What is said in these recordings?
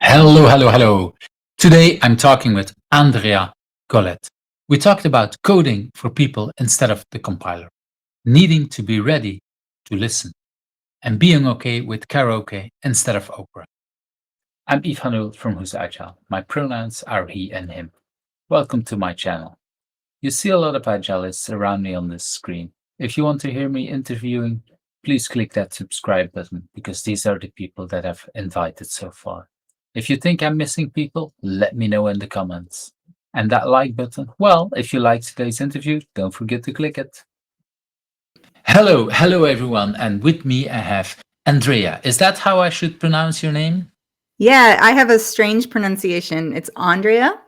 Hello, hello, hello. Today I'm talking with Andrea Goulet. We talked about coding for people instead of the compiler, needing to be ready to listen, and being okay with karaoke instead of opera. I'm Yves Hanul from Who's Agile. My pronouns are he and him. Welcome to my channel. You see a lot of agilists around me on this screen. If you want to hear me interviewing, please click that subscribe button because these are the people that I've invited so far. If you think I'm missing people, let me know in the comments. And that like button, well, if you liked today's interview, don't forget to click it. Hello everyone, and with me I have Andrea. Is that how I should pronounce your name? Yeah, I have a strange pronunciation. It's Andrea.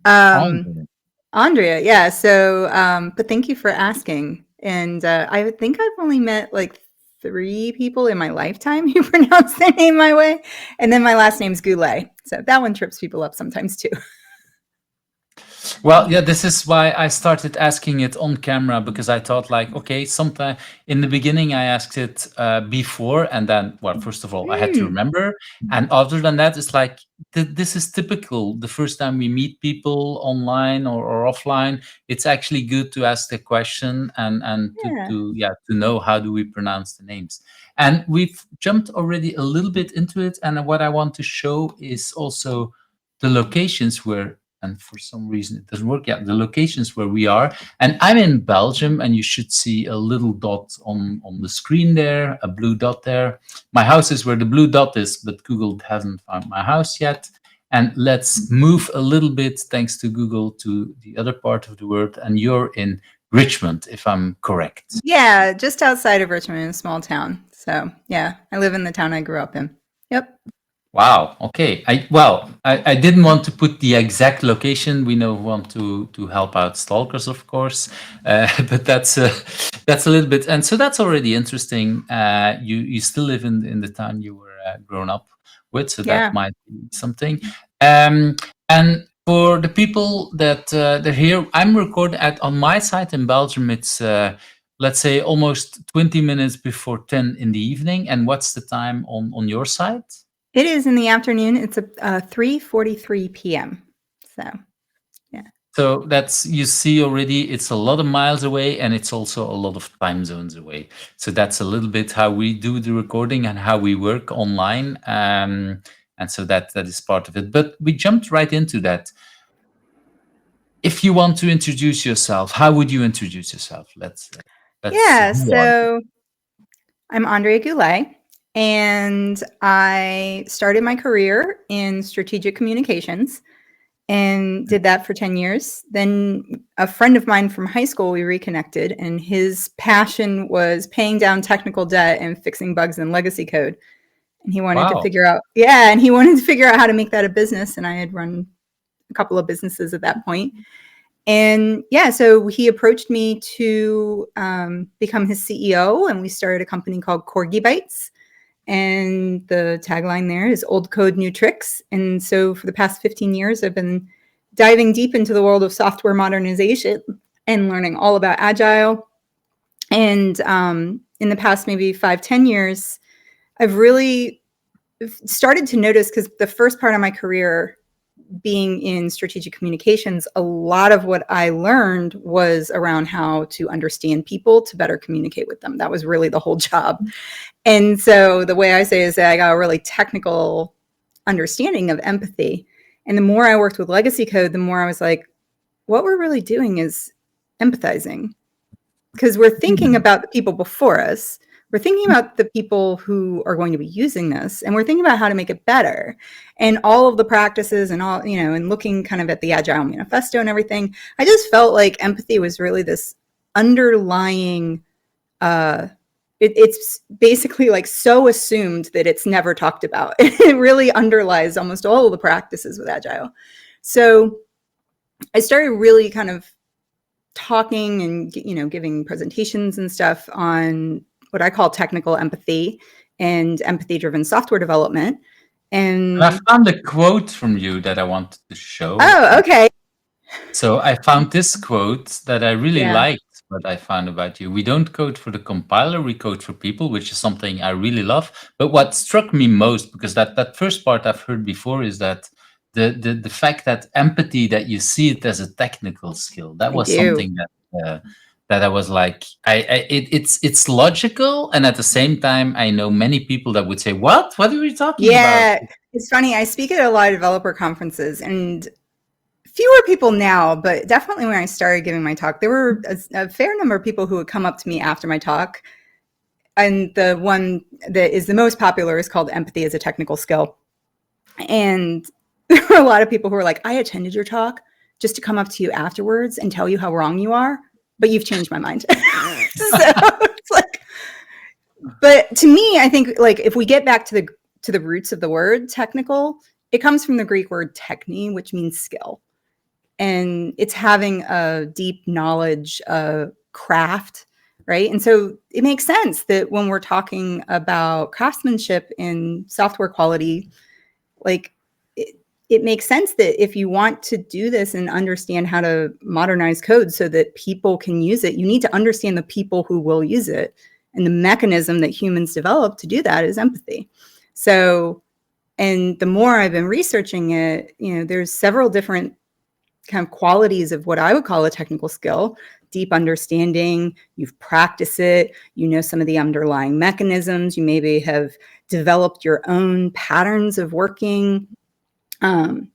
Um, Andrea. Andrea, yeah. So, but thank you for asking. And I think I've only met like 3 people in my lifetime who pronounce their name my way. And then my last name's Goulet. So that one trips people up sometimes too. Well, yeah, this is why I started asking it on camera because I thought, like, okay, sometime in the beginning I asked it before, and then, well, first of all, I had to Mm, remember, and other than that, it's like this is typical. The first time we meet people online or offline, it's actually good to ask the question and yeah. to know how do we pronounce the names. And we've jumped already a little bit into it, and what I want to show is also the locations where, and for some reason it doesn't work. Yeah, the locations where we are. And I'm in Belgium, and you should see a little dot on the screen there, a blue dot there. My house is where the blue dot is, but Google hasn't found my house yet. And let's move a little bit, thanks to Google, to the other part of the world. And you're in Richmond, if I'm correct. Yeah, just outside of Richmond in a small town. So, yeah, I live in the town I grew up in. Yep. Wow. Okay. I didn't want to put the exact location. We know want to help out stalkers, of course, but that's a little bit, and so that's already interesting. You still live in the town you were grown up with, so that Yeah. might be something. Um, and for the people that they're here, I'm recording at on my side in Belgium. It's let's say almost 20 minutes before 10 in the evening. And what's the time on your side? It is in the afternoon. It's 3:43 p.m. So, yeah. So that's, you see already, it's a lot of miles away, and it's also a lot of time zones away. So that's a little bit how we do the recording and how we work online. And so that is part of it. But we jumped right into that. If you want to introduce yourself, how would you introduce yourself? Let's see. Yeah, Who are you? so I'm Andrea Goulet, and I started my career in strategic communications and did that for 10 years. Then a friend of mine from high school, we reconnected, and his passion was paying down technical debt and fixing bugs in legacy code. And he wanted to Wow. figure out, yeah, and he wanted to figure out how to make that a business. And I had run a couple of businesses at that point. And yeah, so he approached me to become his CEO, and we started a company called Corgi Bytes. And the tagline there is old code, new tricks. And so for the past 15 years, I've been diving deep into the world of software modernization and learning all about agile. And in the past maybe 5-10 years, I've really started to notice, because the first part of my career being in strategic communications, a lot of what I learned was around how to understand people to better communicate with them. That was really the whole job. And so the way I say is that I got a really technical understanding of empathy. And the more I worked with legacy code, the more I was like, what we're really doing is empathizing, because we're thinking Hmm. about the people before us. We're thinking about the people who are going to be using this, and we're thinking about how to make it better. And all of the practices and all, and looking kind of at the Agile Manifesto and everything, I just felt like empathy was really this underlying, it's basically like so assumed that it's never talked about. It really underlies almost all of the practices with Agile. So I started really kind of talking and giving presentations and stuff on what I call technical empathy and empathy-driven software development. And I And found a quote from you that I wanted to show. oh, okay, So I found this quote that I really yeah, liked. what I found about you. We don't code for the compiler, we code for people, which is something I really love. But what struck me most, because that first part I've heard before, is that the fact that empathy, that you see it as a technical skill, that I was do. something that I was like, it's logical, and at the same time, I know many people that would say, What are we talking about?" Yeah, it's funny. I speak at a lot of developer conferences, and fewer people now, but definitely when I started giving my talk, there were a fair number of people who would come up to me after my talk. And the one that is the most popular is called Empathy as a Technical Skill. And there were a lot of people who were like, I attended your talk just to come up to you afterwards and tell you how wrong you are, but you've changed my mind. So it's like, but to me, I think like if we get back to the roots of the word technical, it comes from the Greek word techne, which means skill. And it's having a deep knowledge of craft, right? And so it makes sense that when we're talking about craftsmanship in software quality, like it makes sense that if you want to do this and understand how to modernize code so that people can use it, you need to understand the people who will use it. And the mechanism that humans develop to do that is empathy. So, and the more I've been researching it, there's several different kind of qualities of what I would call a technical skill. Deep understanding, you've practiced it, some of the underlying mechanisms, you maybe have developed your own patterns of working, kind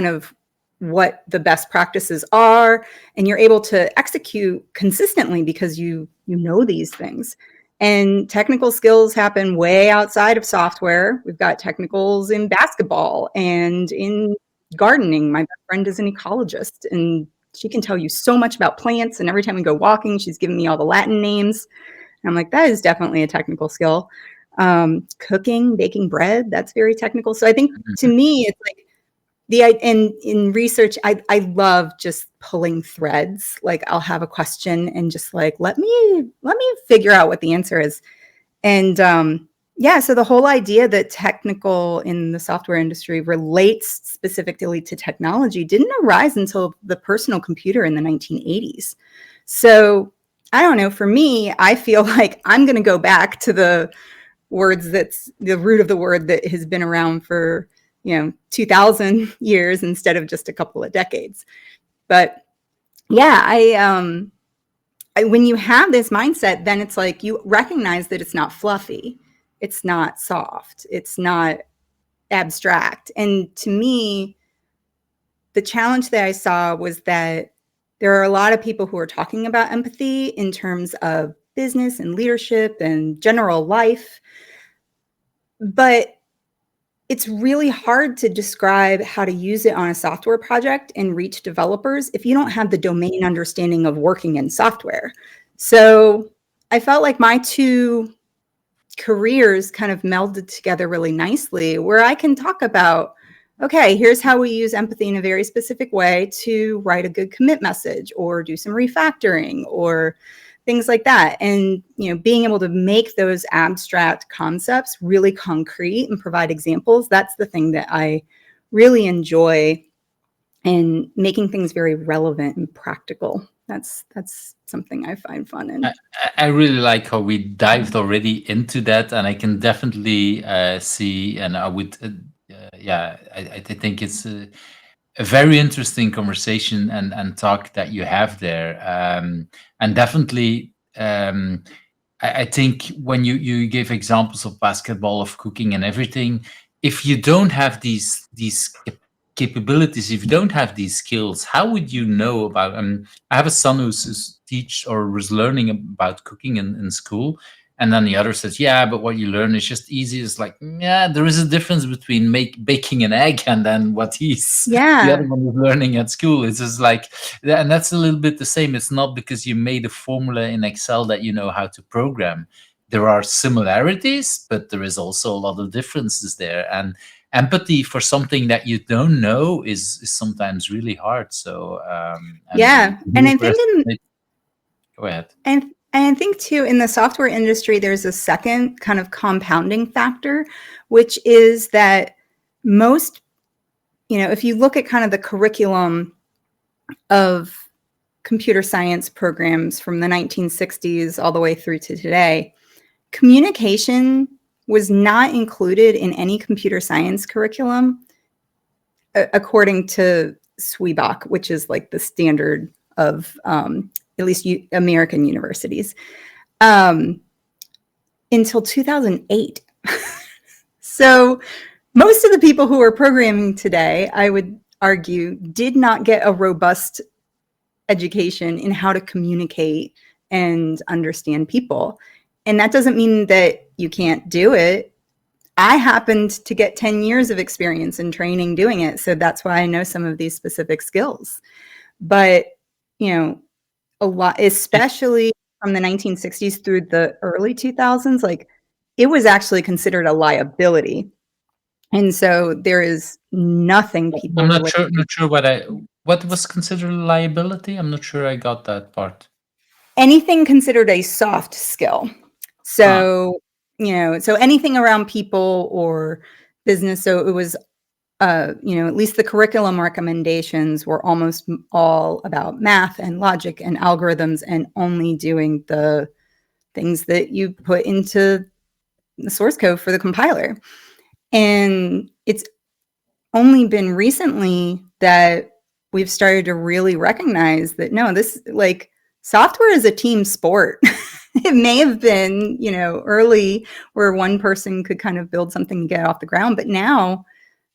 of what the best practices are, and you're able to execute consistently because you know these things. And technical skills happen way outside of software. We've got technicals in basketball and in gardening. My best friend is an ecologist, and she can tell you so much about plants. And every time we go walking, she's giving me all the Latin names. And I'm like, that is definitely a technical skill. Cooking, baking bread, that's very technical. So I think to me, it's like in research, I love just pulling threads. Like I'll have a question and just like, let me figure out what the answer is. And so the whole idea that technical in the software industry relates specifically to technology didn't arise until the personal computer in the 1980s. So I don't know, for me, I feel like I'm going to go back to the words that's the root of the word that has been around for 2000 years instead of just a couple of decades. But yeah, when you have this mindset, then it's like you recognize that it's not fluffy, it's not soft, it's not abstract. And to me, the challenge that I saw was that there are a lot of people who are talking about empathy in terms of business and leadership and general life, but it's really hard to describe how to use it on a software project and reach developers if you don't have the domain understanding of working in software. So I felt like my two careers kind of melded together really nicely, where I can talk about, okay, here's how we use empathy in a very specific way to write a good commit message or do some refactoring or things like that. And, being able to make those abstract concepts really concrete and provide examples, that's the thing that I really enjoy, and making things very relevant and practical. That's something I find fun in. I really like how we dived already into that, and I can definitely see, and I would, I think it's a very interesting conversation and talk that you have there, and definitely. I think when you give examples of basketball, of cooking, and everything, if you don't have these capabilities, if you don't have these skills, how would you know about? I have a son who's teach or was learning about cooking in school, and then the other says, "Yeah, but what you learn is just easy." It's like, yeah, there is a difference between baking an egg and then what the other Yeah. one is learning at school. It's just like, and that's a little bit the same. It's not because you made a formula in Excel that you know how to program. There are similarities, but there is also a lot of differences there. And empathy for something that you don't know is sometimes really hard. So, and Yeah. And I think go ahead. and I think too, in the software industry, there's a second kind of compounding factor, which is that most, if you look at kind of the curriculum of computer science programs from the 1960s all the way through to today, communication was not included in any computer science curriculum, according to SWBOC, which is like the standard of at least American universities, until 2008. So most of the people who are programming today, I would argue, did not get a robust education in how to communicate and understand people. And that doesn't mean that you can't do it. I happened to get 10 years of experience and training doing it. So that's why I know some of these specific skills. But, you know, a lot, especially from the 1960s through the early 2000s, like it was actually considered a liability. And so there is nothing people I'm relate. not sure what was considered a liability. I'm not sure I got that part. Anything considered a soft skill. So, so anything around people or business. So it was, at least the curriculum recommendations were almost all about math and logic and algorithms and only doing the things that you put into the source code for the compiler. And it's only been recently that we've started to really recognize that, no, this, like, software is a team sport. It may have been, early where one person could kind of build something and get off the ground, but now,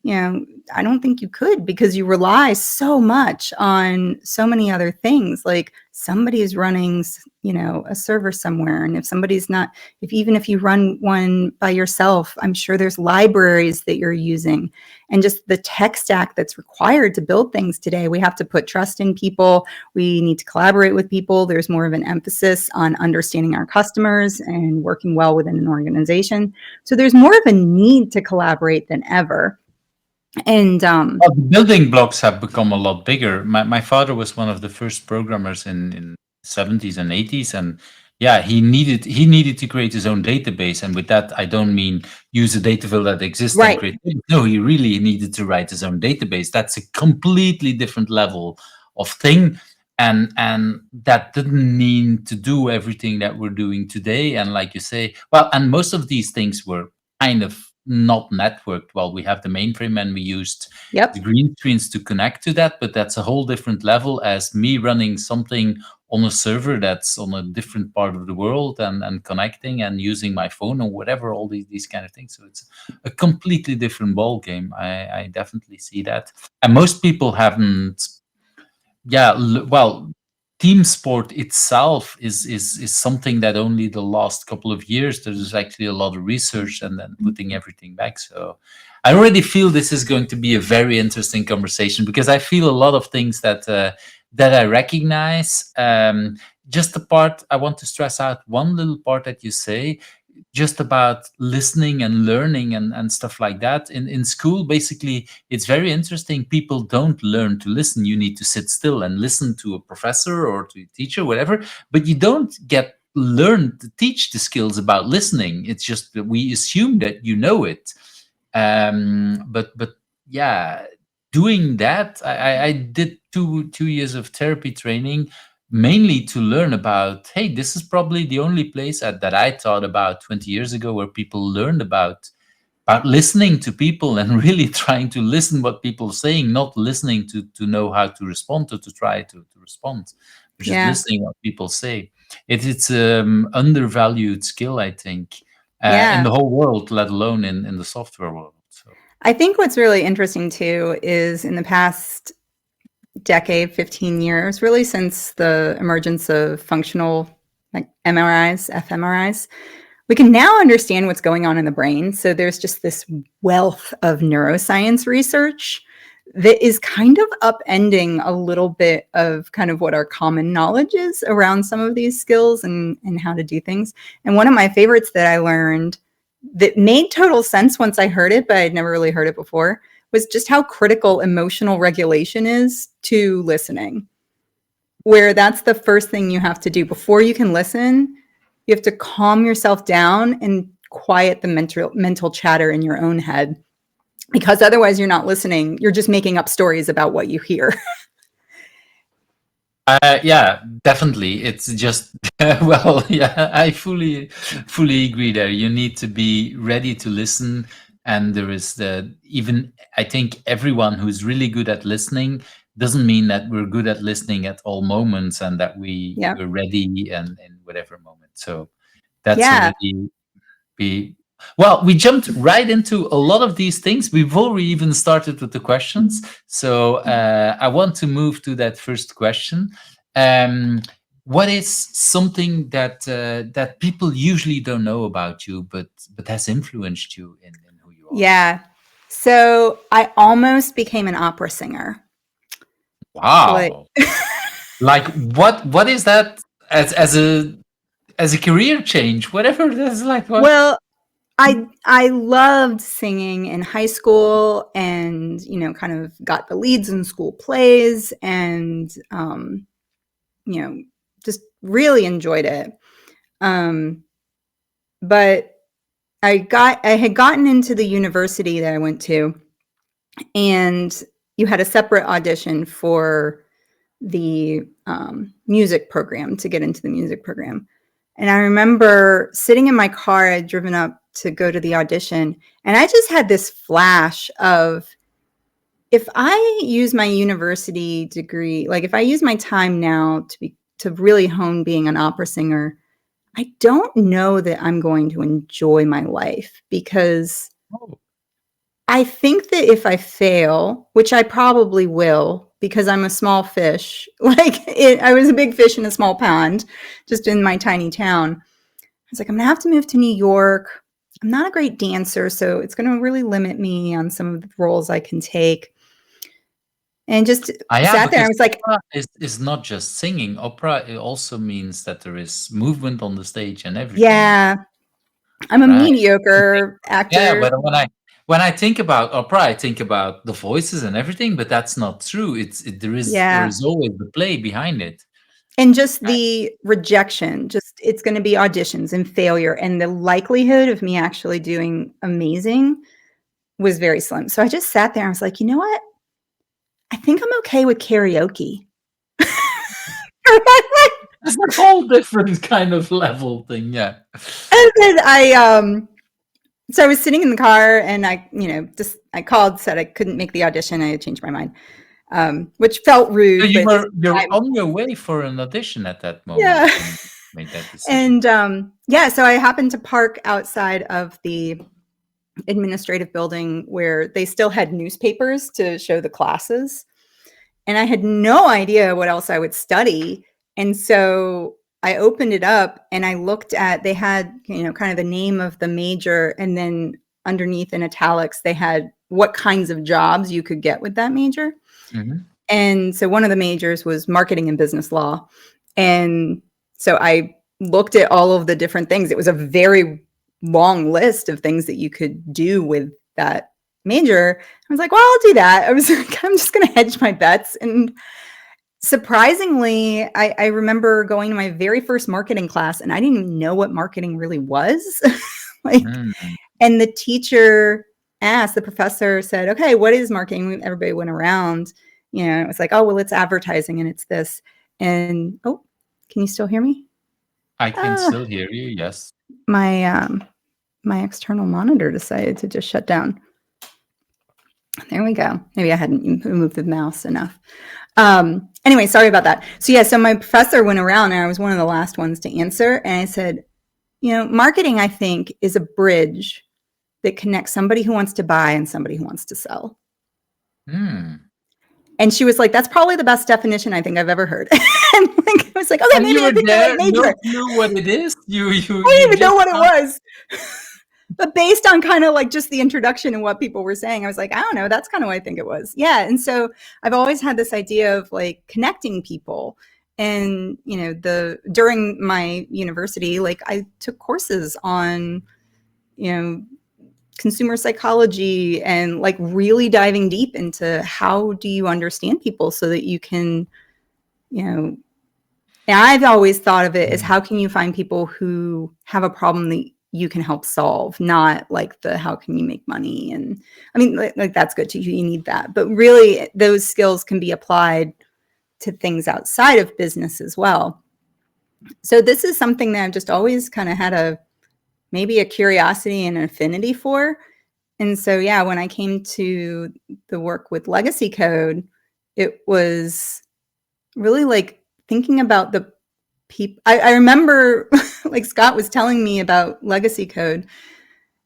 I don't think you could, because you rely so much on so many other things. Like somebody is running, a server somewhere. And if somebody's not, even if you run one by yourself, I'm sure there's libraries that you're using, and just the tech stack that's required to build things today. We have to put trust in people. We need to collaborate with people. There's more of an emphasis on understanding our customers and working well within an organization. So there's more of a need to collaborate than ever. And well, the building blocks have become a lot bigger. My father was one of the first programmers in 70s and 80s, and yeah, he needed to create his own database. And with that, I don't mean use a data that exists and create. No, he really needed to write his own database. That's a completely different level of thing. And that didn't mean to do everything that we're doing today. And like you say, well, and most of these things were kind of not networked. Well, we have the mainframe and we used the green screens to connect to that, but that's a whole different level as me running something on a server that's on a different part of the world and connecting and using my phone or whatever, all these kind of things. So it's a completely different ball game. I definitely see that. And most people haven't, well, team sport itself is something that only the last couple of years there's actually a lot of research and then putting everything back. So I already feel this is going to be a very interesting conversation, because I feel a lot of things that I recognize. Just the part I want to stress out, one little part that you say just about listening and learning and stuff like that. In school, basically, it's very interesting. People don't learn to listen. You need to sit still and listen to a professor or to a teacher, whatever, but you don't get learn to teach the skills about listening. It's just that we assume that you know it. But yeah, doing that, I did two years of therapy training, mainly to learn about, hey, this is probably the only place that I thought about 20 years ago where people learned about listening to people and really trying to listen what people are saying, not listening to know how to respond to try to respond, but just listening what people say. It's undervalued skill, I think, in the whole world, let alone in the software world. So I think what's really interesting too is in the past decade, 15 years, really since the emergence of functional like MRIs, fMRIs, we can now understand what's going on in the brain. So there's just this wealth of neuroscience research that is kind of upending a little bit of kind of what our common knowledge is around some of these skills and how to do things. And one of my favorites that I learned that made total sense once I heard it, but I'd never really heard it before, was just how critical emotional regulation is to listening, where that's the first thing you have to do before you can listen. You have to calm yourself down and quiet the mental chatter in your own head, because otherwise you're not listening. You're just making up stories about what you hear. Yeah, definitely. It's just well, yeah, I fully agree there. You need to be ready to listen, and there is the even I think everyone who's really good at listening doesn't mean that we're good at listening at all moments and that Yeah. we're ready and in whatever moment. So that's Yeah. already be well, we jumped right into a lot of these things before we even started with the questions. So I want to move to that first question. Um, what is something that people usually don't know about you, but has influenced you in who you are? Yeah. So I almost became an opera singer. Like, Wow! Like what is that as a career change? Whatever it is, like what? well, I loved singing in high school, and kind of got the leads in school plays, and you know, just really enjoyed it. Um, but I had gotten into the university that I went to, and you had a separate audition for the music program to get into the music program. And I remember sitting in my car, I'd driven up to go to the audition, and I just had this flash of, if I use my university degree, like if I use my time now to really hone being an opera singer, I don't know that I'm going to enjoy my life, because Oh, I think that if I fail, which I probably will, because I'm a small fish, I was a big fish in a small pond, just in my tiny town. I was like, I'm gonna have to move to New York. I'm not a great dancer, so it's gonna really limit me on some of the roles I can take. And just Yeah, sat there. I because was like, opera is not just singing. Opera, it also means that there is movement on the stage and everything, yeah, I'm a right? mediocre Yeah, actor. but when I think about opera, I think about the voices and everything, but that's not true. There Yeah. is always the play behind it. And just Right. the rejection, just it's going to be auditions and failure. And the likelihood of me actually doing amazing was very slim. So I just sat there and I was like, you know what? I think I'm okay with karaoke. It's a whole different kind of level thing, yeah. And then so I was sitting in the car, and I called, said I couldn't make the audition. I had changed my mind, which felt So rude, but you're I'm, on your way for an audition at that yeah. moment when you made that decision. And yeah, so I happened to park outside of the administrative building where they still had newspapers to show the classes. And I had no idea what else I would study. And so I opened it up and I looked at, they had, kind of the name of the major. And then underneath in italics, they had what kinds of jobs you could get with that major. Mhm. And so one of the majors was marketing and business law. And so I looked at all of the different things. It was a very long list of things that you could do with that major. I was like, well, I'll do that. I was like, I'm just going to hedge my bets. And surprisingly, I remember going to my very first marketing class, and I didn't even know what marketing really was. like, Mm. and the teacher asked, the professor said, okay, what is marketing? Everybody went around, it was like, oh, well, it's advertising and it's this. And, oh, can you still hear me? I can Ah, still hear you, yes. my, my external monitor decided to just shut down. There we go. Maybe I hadn't moved the mouse enough. Anyway, sorry about that. So yeah, so my professor went around, and I was one of the last ones to answer. And I said, marketing, I think, is a bridge that connects somebody who wants to buy and somebody who wants to sell. Mm. And she was like, that's probably the best definition I think I've ever heard. And I was like, okay, And maybe you I were picked the right there, no major. clue what it is? I You didn't even know just what it found. was. But based on kind of like just the introduction and what people were saying, I was like, I don't know, that's kind of what I think it was. Yeah. And so I've always had this idea of like connecting people. And, during my university, like I took courses on, consumer psychology, and like really diving deep into how do you understand people so that you can, and I've always thought of it as, how can you find people who have a problem that you can help solve, not like the how can you make money. And I mean, like that's good too, you need that, but really those skills can be applied to things outside of business as well. So this is something that I've just always kind of had maybe a curiosity and an affinity for. And so, yeah, when I came to the work with legacy code, it was really like thinking about the people. I remember like Scott was telling me about legacy code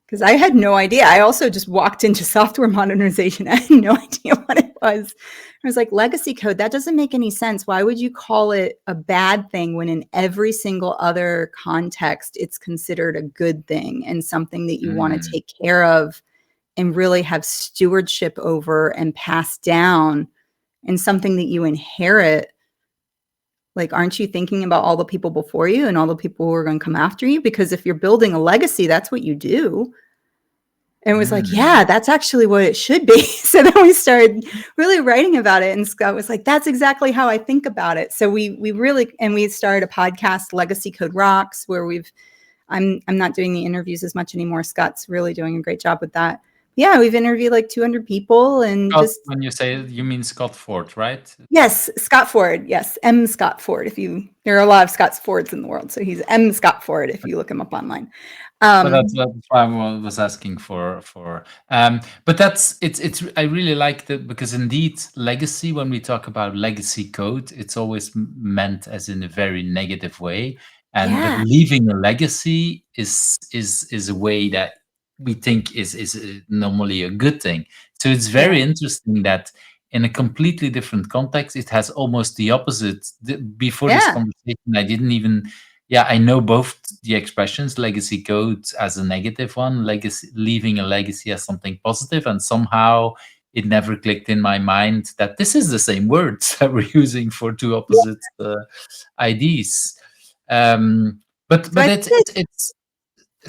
because I had no idea. I also just walked into software modernization. I had no idea what it was. I was like, legacy code, that doesn't make any sense. Why would you call it a bad thing when in every single other context, it's considered a good thing and something that you want to take care of and really have stewardship over and pass down, and something that you inherit? Like, aren't you thinking about all the people before you and all the people who are going to come after you? Because if you're building a legacy, that's what you do. And it was like, yeah, that's actually what it should be. So then we started really writing about it. And Scott was like, that's exactly how I think about it. So we started a podcast, Legacy Code Rocks, where I'm not doing the interviews as much anymore. Scott's really doing a great job with that. Yeah, we've interviewed like 200 people and Scott, just... when you say it, you mean Scott Ford, right? Yes, Scott Ford. Yes, M. Scott Ford. There are a lot of Scott Fords in the world, so he's M. Scott Ford if you look him up online. So that's why I was asking for. But it's. I really like that, because indeed, legacy. When we talk about legacy code, it's always meant as in a very negative way, but leaving a legacy is a way that we think is normally a good thing. So it's very interesting that in a completely different context, it has almost the opposite. Before this conversation, I didn't even. Yeah, I know both the expressions, legacy code as a negative one, leaving a legacy as something positive, and somehow it never clicked in my mind that this is the same words that we're using for two opposite IDs. But it's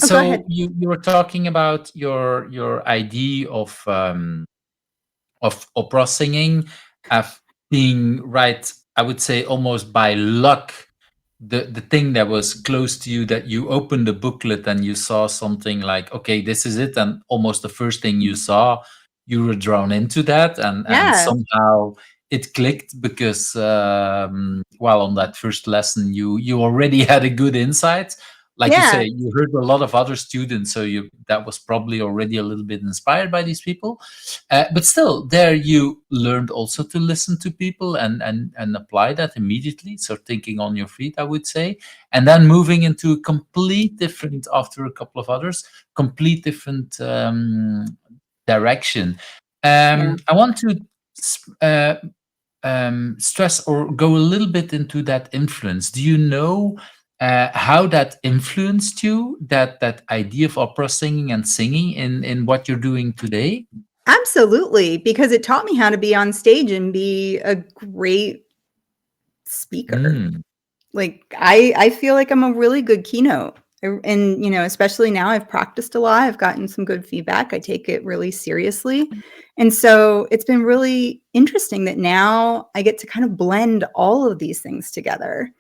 Oh, go ahead. so you were talking about your idea of opera singing being right. I would say almost by luck, the thing that was close to you, that you opened the booklet and you saw something like, okay, this is it, and almost the first thing you saw, you were drawn into that, and somehow it clicked because on that first lesson you already had a good insight. Like you say, you heard a lot of other students, so that was probably already a little bit inspired by these people. But still, there you learned also to listen to people and apply that immediately. So thinking on your feet, I would say, and then moving into a complete different, after a couple of others, complete different direction. I want to stress or go a little bit into that influence. Do you know how that influenced you, that idea of opera singing and singing in what you're doing today? Absolutely, because it taught me how to be on stage and be a great speaker. Like, I feel like I'm a really good keynote. And, especially now I've practiced a lot. I've gotten some good feedback. I take it really seriously. And so it's been really interesting that now I get to kind of blend all of these things together.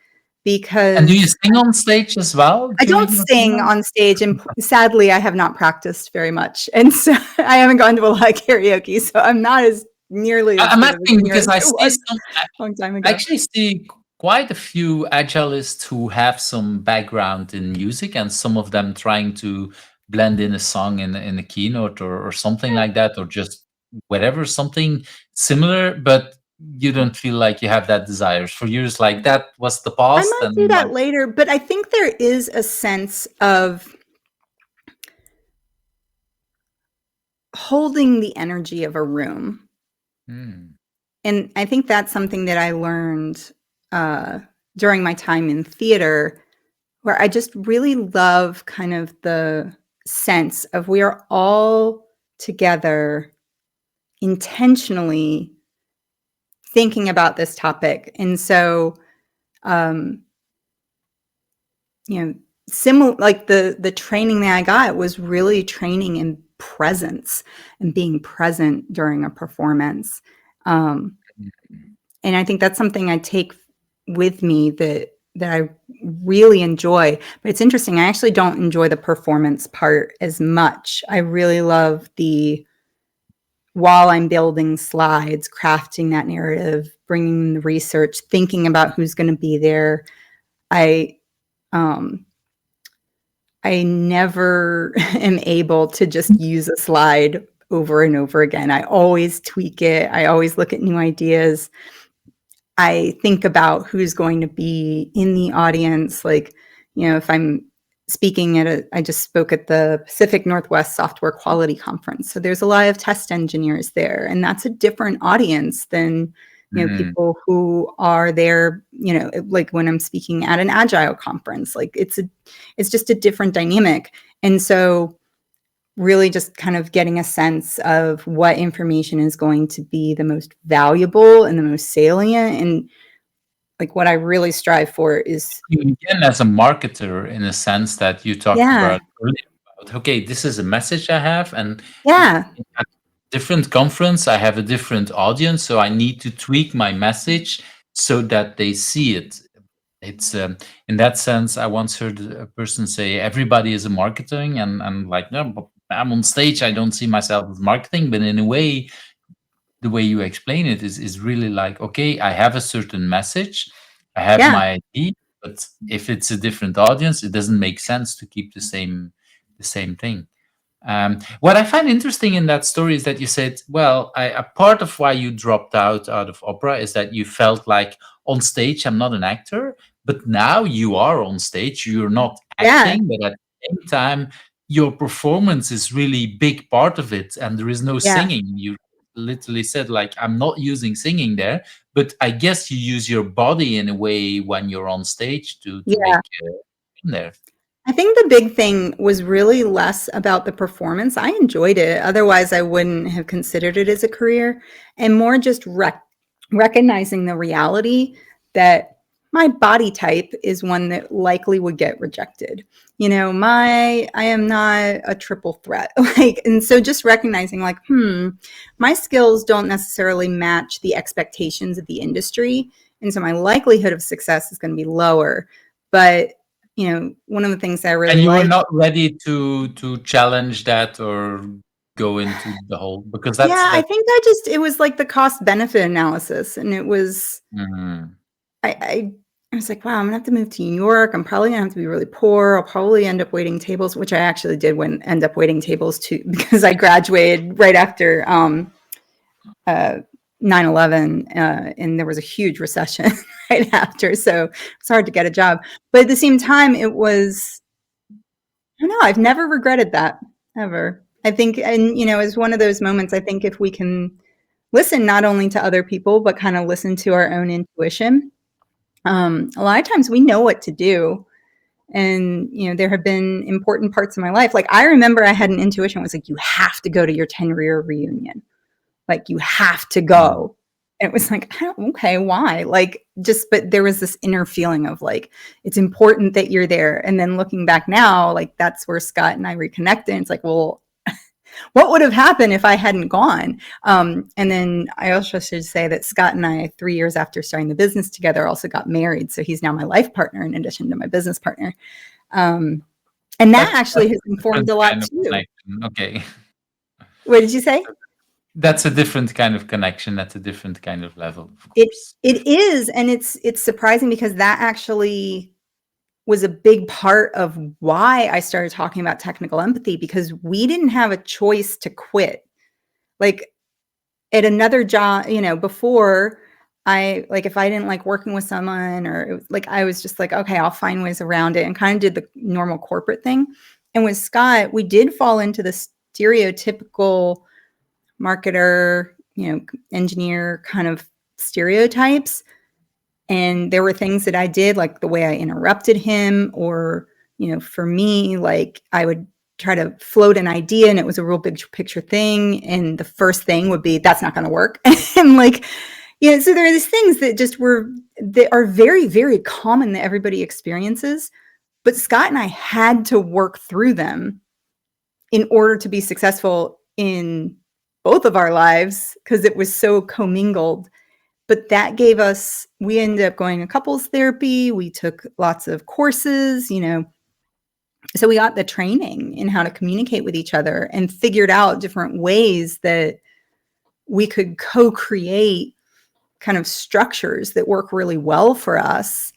Because... And do you sing on stage as well? I don't sing on stage, and sadly, I have not practiced very much, and so I haven't gone to a lot of karaoke. So I'm not as nearly. I'm asking because I see long time ago. I actually see quite a few agilists who have some background in music, and some of them trying to blend in a song in a keynote or something like that, or just whatever, something similar. But you don't feel like you have that desire. For years, like that was the past. I might do that later, but I think there is a sense of holding the energy of a room. And I think that's something that I learned during my time in theater, where I just really love kind of the sense of we are all together intentionally thinking about this topic. And so, similar, like the training that I got was really training in presence and being present during a performance. And I think that's something I take with me that I really enjoy. But it's interesting, I actually don't enjoy the performance part as much. I really love the while I'm building slides, crafting that narrative, bringing the research, thinking about who's going to be there. I never am able to just use a slide over and over again. I always tweak it. I always look at new ideas. I think about who's going to be in the audience. Like, if I'm speaking I just spoke at the Pacific Northwest Software Quality Conference. So there's a lot of test engineers there, and that's a different audience than, Mhm. people who are there, like when I'm speaking at an agile conference. Like it's just a different dynamic. And so really just kind of getting a sense of what information is going to be the most valuable and the most salient. And like what I really strive for is, You begin as a marketer in a sense that you talked yeah, about earlier about, okay, this is a message I have, and yeah, at different conference, I have a different audience, so I need to tweak my message so that they see it. It's in that sense, I once heard a person say, "Everybody is a marketing," and like, no, but I'm on stage. I don't see myself as marketing, but in a way, the way you explain it is really like, okay, I have a certain message, I have yeah, my idea, but if it's a different audience, it doesn't make sense to keep the same thing. What I find interesting in that story is that you said, well, a part of why you dropped out of opera is that you felt like on stage, I'm not an actor, but now you are on stage, you're not yeah, acting, but at the same time, your performance is really big part of it, and there is no yeah, singing. You literally said like, I'm not using singing there, but I guess you use your body in a way when you're on stage to yeah. make in there. I think the big thing was really less about the performance. I enjoyed it. Otherwise, I wouldn't have considered it as a career, and more just recognizing the reality that my body type is one that likely would get rejected. I am not a triple threat. Like, and so just recognizing like, my skills don't necessarily match the expectations of the industry. And so my likelihood of success is going to be lower. But one of the things that I really And you were like. not ready to challenge that or go into the whole, because Yeah, I that's think it was like the cost benefit analysis. And it was, mhm, I was like, wow, I'm gonna have to move to New York. I'm probably gonna have to be really poor. I'll probably end up waiting tables, which I actually did end up waiting tables too, because I graduated right after uh, 9/11, and there was a huge recession right after. So it's hard to get a job. But at the same time, it was, I don't know, I've never regretted that ever. I think, and it's one of those moments. I think if we can listen not only to other people, but kind of listen to our own intuition. A lot of times we know what to do. And, there have been important parts of my life. Like I remember I had an intuition. It was like, you have to go to your 10-year reunion. Like you have to mhm. go. And it was like, okay, why? Like but there was this inner feeling of like, it's important that you're there. And then looking back now, like that's where Scott and I reconnected. And it's like, well, what would have happened if I hadn't gone? And then I also should say that Scott and I, 3 years after starting the business together, also got married. So he's now my life partner in addition to my business partner. Um, and that That's actually has a informed different a lot kind of too. connection. Okay. What did you say? That's a different kind of connection. That's a different kind of level, of It course. it is, and it's surprising because that actually was a big part of why I started talking about technical empathy, because we didn't have a choice to quit. Like at another job, before I like if I didn't like working with someone or it was, like I was just like, okay, I'll find ways around it and kind of did the normal corporate thing. And with Scott, we did fall into the stereotypical marketer, engineer kind of stereotypes. And there were things that I did, like the way I interrupted him, or, for me, like I would try to float an idea and it was a real big picture thing. And the first thing would be, that's not going to work. And like, so there are these things that are very, very common that everybody experiences. But Scott and I had to work through them in order to be successful in both of our lives because it was so commingled. But that gave us, we ended up going to couples therapy. We took lots of courses, so we got the training in how to communicate with each other and figured out different ways that we could co-create kind of structures that work really well for us.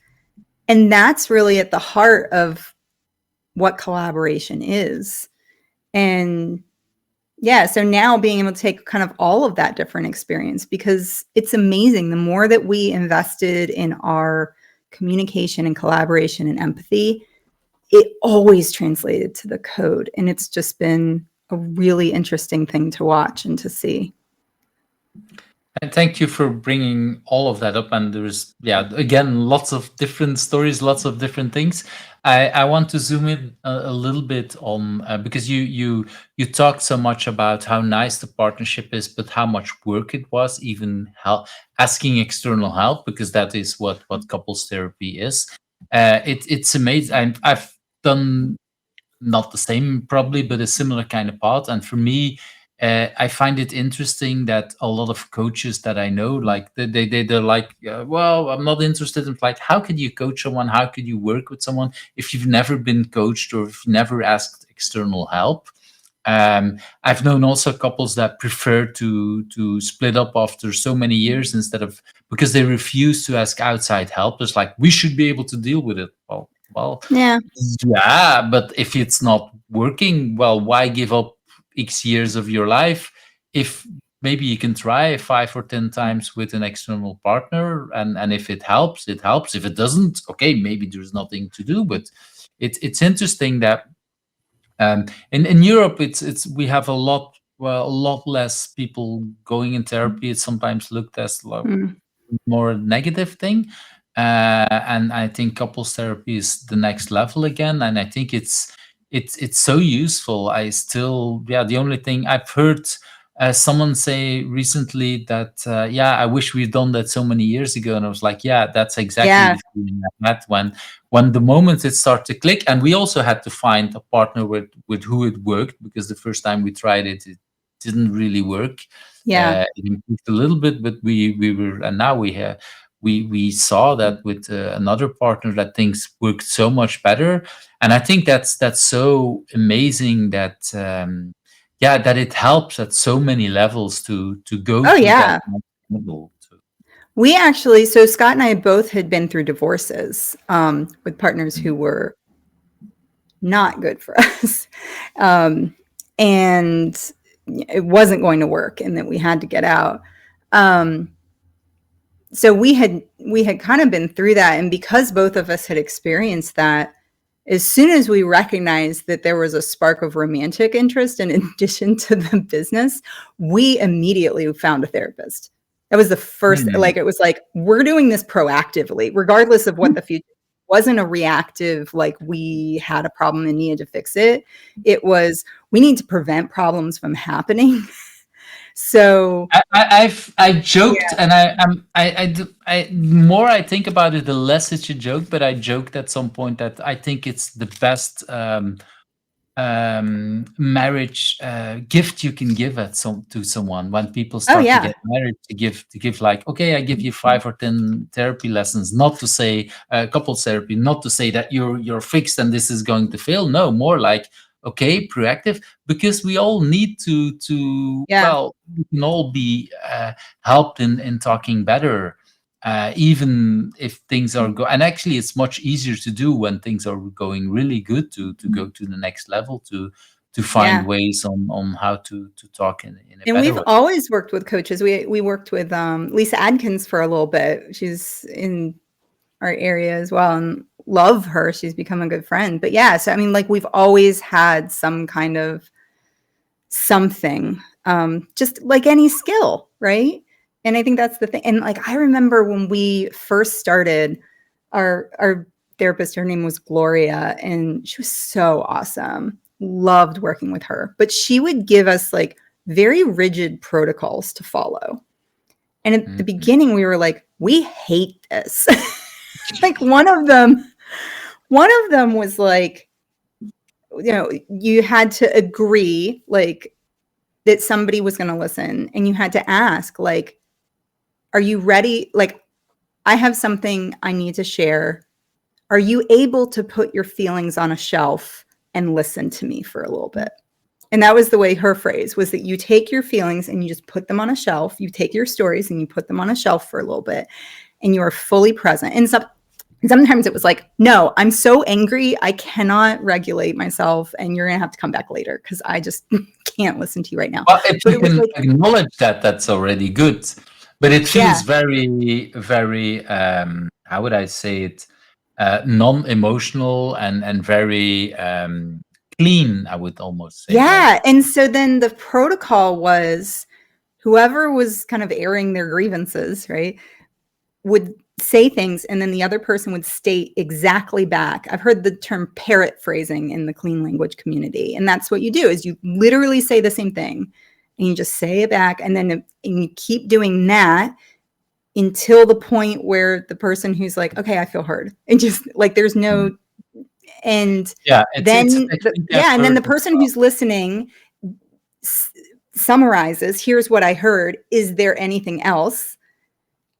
And that's really at the heart of what collaboration is. And yeah, so now being able to take kind of all of that different experience, because it's amazing. The more that we invested in our communication and collaboration and empathy, it always translated to the code. And it's just been a really interesting thing to watch and to see. And thank you for bringing all of that up. And there's, yeah, again, lots of different stories, lots of different things. I want to zoom in a little bit on because you talked so much about how nice the partnership is, but how much work it was, even asking external help, because that is what couples therapy is. It's amazing. I've done not the same probably, but a similar kind of path. And for me, I find it interesting that a lot of coaches that I know, like they're like, well, I'm not interested in, like, how could you coach someone? How could you work with someone if you've never been coached or if you never asked external help? I've known also couples that prefer to split up after so many years instead of, because they refuse to ask outside help. It's like, we should be able to deal with it. Well, Yeah. yeah, but if it's not working, well, why give up X years of your life if maybe you can try 5 or 10 times with an external partner, and if it helps, it helps. If it doesn't, okay, maybe there's nothing to do. But it's interesting that in Europe, it's we have a lot less people going in therapy. It's sometimes looked as like Mm. more negative thing. And I think couples therapy is the next level again. And I think it's so useful. I still, yeah, the only thing I've heard someone say recently that, yeah, I wish we'd done that so many years ago. And I was like, yeah, that's exactly Yeah. the feeling I had when the moment it started to click. And we also had to find a partner with who it worked, because the first time we tried it, it didn't really work. Yeah. It improved a little bit, but we were, and now we saw that with another partner that things worked so much better. And I think that's so amazing that yeah, that it helps at so many levels to go Oh, to that yeah. next level. We actually, so Scott and I both had been through divorces with partners who were not good for us. And it wasn't going to work, and that we had to get out. So we had kind of been through that. And because both of us had experienced that, as soon as we recognized that there was a spark of romantic interest in addition to the business, we immediately found a therapist. That was the first, Mm. like, it was like, we're doing this proactively, regardless of what the future. It wasn't a reactive, like, we had a problem and needed to fix it. It was, we need to prevent problems from happening. So I've joked, yeah. and I more I think about it, the less it's a joke. But I joked at some point that I think it's the best marriage gift you can give to someone when people Oh start to yeah. get married, to give like, okay, I give you 5 or 10 therapy lessons, not to say couples therapy, not to say that you're fixed and this is going to fail. No, more like, okay, proactive, because we all need to Yeah. well, we can all be helped in talking better, even if things are and actually it's much easier to do when things are going really good, to go to the next level, to find Yeah. ways on how to talk in a And better we've way. always worked with coaches. We worked with Lisa Adkins for a little bit. She's in our area as well, and love her. She's become a good friend. But yeah, so I mean, like, we've always had some kind of something, just like any skill, right? And I think that's the thing. And like, I remember when we first started, our therapist, her name was Gloria, and she was so awesome. Loved working with her, but she would give us like very rigid protocols to follow. And at the Mhm. beginning, we were like, we hate this. Like, one of them was like, you had to agree, like, that somebody was going to listen, and you had to ask, like, are you ready? Like, I have something I need to share. Are you able to put your feelings on a shelf and listen to me for a little bit? And that was the way her phrase was, that you take your feelings and you just put them on a shelf. You take your stories and you put them on a shelf for a little bit, and you are fully present. And sometimes it was like, no, I'm so angry, I cannot regulate myself, and you're going to have to come back later because I just can't listen to you right now. Well, if But you it was can like, acknowledge that, that's already good. But it yeah, feels very, very, how would I say it, non-emotional and very clean, I would almost say. Like, yeah. And so then the protocol was, whoever was kind of airing their grievances, right, would say things, and then the other person would state exactly back. I've heard the term parrot phrasing in the clean language community, and that's what you do, is you literally say the same thing and you just say it back, and then you keep doing that until the point where the person who's like, okay, I feel heard, and just like there's no, and yeah, it's a then technique I've yeah, and then heard the as person well. who's listening summarizes, here's what I heard, is there anything else?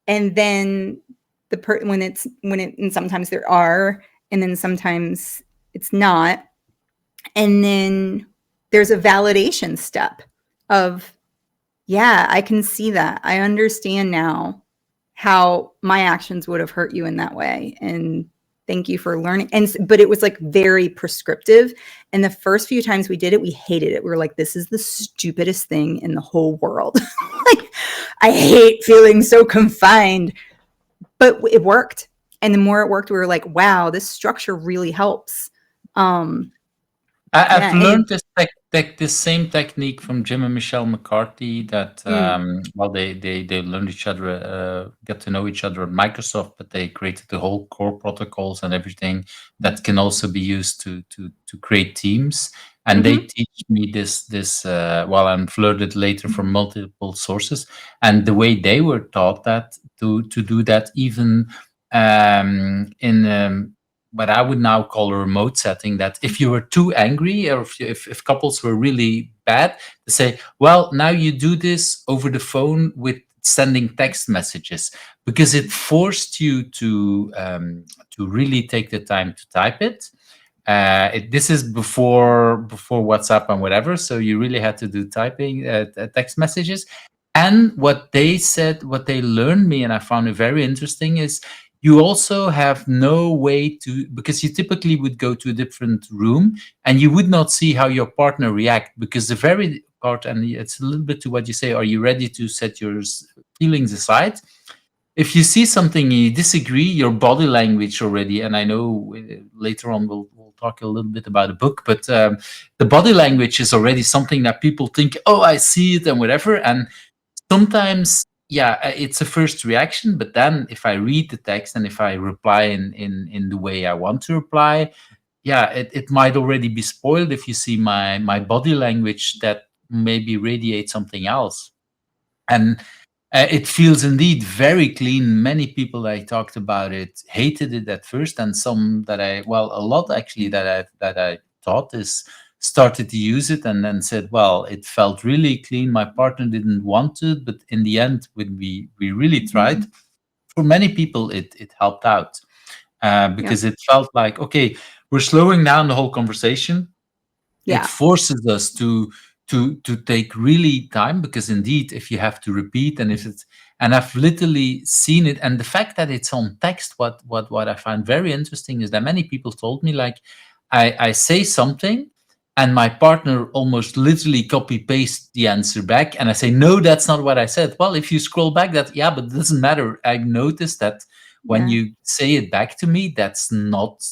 And then and sometimes there are, and then sometimes it's not, and then there's a validation step of, yeah, I can see that, I understand now how my actions would have hurt you in that way, and thank you for learning. But it was like very prescriptive, and the first few times we did it, we hated it. We were like, this is the stupidest thing in the whole world. Like, I hate feeling so confined. But it worked. And the more it worked, we were like, wow, this structure really helps. I've Yeah. And learned this same technique from Jim and Michelle McCarthy. That well, they learned each other, get to know each other at Microsoft, but they created the whole core protocols and everything that can also be used to create teams. And they teach me this while I'm flirted later from multiple sources. And the way they were taught that to do that, even in what I would now call a remote setting, that if you were too angry, or if couples were really bad, to say, well, now you do this over the phone with sending text messages, because it forced you to really take the time to type it. This is before WhatsApp and whatever, so you really had to do typing, text messages. And what they said, what they learned me, and I found it very interesting, is you also have no way to, because you typically would go to a different room and you would not see how your partner react, because the very part, and it's a little bit to what you say, are you ready to set your feelings aside? If you see something you disagree, your body language already, and I know later on we'll talk a little bit about the book, but the body language is already something that people think, oh, I see it and whatever. And sometimes, yeah, it's a first reaction, but then if I read the text and if I reply in the way I want to reply, yeah, it might already be spoiled if you see my body language that maybe radiates something else. And it feels indeed very clean. Many people I talked about it hated it at first, and some that a lot actually that I taught is started to use it and then said, well, it felt really clean. My partner didn't want it, but in the end, when we really tried, for many people it helped out, yep. because it felt like, okay, we're slowing down the whole conversation. It Yeah. forces us to take really time, because indeed, if you have to repeat, and if it's, and I've literally seen it, and the fact that it's on text, what I find very interesting is that many people told me, like, I say something and my partner almost literally copy paste the answer back, and I say, no, that's not what I said. Well, if you scroll back, that, yeah, but it doesn't matter. I noticed that when Yeah. you say it back to me, that's not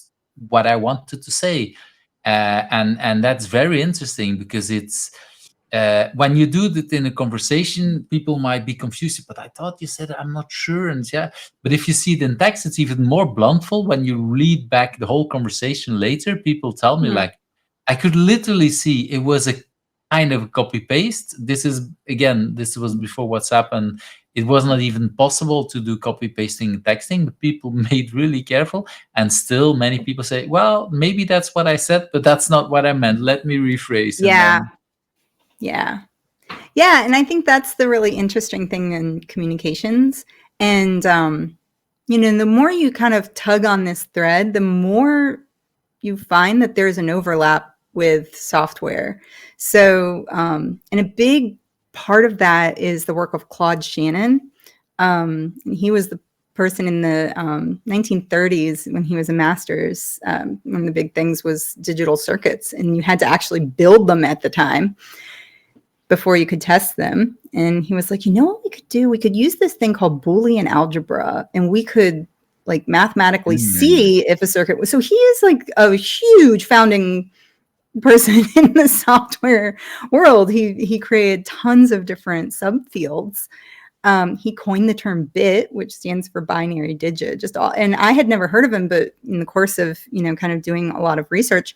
what I wanted to say. And that's very interesting, because it's, when you do that in a conversation, people might be confused. But I thought you said, I'm not sure, and yeah. But if you see it in text, it's even more bluntful. When you read back the whole conversation later, people tell me, Mhm. like, I could literally see it was a kind of a copy paste. This is, again, this was before WhatsApp, and it was not even possible to do copy pasting texting, but people made really careful. And still many people say, well, maybe that's what I said, but that's not what I meant, let me rephrase. And Yeah. then, Yeah. Yeah. And I think that's the really interesting thing in communications. And, the more you kind of tug on this thread, the more you find that there's an overlap with software. So, and a big part of that is the work of Claude Shannon. He was the person in the 1930s when he was a master's. One of the big things was digital circuits, and you had to actually build them at the time before you could test them. And he was like, you know what we could do? We could use this thing called Boolean algebra, and we could like mathematically see if a circuit was. So he is like a huge founding person in the software world. He created tons of different subfields. He coined the term bit, which stands for binary digit, and I had never heard of him, but in the course of, kind of doing a lot of research,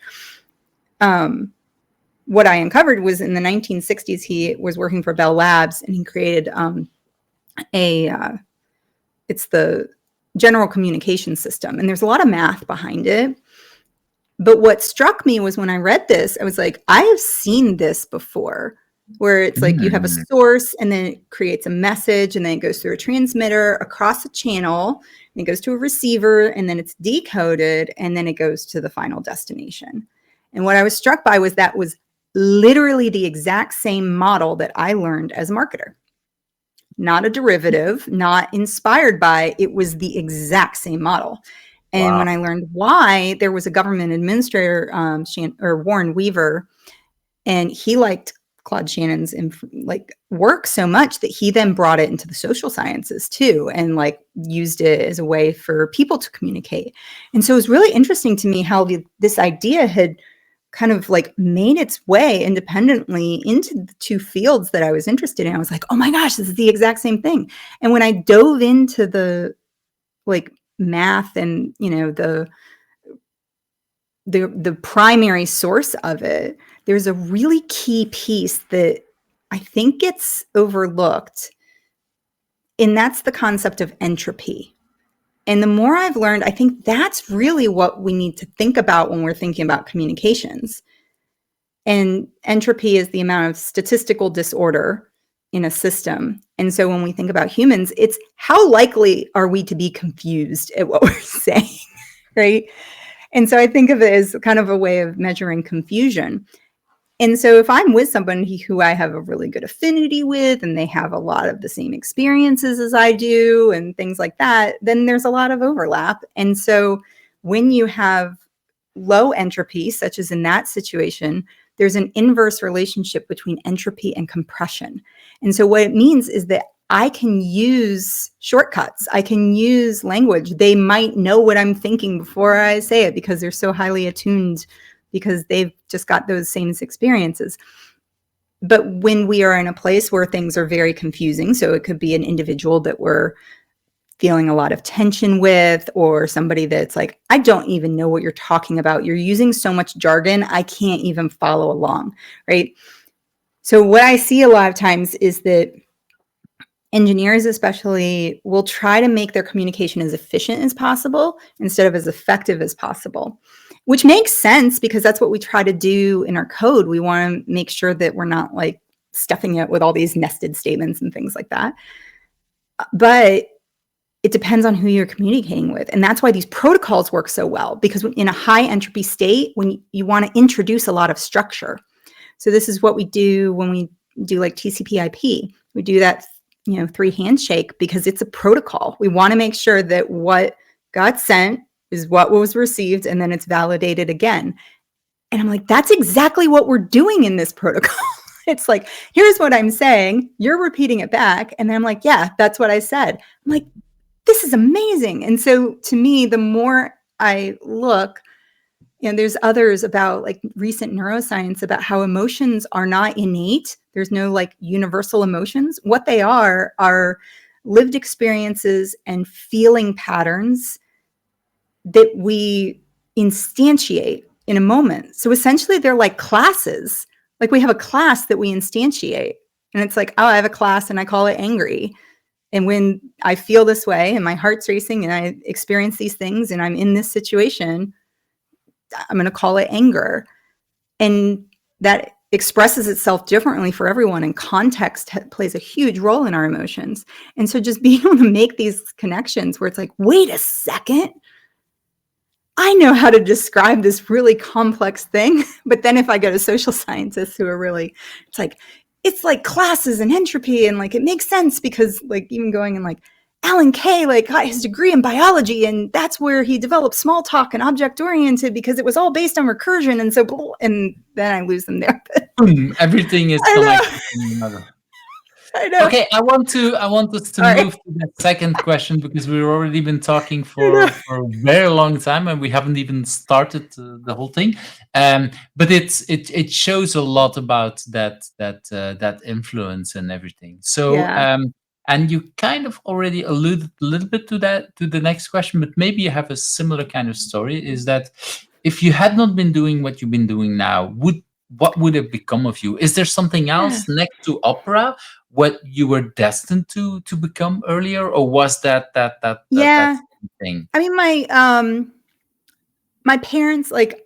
what I uncovered was in the 1960s, he was working for Bell Labs, and he created it's the general communication system. And there's a lot of math behind it. But what struck me was when I read this, I was like, I have seen this before, where it's like you have a source and then it creates a message and then it goes through a transmitter across a channel and it goes to a receiver and then it's decoded and then it goes to the final destination. And what I was struck by was that was literally the exact same model that I learned as a marketer. Not a derivative, not inspired by, it was the exact same model. And when I learned why, there was a government administrator, Warren Weaver, and he liked Claude Shannon's work so much that he then brought it into the social sciences too, and used it as a way for people to communicate. And so it was really interesting to me how this idea had kind of made its way independently into the two fields that I was interested in. I was like, oh my gosh, this is the exact same thing. And when I dove into the math and the primary source of it, there's a really key piece that I think gets overlooked, and that's the concept of entropy. And the more I've learned, I think that's really what we need to think about when we're thinking about communications. And entropy is the amount of statistical disorder in a system. And so when we think about humans, it's how likely are we to be confused at what we're saying, right? And so I think of it as kind of a way of measuring confusion. And so if I'm with somebody who I have a really good affinity with and they have a lot of the same experiences as I do and things like that, then there's a lot of overlap. And so when you have low entropy, such as in that situation, there's an inverse relationship between entropy and compression. And so what it means is that I can use shortcuts. I can use language. They might know what I'm thinking before I say it because they're so highly attuned, because they've just got those same experiences. But when we are in a place where things are very confusing, so it could be an individual that we're feeling a lot of tension with, or somebody that's like, I don't even know what you're talking about. You're using so much jargon, I can't even follow along, right? So what I see a lot of times is that engineers especially will try to make their communication as efficient as possible instead of as effective as possible, which makes sense because that's what we try to do in our code. We want to make sure that we're not stuffing it with all these nested statements and things like that. But it depends on who you're communicating with. And that's why these protocols work so well, because in a high entropy state, when you want to introduce a lot of structure. So this is what we do when we do TCP/IP. We do that 3 handshake because it's a protocol. We want to make sure that what got sent is what was received, and then it's validated again. And I'm like, that's exactly what we're doing in this protocol. It's like, here's what I'm saying, you're repeating it back. And then I'm like, yeah, that's what I said. I'm like, this is amazing. And so to me, the more I look, there's others about recent neuroscience about how emotions are not innate. There's no universal emotions. What they are lived experiences and feeling patterns that we instantiate in a moment. So essentially they're like classes. We have a class that we instantiate, and it's like, oh, I have a class and I call it angry. And when I feel this way and my heart's racing and I experience these things and I'm in this situation, I'm going to call it anger. And that expresses itself differently for everyone, and context plays a huge role in our emotions. And so just being able to make these connections where it's like, wait a second, I know how to describe this really complex thing. But then if I go to social scientists who are really, it's like classes and entropy, and like it makes sense because like even going and like Alan Kay like got his degree in biology, and that's where he developed small talk and object oriented because it was all based on recursion, and so and then I lose them there. Boom, everything is I know, connected to one another. I know. Okay, I want us to Sorry, move to the second question because we've already been talking I know. for a very long time and we haven't even started the whole thing. But it shows a lot about that influence and everything. So Yeah, and you kind of already alluded a little bit to that to the next question, but maybe you have a similar kind of story. Is that if you had not been doing what you've been doing now, what would have become of you? Is there something yeah, else next to opera what you were destined to become earlier, or was that yeah. thing? I mean, my parents, like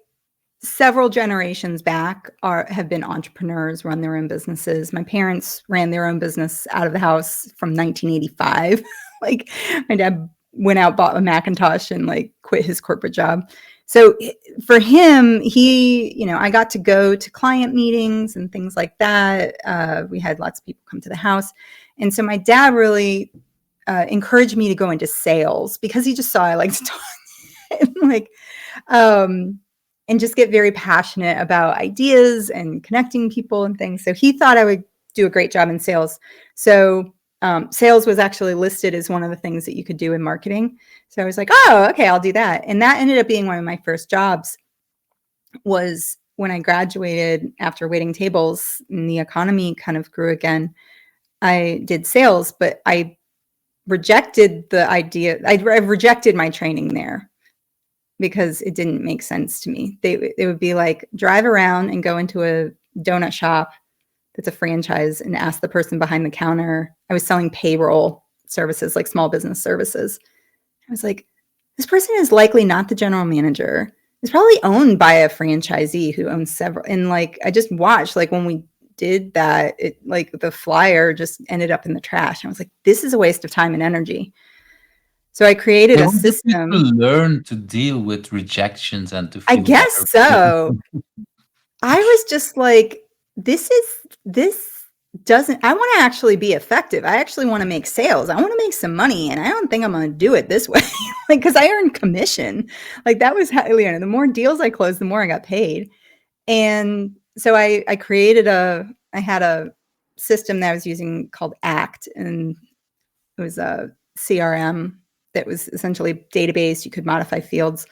several generations back, have been entrepreneurs, run their own businesses. My parents ran their own business out of the house from 1985. Like my dad went out, bought a Macintosh, and like quit his corporate job. So for him, I got to go to client meetings and things like that. We had lots of people come to the house. And so my dad really encouraged me to go into sales because he just saw I liked to talk. And like, um, and just get very passionate about ideas and connecting people and things. So he thought I would do a great job in sales. So sales was actually listed as one of the things that you could do in marketing. So I was like, oh, okay, I'll do that. And that ended up being one of my first jobs. Was when I graduated after waiting tables and the economy kind of grew again. I did sales, but I rejected the idea. I rejected my training there because it didn't make sense to me. They would be like, drive around and go into a donut shop that's a franchise and ask the person behind the counter. I was selling payroll services, like small business services. I was like, this person is likely not the general manager. It's probably owned by a franchisee who owns several. And like, I just watched, like when we did that, it like the flyer just ended up in the trash. I was like, this is a waste of time and energy. So I created They a wanted you to system. learn to deal with rejections and to I feel guess better. so. I was just like, this doesn't, I want to actually be effective. I actually want to make sales. I want to make some money, and I don't think I'm going to do it this way. Like, because I earned commission. Like that was how, the more deals I closed, the more I got paid. And so I I had a system that I was using called ACT, and it was a CRM that was essentially a database. You could modify fields.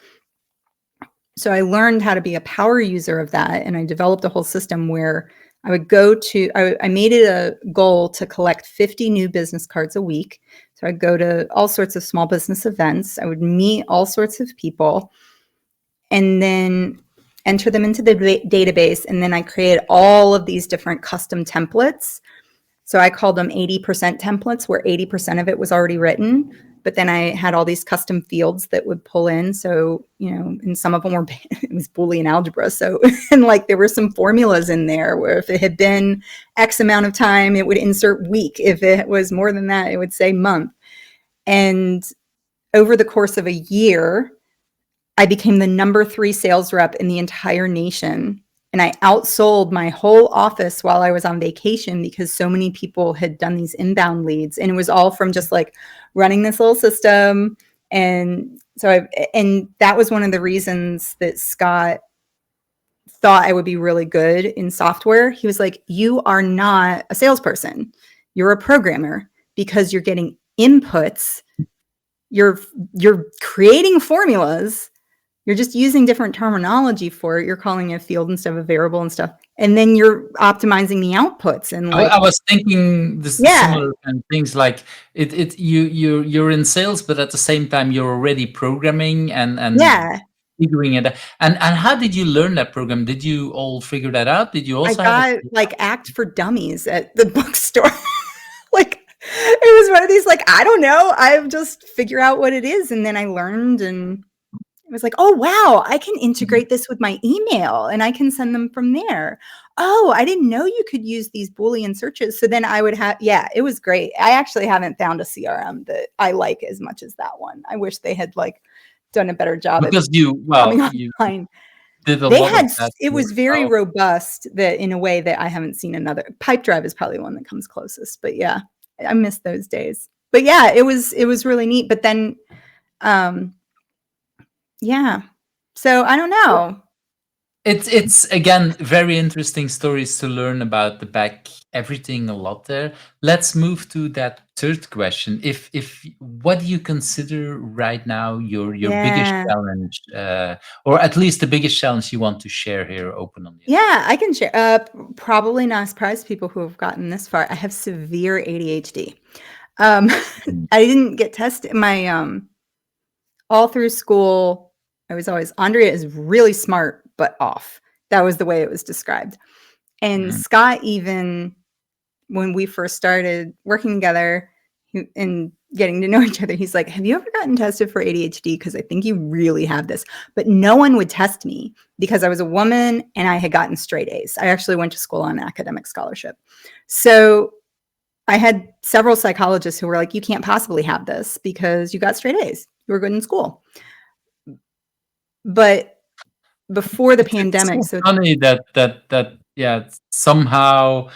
So I learned how to be a power user of that, and I developed a whole system where I would I made it a goal to collect 50 new business cards a week. So I'd go to all sorts of small business events. I would meet all sorts of people and then enter them into the database. And then I created all of these different custom templates. So I called them 80% templates, where 80% of it was already written. But then I had all these custom fields that would pull in. So, and some of them were, it was Boolean algebra. So, and like there were some formulas in there where if it had been X amount of time, it would insert week. If it was more than that, it would say month. And over the course of a year, I became the number 3 sales rep in the entire nation. And I outsold my whole office while I was on vacation because so many people had done these inbound leads. And it was all from just like running this little system. And so and that was one of the reasons that Scott thought I would be really good in software. He was like, you are not a salesperson. You're a programmer because you're getting inputs. You're creating formulas. You're just using different terminology for it. You're calling it a field instead of a variable and stuff. And then you're optimizing the outputs and I like, was thinking this yeah, similar kind of things like you're in sales, but at the same time you're already programming and yeah. figuring it out. And how did you learn that program? Did you all figure that out? Did you I also have a got like Act for Dummies at the bookstore. Like it was one of these, like, I don't know. I just figure out what it is. And then I learned, and it was like, oh, wow, I can integrate this with my email and I can send them from there. Oh, I didn't know you could use these Boolean searches. So then I would have, yeah, it was great. I actually haven't found a CRM that I like as much as that one. I wish they had like done a better job at Because you, coming well, you online. did a They lot of had that it was very yourself. robust that in a way that I haven't seen another. Pipe Drive is probably one that comes closest, but yeah, I miss those days. But yeah, it was really neat. But then, um, yeah. So I don't know. It's again very interesting stories to learn about the back everything a lot there. Let's move to that third question. If what do you consider right now your biggest Yeah. challenge, or at least the biggest challenge you want to share here, open on the internet? Yeah, I can share. Probably not surprise people who have gotten this far. I have severe ADHD. Um, Mm, I didn't get tested. All through school, I was always, Andrea is really smart, but off. That was the way it was described. And mhm, Scott, even when we first started working together and getting to know each other, he's like, have you ever gotten tested for ADHD? Because I think you really have this. But no one would test me because I was a woman and I had gotten straight A's. I actually went to school on academic scholarship. So I had several psychologists who were like, you can't possibly have this because you got straight A's. You were good in school. But before the it's pandemic, so so funny that yeah, somehow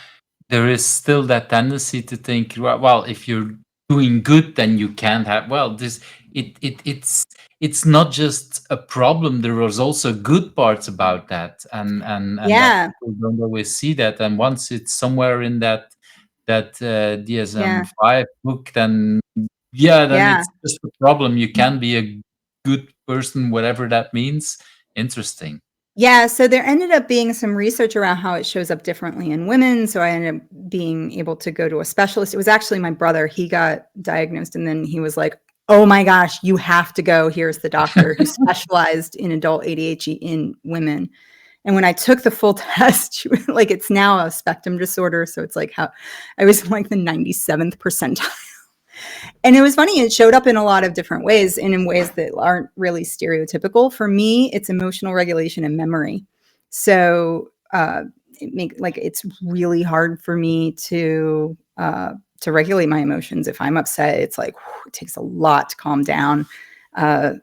there is still that tendency to think, well, if you're doing good, then you can't have. Well, it's not just a problem. There was also good parts about that, and that yeah, people don't always see that. And once it's somewhere in that yeah, DSM-5 book, then yeah, then yeah. it's just a problem. You can be a good person, whatever that means. Interesting. Yeah, so there ended up being some research around how it shows up differently in women. So I ended up being able to go to a specialist. It was actually my brother. He got diagnosed and then he was like, oh my gosh, you have to go. Here's the doctor who specialized in adult ADHD in women. And when I took the full test, she was like, it's now a spectrum disorder. So it's like how I was in like the 97th percentile. And it was funny, it showed up in a lot of different ways and in ways that aren't really stereotypical. For me, it's emotional regulation and memory. So it's really hard for me to regulate my emotions. If I'm upset, it's like it takes a lot to calm down. Have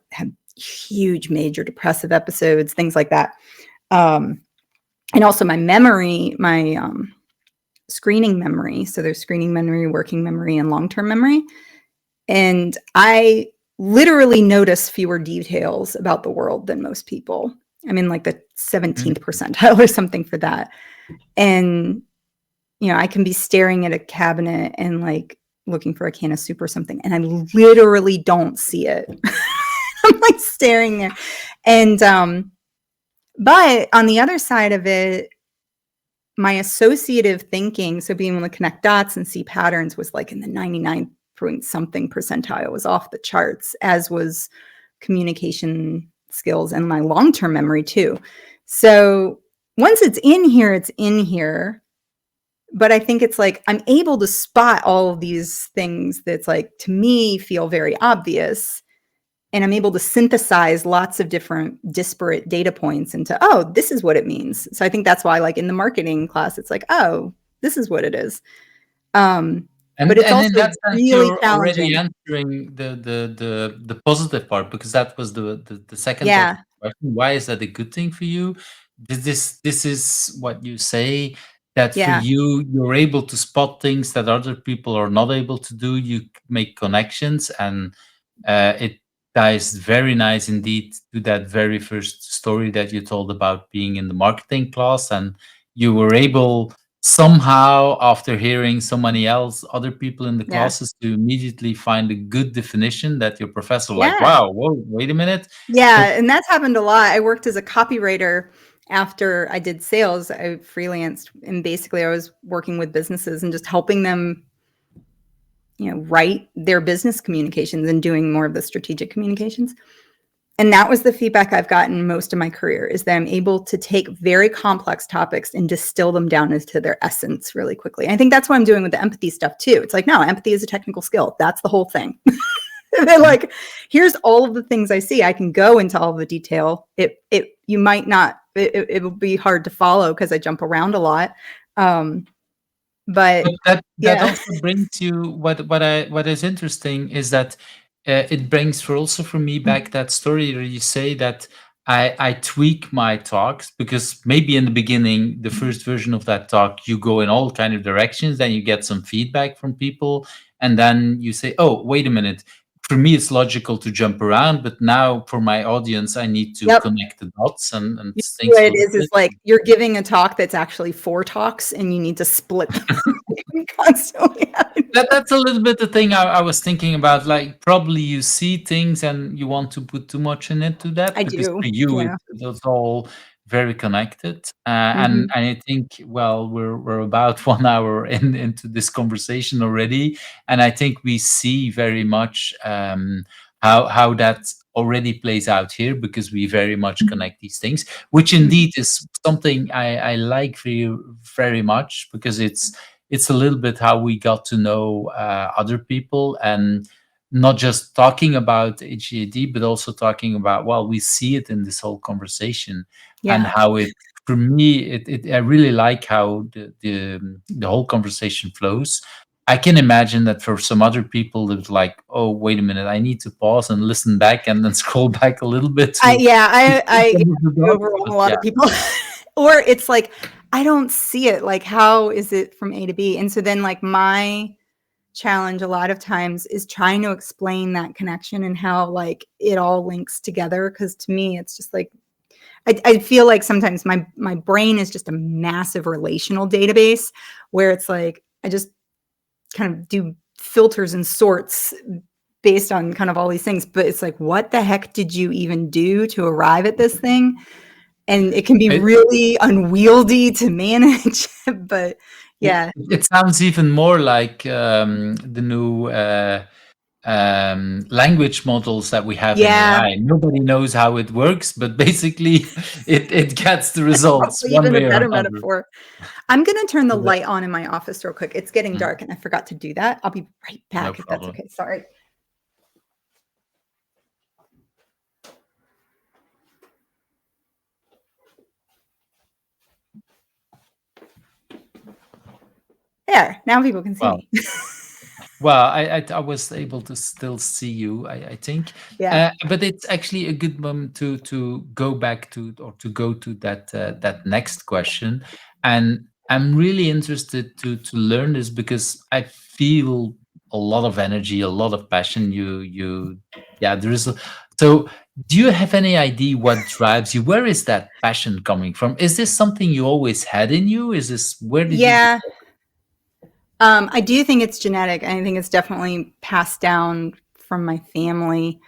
huge major depressive episodes, things like that. Um, and also my memory, my screening memory. So there's screening memory, working memory, and long-term memory. And I literally notice fewer details about the world than most people. I'm in like the 17th percentile or something for that. And, I can be staring at a cabinet and like looking for a can of soup or something, and I literally don't see it. I'm like staring there. And, but on the other side of it, my associative thinking, so being able to connect dots and see patterns, was like in the 99 point something percentile, was off the charts, as was communication skills and my long-term memory too. So once it's in here, it's in here. But I think it's like I'm able to spot all of these things that's like, to me, feel very obvious. And I'm able to synthesize lots of different disparate data points into, oh, this is what it means. So I think that's why, like in the marketing class, it's like, oh, this is what it is. But it's And in also that sense, really you're already challenging. answering the positive part, because that was the second part of Yeah, the question. Why is that a good thing for you? This is what you say, that for yeah, you, you're able to spot things that other people are not able to do. You make connections, and it ties very nice indeed to that very first story that you told about being in the marketing class, and you were able somehow, after hearing so many else other people in the yeah, classes, to immediately find a good definition that your professor like, yeah. wow, whoa, wait a minute. Yeah, So and that's happened a lot. I worked as a copywriter after I did sales. I freelanced, and basically I was working with businesses and just helping them, write their business communications and doing more of the strategic communications. And that was the feedback I've gotten most of my career, is that I'm able to take very complex topics and distill them down into their essence really quickly. And I think that's what I'm doing with the empathy stuff too. It's like, no, empathy is a technical skill. That's the whole thing. And they're like, here's all of the things I see. I can go into all the detail. You might not, it will be hard to follow because I jump around a lot. Um, but but that yeah, also brings you, what is interesting is that it brings for me back that story where you say that I tweak my talks because maybe in the beginning, the first version of that talk, you go in all kind of directions, then you get some feedback from people, and then you say, "Oh, wait a minute." For me, it's logical to jump around, but now for my audience, I need to Yep. connect the dots and think What a it little is bit. like you're giving a talk that's actually 4 talks, and you need to split them constantly. That's a little bit the thing I was thinking about. Like, probably you see things and you want to put too much in into that I because do. for you Yeah. it's all very connected. Mhm. And I think, well, we're about 1 hour into this conversation already, and I think we see very much how that already plays out here because we very much connect these things, which Mhm. indeed is something I like for you very much because it's a little bit how we got to know other people and not just talking about HAD, but also talking about, well, we see it in this whole conversation and Yeah. how it, for me, I really like how the whole conversation flows. I can imagine that for some other people, it's like, oh, wait a minute, I need to pause and listen back and then scroll back a little bit to I some of the dots. overwhelm But a lot yeah, of people. Or it's like, I don't see it, like, how is it from A to B? And so then, like, my challenge a lot of times is trying to explain that connection and how, like, it all links together. Because to me, it's just like I feel like sometimes my brain is just a massive relational database where it's like, I just kind of do filters and sorts based on kind of all these things, but it's like, what the heck did you even do to arrive at this thing? And it can be it, really unwieldy to manage, but it, yeah. it sounds even more like the new language models that we have in Yeah, AI. Nobody knows how it works, but basically it gets the that's results probably one even a way or better another. metaphor. I'm gonna turn the So that- light on in my office real quick. It's getting mm, dark and I forgot to do that. I'll be right no back if that's problem. okay. Sorry. There, now people can see Well, me. Well, I was able to still see you, I think, Yeah. but it's actually a good moment to go back to or to go to that next question, and I'm really interested to learn this because I feel a lot of energy, a lot of passion. Yeah, there is. So, do you have any idea what drives you? Where is that passion coming from? Is this something you always had in you? Is this where did you? Yeah. I do think it's genetic. I think it's definitely passed down from my family,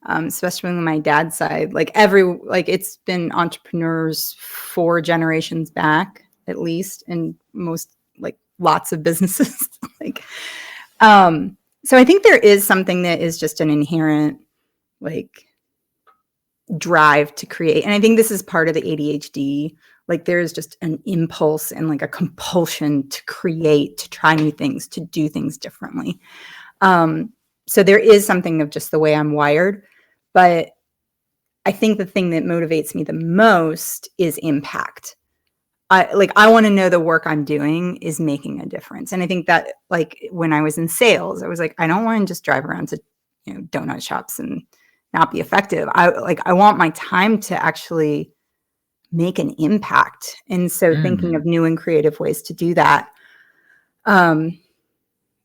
especially on my dad's side. Like it's been entrepreneurs 4 generations back, at least, and most like lots of businesses. like, so I think there is something that is just an inherent like drive to create. And I think this is part of the ADHD. Like there's just an impulse and like a compulsion to create, to try new things, to do things differently. Um, so there is something of just the way I'm wired. But I think the thing that motivates me the most is impact. I want to know the work I'm doing is making a difference. And I think that like when I was in sales, I was like, I don't want to just drive around to, donut shops and not be effective. I want my time to actually make an impact. And so thinking Mm. of new and creative ways to do that. Um,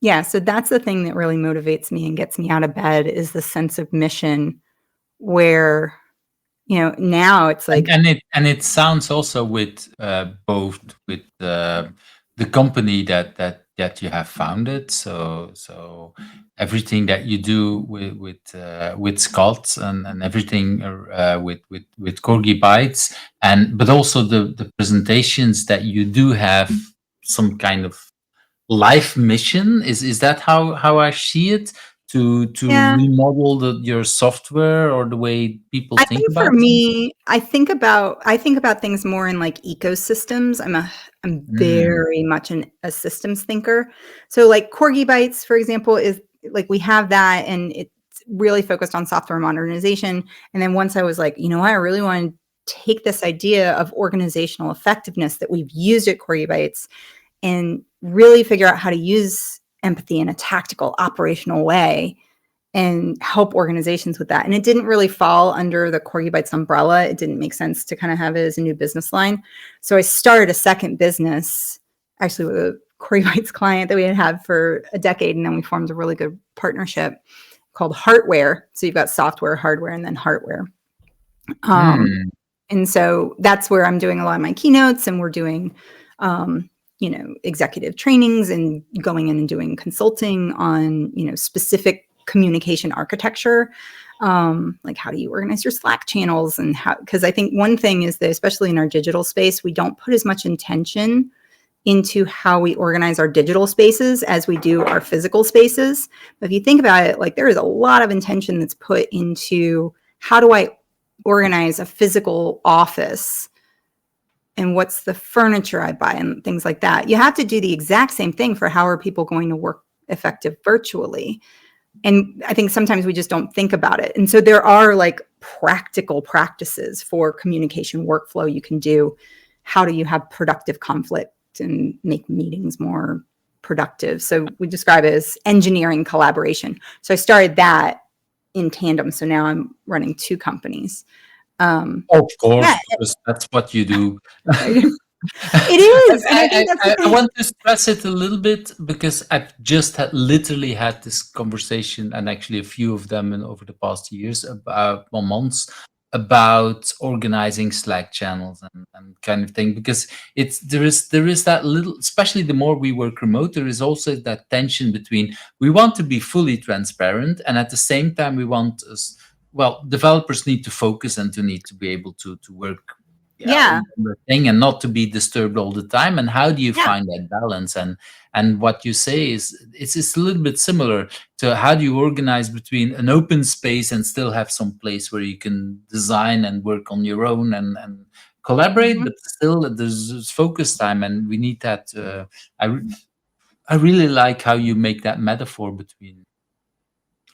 yeah, so that's the thing that really motivates me and gets me out of bed is the sense of mission where, now it's like, And it sounds also with both with the company that you have founded. So everything that you do with Scott and everything with Corgi Bytes, and but also the presentations that you do have some kind of life mission. Is that how I see it? To yeah. remodel your software or the way people I think think for about things. me, I think about things more in like ecosystems. I'm Mm. very much a systems thinker. So like Corgi Bytes, for example, is like we have that and it's really focused on software modernization. And then once I was like, I really want to take this idea of organizational effectiveness that we've used at Corgi Bytes and really figure out how to use empathy in a tactical, operational way and help organizations with that. And it didn't really fall under the Corgi Bites umbrella. It didn't make sense to kind of have it as a new business line. So I started a second business, actually with a Corgi Bites client that we had had for a decade. And then we formed a really good partnership called Hardware. So you've got software, hardware, and then hardware. Hmm. And so that's where I'm doing a lot of my keynotes, and we're doing, executive trainings and going in and doing consulting on, specific communication architecture. Like how do you organize your Slack channels, and how, because I think one thing is that, especially in our digital space, we don't put as much intention into how we organize our digital spaces as we do our physical spaces. But if you think about it, like there is a lot of intention that's put into how do I organize a physical office and what's the furniture I buy and things like that. You have to do the exact same thing for how are people going to work effective virtually. And I think sometimes we just don't think about it. And so there are like practical practices for communication workflow you can do. How do you have productive conflict and make meetings more productive? So we describe it as engineering collaboration. So I started that in tandem. So now I'm running two companies. Of Yeah, course, because that's what you do. it is. And I think that's the I thing. want to stress it a little bit because I've just literally had this conversation, and actually a few of them over the past years, about months, about organizing Slack channels and kind of thing. Because there is that little, especially the more we work remote, there is also that tension between we want to be fully transparent, and at the same time we want us, well, developers need to focus and to need to be able to work, yeah, Yeah. on the thing and not to be disturbed all the time. And how do you Yeah. find that balance? And what you say is it's a little bit similar to how do you organize between an open space and still have some place where you can design and work on your own and collaborate, Mhm. but still there's this focus time, and we need that. I really like how you make that metaphor between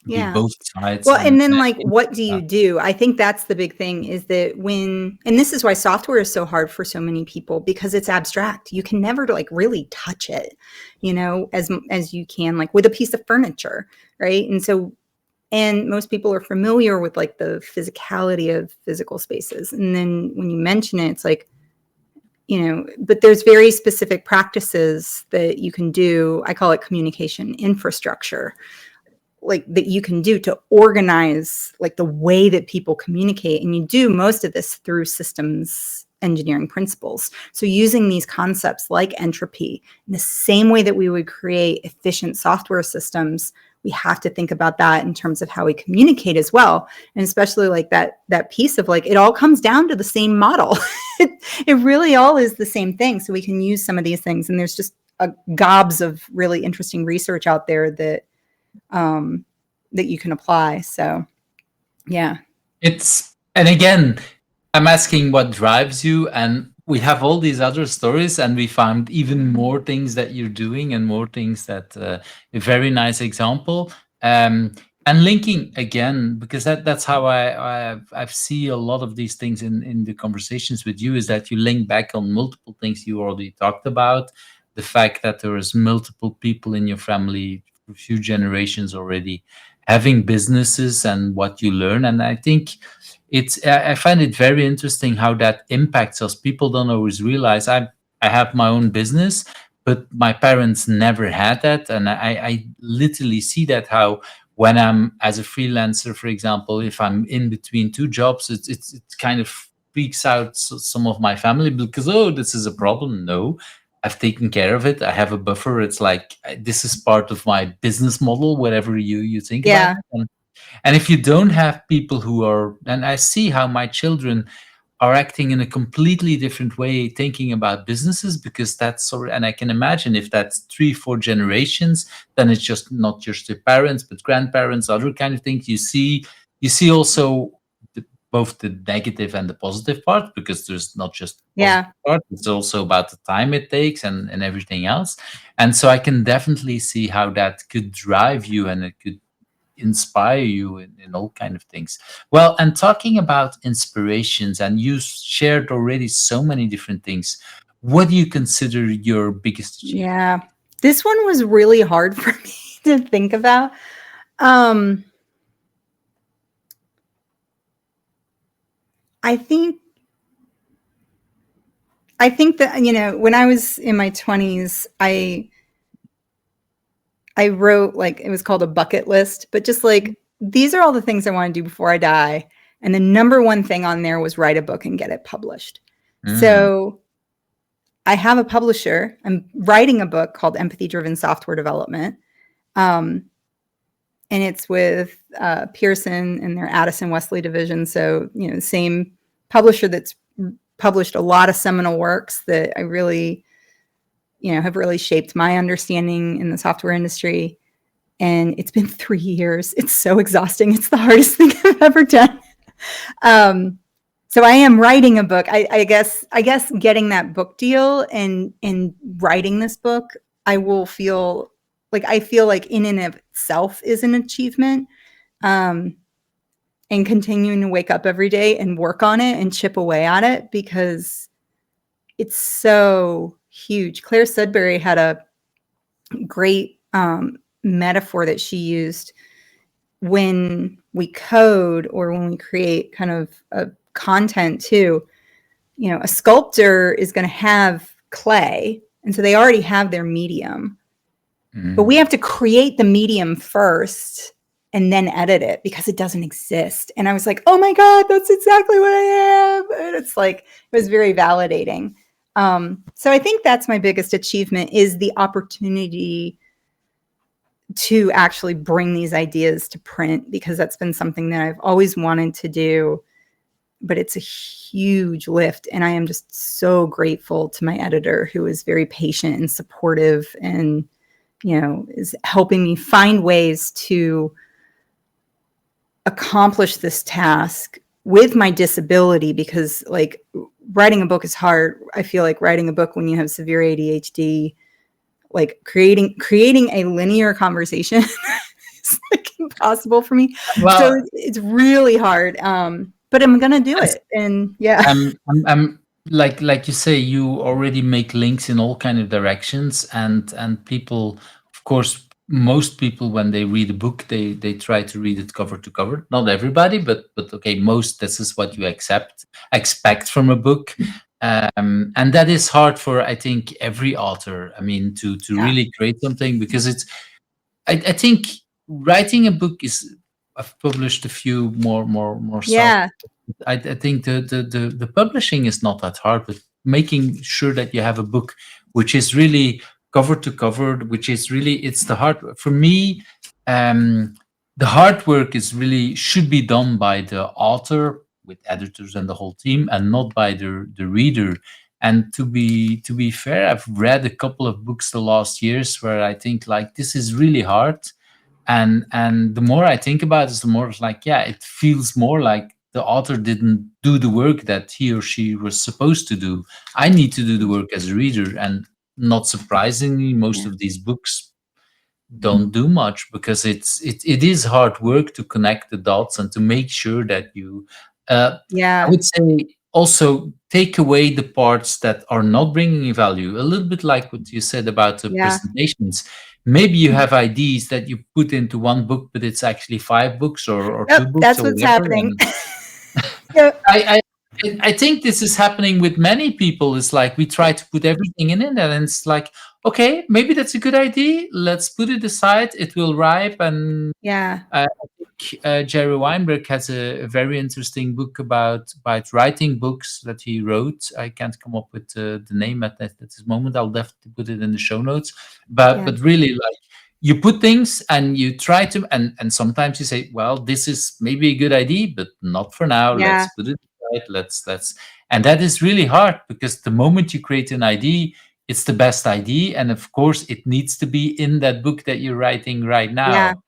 be Yeah. both sides Well, and and then like, what do you do? I think that's the big thing, is that and this is why software is so hard for so many people, because it's abstract. You can never like really touch it, as you can like with a piece of furniture, right? And so, and most people are familiar with like the physicality of physical spaces. And then when you mention it, it's like, but there's very specific practices that you can do. I call it communication infrastructure, like that you can do to organize like the way that people communicate. And you do most of this through systems engineering principles. So using these concepts like entropy, in the same way that we would create efficient software systems, we have to think about that in terms of how we communicate as well. And especially like that piece of like, it all comes down to the same model. It really all is the same thing. So we can use some of these things. And there's just gobs of really interesting research out there that that you can apply. So, yeah. and again, I'm asking what drives you, and we have all these other stories, and we found even more things that you're doing and more things that a very nice example. And linking again, because that's how I've see a lot of these things in the conversations with you, is that you link back on multiple things you already talked about. The fact that there is multiple people in your family, a few generations already, having businesses and what you learn. And I think I find it very interesting how that impacts us. People don't always realize I have my own business, but my parents never had that, and I literally see that, how when I'm as a freelancer, for example, if I'm in between two jobs, it kind of freaks out some of my family, because, oh, this is a problem. No, I've taken care of it. I have a buffer. It's like this is part of my business model, whatever you think about Yeah. it. And if you don't have people who are, and I see how my children are acting in a completely different way, thinking about businesses, because that's sort of, and I can imagine if that's 3, 4 generations, then it's just not just your parents, but grandparents, other kind of things. You see also both the negative and the positive part, because there's not just positive Yeah. part, it's also about the time it takes and everything else. And so I can definitely see how that could drive you, and it could inspire you in all kind of things. Well, and talking about inspirations, and you shared already so many different things, what do you consider your biggest achievement? Yeah. This one was really hard for me to think about. Um, I think that, when I was in my 20s, I wrote, like, it was called a bucket list, but just like, these are all the things I want to do before I die. And the number one thing on there was write a book and get it published. Mm. So I have a publisher. I'm writing a book called Empathy Driven Software Development. And it's with Pearson and their Addison Wesley division. So, the same publisher that's published a lot of seminal works that I really, have really shaped my understanding in the software industry. And it's been 3 years. It's so exhausting. It's the hardest thing I've ever done. So I am writing a book. I guess getting that book deal and writing this book, I feel like in and of itself is an achievement. And continuing to wake up every day and work on it and chip away at it, because it's so huge. Claire Sudbury had a great metaphor that she used when we code or when we create kind of a content too. A sculptor is going to have clay, and so they already have their medium. But we have to create the medium first and then edit it because it doesn't exist. And I was like, oh my God, that's exactly what I am. And it's like, it was very validating. So I think that's my biggest achievement, is the opportunity to actually bring these ideas to print, because that's been something that I've always wanted to do, but it's a huge lift. And I am just so grateful to my editor, who is very patient and supportive and, is helping me find ways to accomplish this task with my disability, because like writing a book is hard. I feel like writing a book when you have severe ADHD, like creating a linear conversation is like impossible for me. Well, so it's really hard. But I'm going to do it. And yeah. I'm like you say, you already make links in all kind of directions, and people, of course, most people, when they read a book, they try to read it cover to cover. Not everybody, but okay, most. This is what you expect from a book, and that is hard for, I think, every author. I mean, to Yeah. really create something, because it's. I think writing a book is. I've published a few more self. Yeah. I think the publishing is not that hard, but making sure that you have a book which is really cover to cover, which is really, it's the hard for me. The hard work is really should be done by the author with editors and the whole team, and not by the reader. And to be fair, I've read a couple of books the last years where I think like this is really hard, and the more I think about it, the more it's like, yeah, it feels more like the author didn't do the work that he or she was supposed to do. I need to do the work as a reader, and not surprisingly, most Yeah. of these books don't do much, because it is hard work to connect the dots and to make sure that you I Yeah. would say also take away the parts that are not bringing you value, a little bit like what you said about the Yeah. presentations. Maybe you have ideas that you put into one book, but it's actually 5 books or Yep. 2 books That's or what's whatever. happening. And Yep. I think this is happening with many people. It's like we try to put everything in it, and it's like, okay, maybe that's a good idea. Let's put it aside. It will ripe. And Yeah. I think Jerry Weinberg has a very interesting book about writing books that he wrote. I can't come up with the name at this moment. I'll definitely put it in the show notes. But Yeah. really, like, you put things and you try to, and sometimes you say, well, this is maybe a good idea, but not for now. Let's Yeah. put it aside. Let's, and that is really hard, because the moment you create an idea, it's the best idea, and of course it needs to be in that book that you're writing right Yeah. now.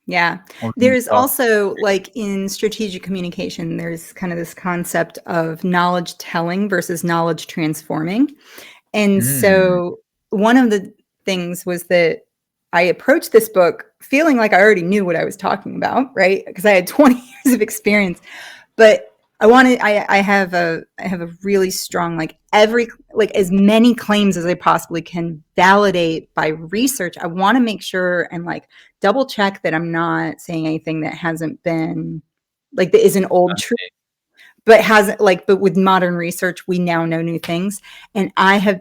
Yeah. Or in the There's draft. also, like, in strategic communication, there's kind of this concept of knowledge telling versus knowledge transforming. And Mm. so one of the things was that I approached this book feeling like I already knew what I was talking about, right? Because I had 20 years of experience. But I have a really strong, like, as many claims as I possibly can validate by research. I want to make sure and like double check that I'm not saying anything that hasn't been, like, that is an old truth. Okay. but has like, but with modern research, we now know new things. And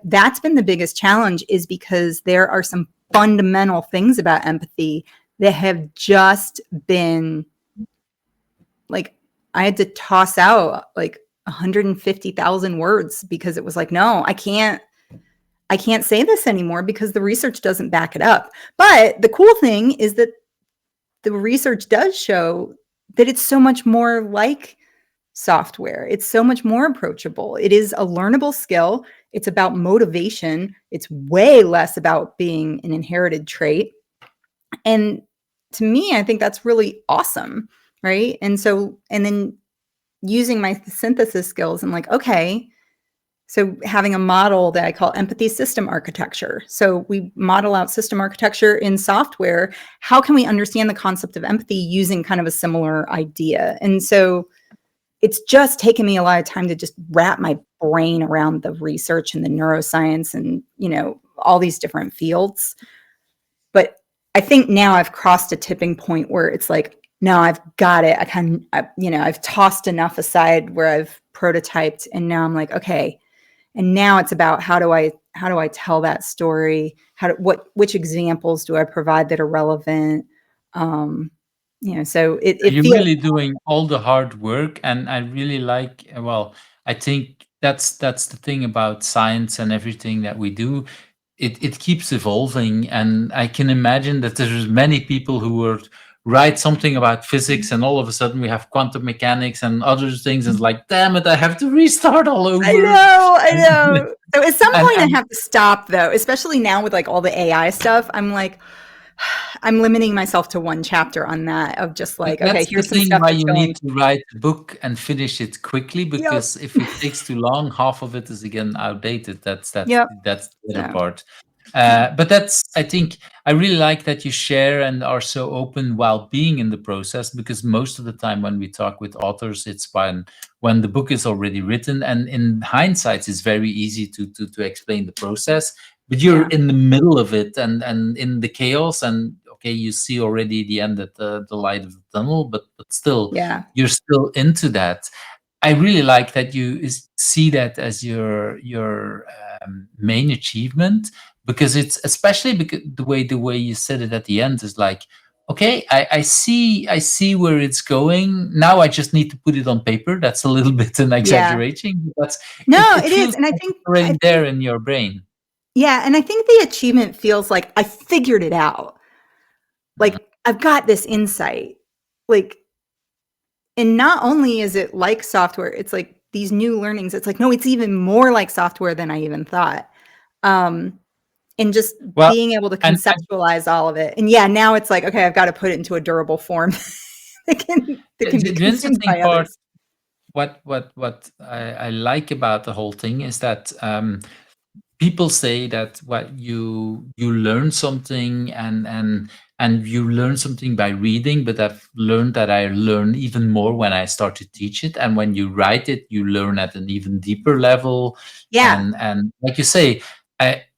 that's been the biggest challenge, is because there are some fundamental things about empathy that have just been like, I had to toss out like 150,000 words because it was like, no, I can't say this anymore because the research doesn't back it up. But the cool thing is that the research does show that it's so much more like software. It's so much more approachable. It is a learnable skill. It's about motivation. It's way less about being an inherited trait. And to me, I think that's really awesome. Right. And so, and then using my synthesis skills, I'm like, okay, so having a model that I call empathy system architecture. So we model out system architecture in software. How can we understand the concept of empathy using kind of a similar idea? And so it's just taken me a lot of time to just wrap my brain around the research and the neuroscience and, all these different fields. But I think now I've crossed a tipping point where it's like, no, I've got it. I've tossed enough aside where I've prototyped, and now I'm like, okay. And now it's about how do I tell that story? Which examples do I provide that are relevant? So it You're feels, really doing all the hard work, and I really like, well, I think that's the thing about science and everything that we do. It keeps evolving, and I can imagine that there's many people who would write something about physics, and all of a sudden we have quantum mechanics and other things, and it's like, damn it, I have to restart all over. I know. So at some And point I have to stop, though, especially now with like all the AI stuff. I'm like, I'm limiting myself to one chapter on that, of just like, okay, that's the here's some thing stuff why that's you going. need to write a book and finish it quickly, Yep. because if it takes too long, half of it is again outdated. Yep. That's the other So part. yeah. But I think I really like that you share and are so open while being in the process, because most of the time when we talk with authors, it's when the book is already written, and in hindsight, it's very easy to explain the process. But you're Yeah. in the middle of it, and in the chaos, and okay, you see already the end at the light of the tunnel, but still, Yeah. you're still into that. I really like that you see that as your main achievement, because it's especially because the way you said it at the end is like, okay, I see where it's going. Now I just need to put it on paper. That's a little bit an Yeah. exaggeration, but No, it it is. feels And like it's already I there think, in your brain. yeah. And I think the achievement feels like I figured it out. Mhm. Like I've got this insight. Like, and not only is it like software, it's like these new learnings. It's like, no, it's even more like software than I even thought. Um, and just Well, being able to and conceptualize all of it. And yeah, now it's like, okay, I've got to put it into a durable form that can be the consumed interesting by part, others. what I like about the whole thing is that people say that what you learn something, and you learn something by reading, but I've learned that I learn even more when I start to teach it, and when you write it, you learn at an even deeper level. Yeah. And like you say,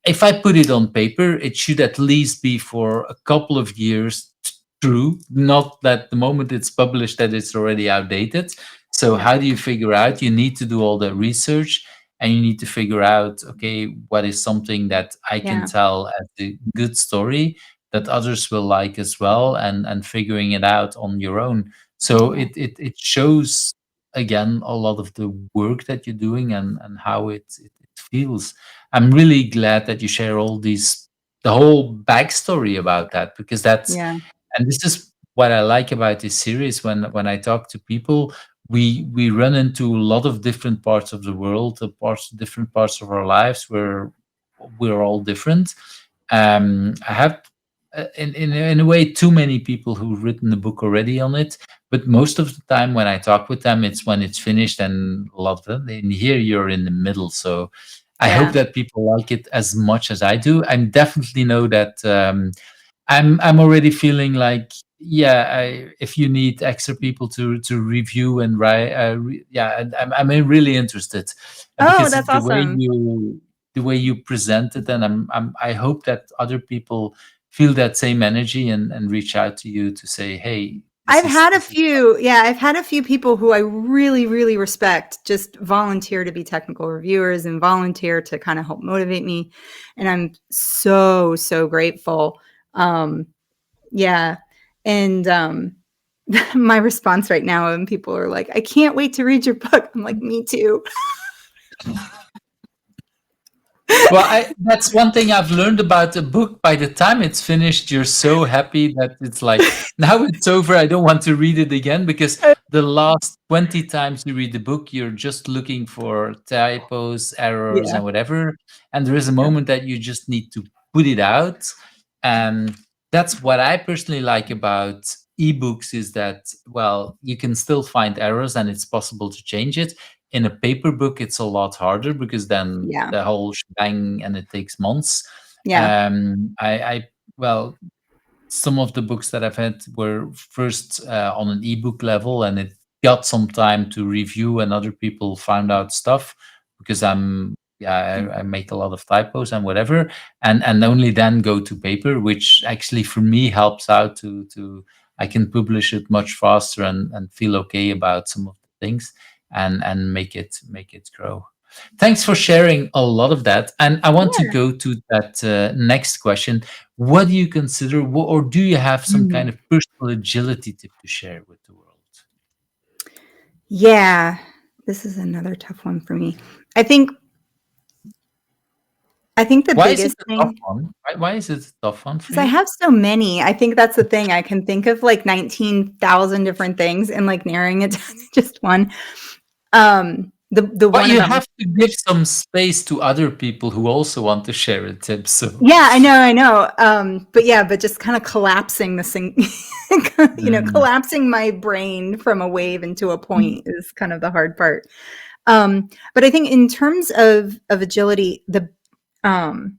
if I put it on paper, it should at least be for a couple of years true, not that the moment it's published that it's already outdated. So Yeah. how do you figure out? You need to do all the research, and you need to figure out, okay, what is something that I can Yeah. tell as a good story that others will like as well, and figuring it out on your own. So Yeah. it shows again a lot of the work that you're doing, and how it feels. I'm really glad that you share all these, the whole backstory about that, because that's, Yeah. and this is what I like about this series. When I talk to people, we run into a lot of different parts of the world, different parts of our lives, where we're all different. I have, in a way, too many people who've written a book already on it, but most of the time when I talk with them, it's when it's finished, and a lot of it. And here you're in the middle, so I hope Yeah. that people like it as much as I do. I definitely know that. I'm already feeling like, yeah, if you need extra people to review and write, yeah, and I'm really interested, Oh, because that's awesome. the way you present it, and I hope that other people feel that same energy, and reach out to you to say, hey. I've had a this is few, yeah, I've had a few people who I really, really respect just volunteer to be technical reviewers and volunteer to kind of help motivate me. And I'm so, so grateful. Um, yeah. And my response right now when people are like, I can't wait to read your book. I'm like, me too. well, that's one thing I've learned about a book. By the time it's finished, you're so happy that it's like, now it's over. I don't want to read it again, because the last 20 times you read the book, you're just looking for typos, errors, Yeah. and whatever. And there is a Yeah. moment that you just need to put it out. And that's what I personally like about ebooks, is that, well, you can still find errors and it's possible to change it. In a paper book, it's a lot harder, because then Yeah. the whole shebang, and it takes months. Yeah. I well, some of the books that I've had were first on an ebook level, and it got some time to review, and other people found out stuff, because I make a lot of typos and whatever, and only then go to paper, which actually for me helps out to I can publish it much faster, and feel okay about some of the things, and make it grow. Thanks for sharing a lot of that. And I want to Yeah. go to that next question. What do you consider, or do you have some kind Mm. of personal agility tip to share with the world? Yeah. This is another tough one for me. I think the Why is it biggest a tough thing, one? Why is it a tough one for because I you? have so many. I think that's the thing. I can think of like 19,000 different things and like narrowing it down to just one. The But one you about my, have to give some space to other people who also want to share a tip. So, yeah, I know. But yeah, but just kind of collapsing this thing, mm, collapsing my brain from a wave into a point is kind of the hard part. But I think in terms of agility, um,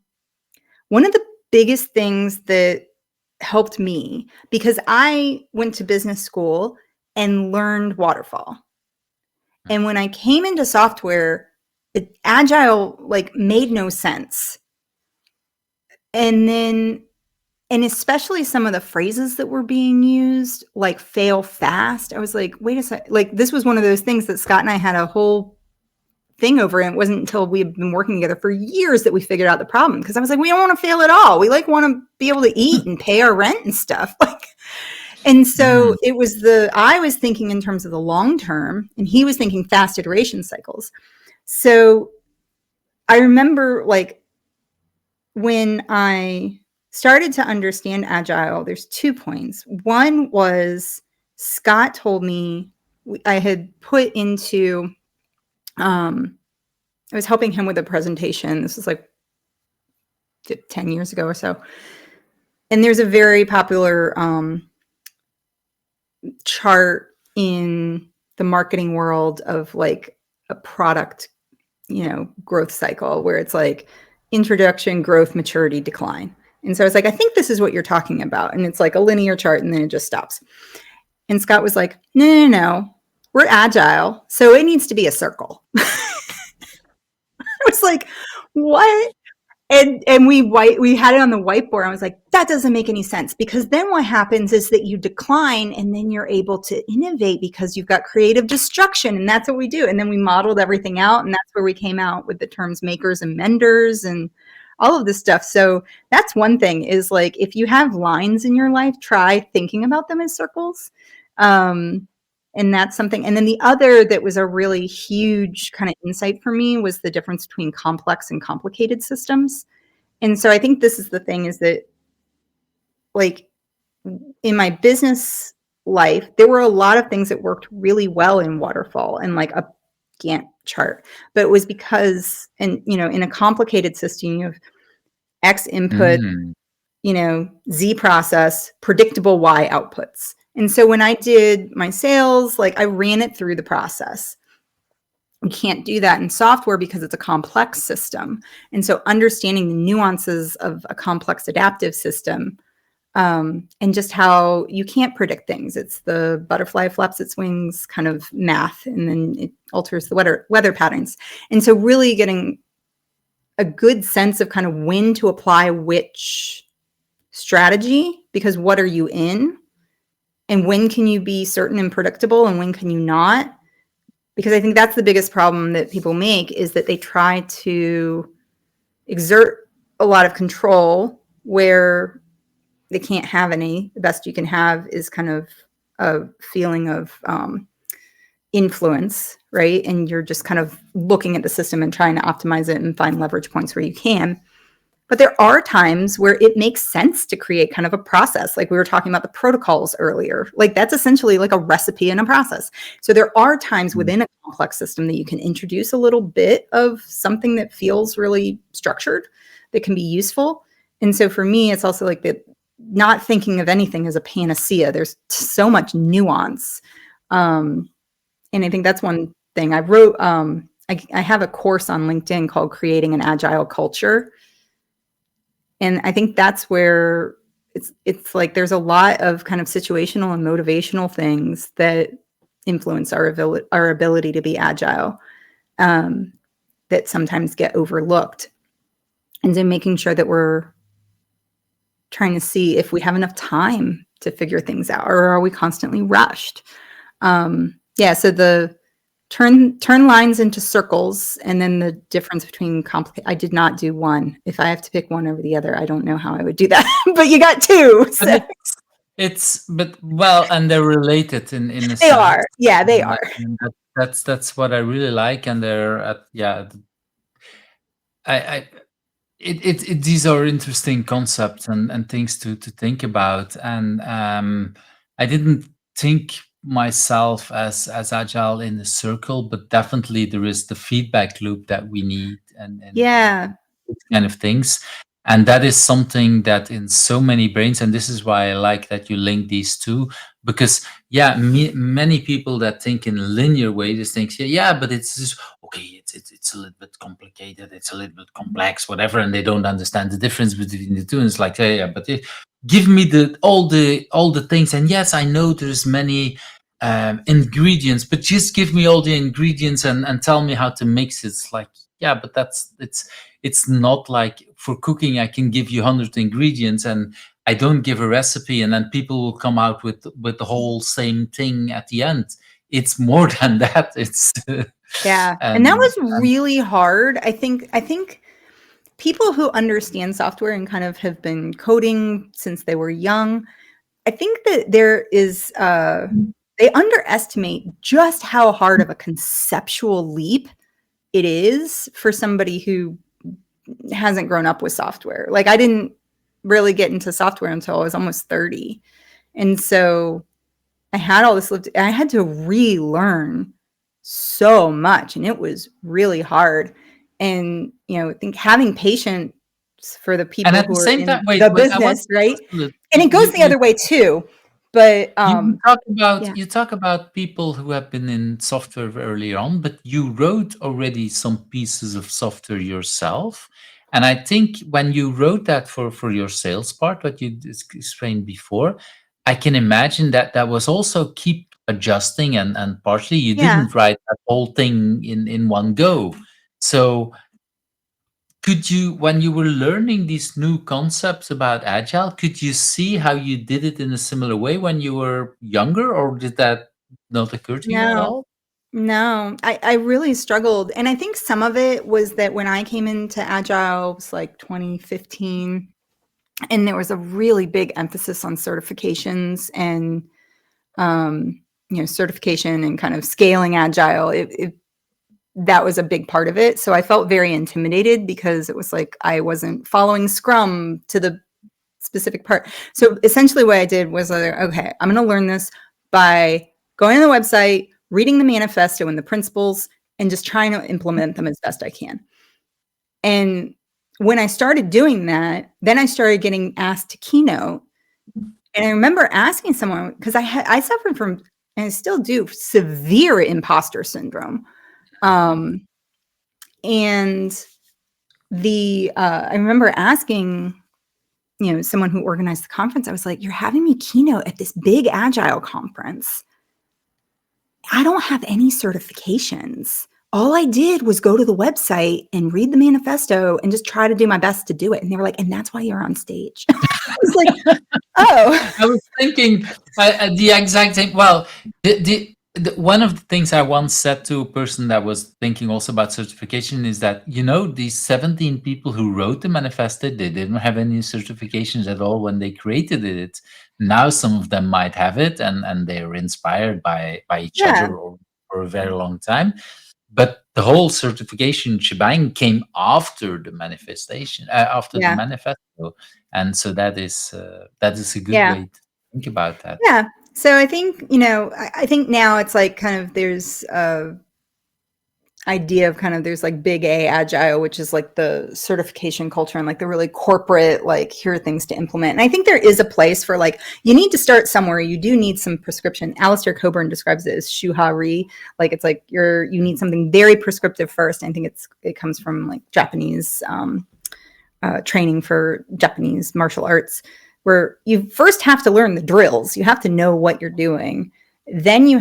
one of the biggest things that helped me, because I went to business school and learned waterfall. And when I came into software, agile like made no sense. And then, and especially some of the phrases that were being used, like fail fast. I was like, wait a sec. Like, this was one of those things that Scott and I had a whole thing over. And it wasn't until we had been working together for years that we figured out the problem. Because I was like, we don't want to fail at all. We like want to be able to eat and pay our rent and stuff. Like, and so mm, I was thinking in terms of the long term, and he was thinking fast iteration cycles. So I remember like when I started to understand agile, there's 2 points. One was Scott told me, I had put into, I was helping him with a presentation. This was like 10 years ago or so. And there's a very popular chart in the marketing world of like a product, growth cycle, where it's like introduction, growth, maturity, decline. And so I was like, I think this is what you're talking about. And it's like a linear chart, and then it just stops. And Scott was like, no. We're agile, so it needs to be a circle. I was like, what? And we had it on the whiteboard. I was like, that doesn't make any sense, because then what happens is that you decline, and then you're able to innovate because you've got creative destruction, and that's what we do. And then we modeled everything out, and that's where we came out with the terms makers and menders and all of this stuff. So that's one thing, is like, if you have lines in your life, try thinking about them as circles. And that's something. And then the other that was a really huge kind of insight for me was the difference between complex and complicated systems. And so I think this is the thing, is that like in my business life, there were a lot of things that worked really well in waterfall and like a Gantt chart, but it was because, and in a complicated system, you have X input, mm. Z process, predictable Y outputs. And so when I did my sales, like I ran it through the process. You can't do that in software because it's a complex system. And so understanding the nuances of a complex adaptive system, and just how you can't predict things. It's the butterfly flaps its wings kind of math, and then it alters the weather patterns. And so really getting a good sense of kind of when to apply which strategy, because what are you in? And when can you be certain and predictable and when can you not? Because I think that's the biggest problem that people make, is that they try to exert a lot of control where they can't have any. The best you can have is kind of a feeling of influence, right? And you're just kind of looking at the system and trying to optimize it and find leverage points where you can. But there are times where it makes sense to create kind of a process. Like we were talking about the protocols earlier. Like that's essentially like a recipe and a process. So there are times within a complex system that you can introduce a little bit of something that feels really structured, that can be useful. And so for me, it's also like that, not thinking of anything as a panacea. There's so much nuance. And I think that's one thing I wrote. I have a course on LinkedIn called Creating an Agile Culture. And I think that's where it's like there's a lot of kind of situational and motivational things that influence our ability to be agile, that sometimes get overlooked. And then making sure that we're trying to see if we have enough time to figure things out, or are we constantly rushed? So the turn lines into circles, and then the difference between I did not do one. If I have to pick one over the other, I don't know how I would do that. But you got two. So. And they're related in a they sense. are. Yeah, they are. And that's what I really like, and they're these are interesting concepts and things to think about. And I didn't think myself as agile in a circle, but definitely there is the feedback loop that we need, and these kind of things. And that is something that in so many brains, and this is why I like that you link these two, because many people that think in a linear way, just think, but it's just okay, it's a little bit complicated, it's a little bit complex, whatever, and they don't understand the difference between the two. And it's like, but give me all the things, and yes, I know there's many ingredients, but just give me all the ingredients and tell me how to mix it. It's like, but it's not like for cooking I can give you 100 ingredients and I don't give a recipe and then people will come out with the whole same thing at the end. It's more than that. It's and that was really hard. I think people who understand software and kind of have been coding since they were young, I think that there is they underestimate just how hard of a conceptual leap it is for somebody who hasn't grown up with software. Like I didn't really get into software until I was almost 30. And so I had all this I had to relearn so much, and it was really hard. And, I think having patience for the people who are in the business, right? And it goes the other way too. But you talk about people who have been in software earlier on, but you wrote already some pieces of software yourself. And I think when you wrote that for your sales part, what you explained before, I can imagine that was also keep adjusting, and partially you didn't write that whole thing in one go. So could you, when you were learning these new concepts about agile, could you see how you did it in a similar way when you were younger, or did that not occur to you at all? No, I really struggled. And I think some of it was that when I came into agile, it was like 2015, and there was a really big emphasis on certifications and certification and kind of scaling agile. That was a big part of it. So I felt very intimidated because it was like I wasn't following Scrum to the specific part. So essentially what I did was, okay, I'm going to learn this by going to the website, reading the manifesto and the principles, and just trying to implement them as best I can. And when I started doing that, then I started getting asked to keynote. And I remember asking someone, because I suffered from, and I still do, severe imposter syndrome. And I remember asking, someone who organized the conference, I was like, you're having me keynote at this big agile conference. I don't have any certifications. All I did was go to the website and read the manifesto and just try to do my best to do it. And they were like, and that's why you're on stage. I was like, oh. was thinking the exact same. Well, one of the things I once said to a person that was thinking also about certification is that, these 17 people who wrote the manifesto, they didn't have any certifications at all when they created it. Now some of them might have it, and they're inspired by each Yeah, other or for a very long time. But the whole certification shebang came after the manifestation, after the yeah, manifesto, and so that is a good yeah, way to think about that. yeah. So I think, I think now it's like kind of there's idea of kind of there's like big A agile, which is like the certification culture and like the really corporate, like here are things to implement. And I think there is a place for like, you need to start somewhere. You do need some prescription. Alistair Coburn describes it as shuhari. Like it's like you need something very prescriptive first. I think it comes from like Japanese training for Japanese martial arts, where you first have to learn the drills. You have to know what you're doing. Then you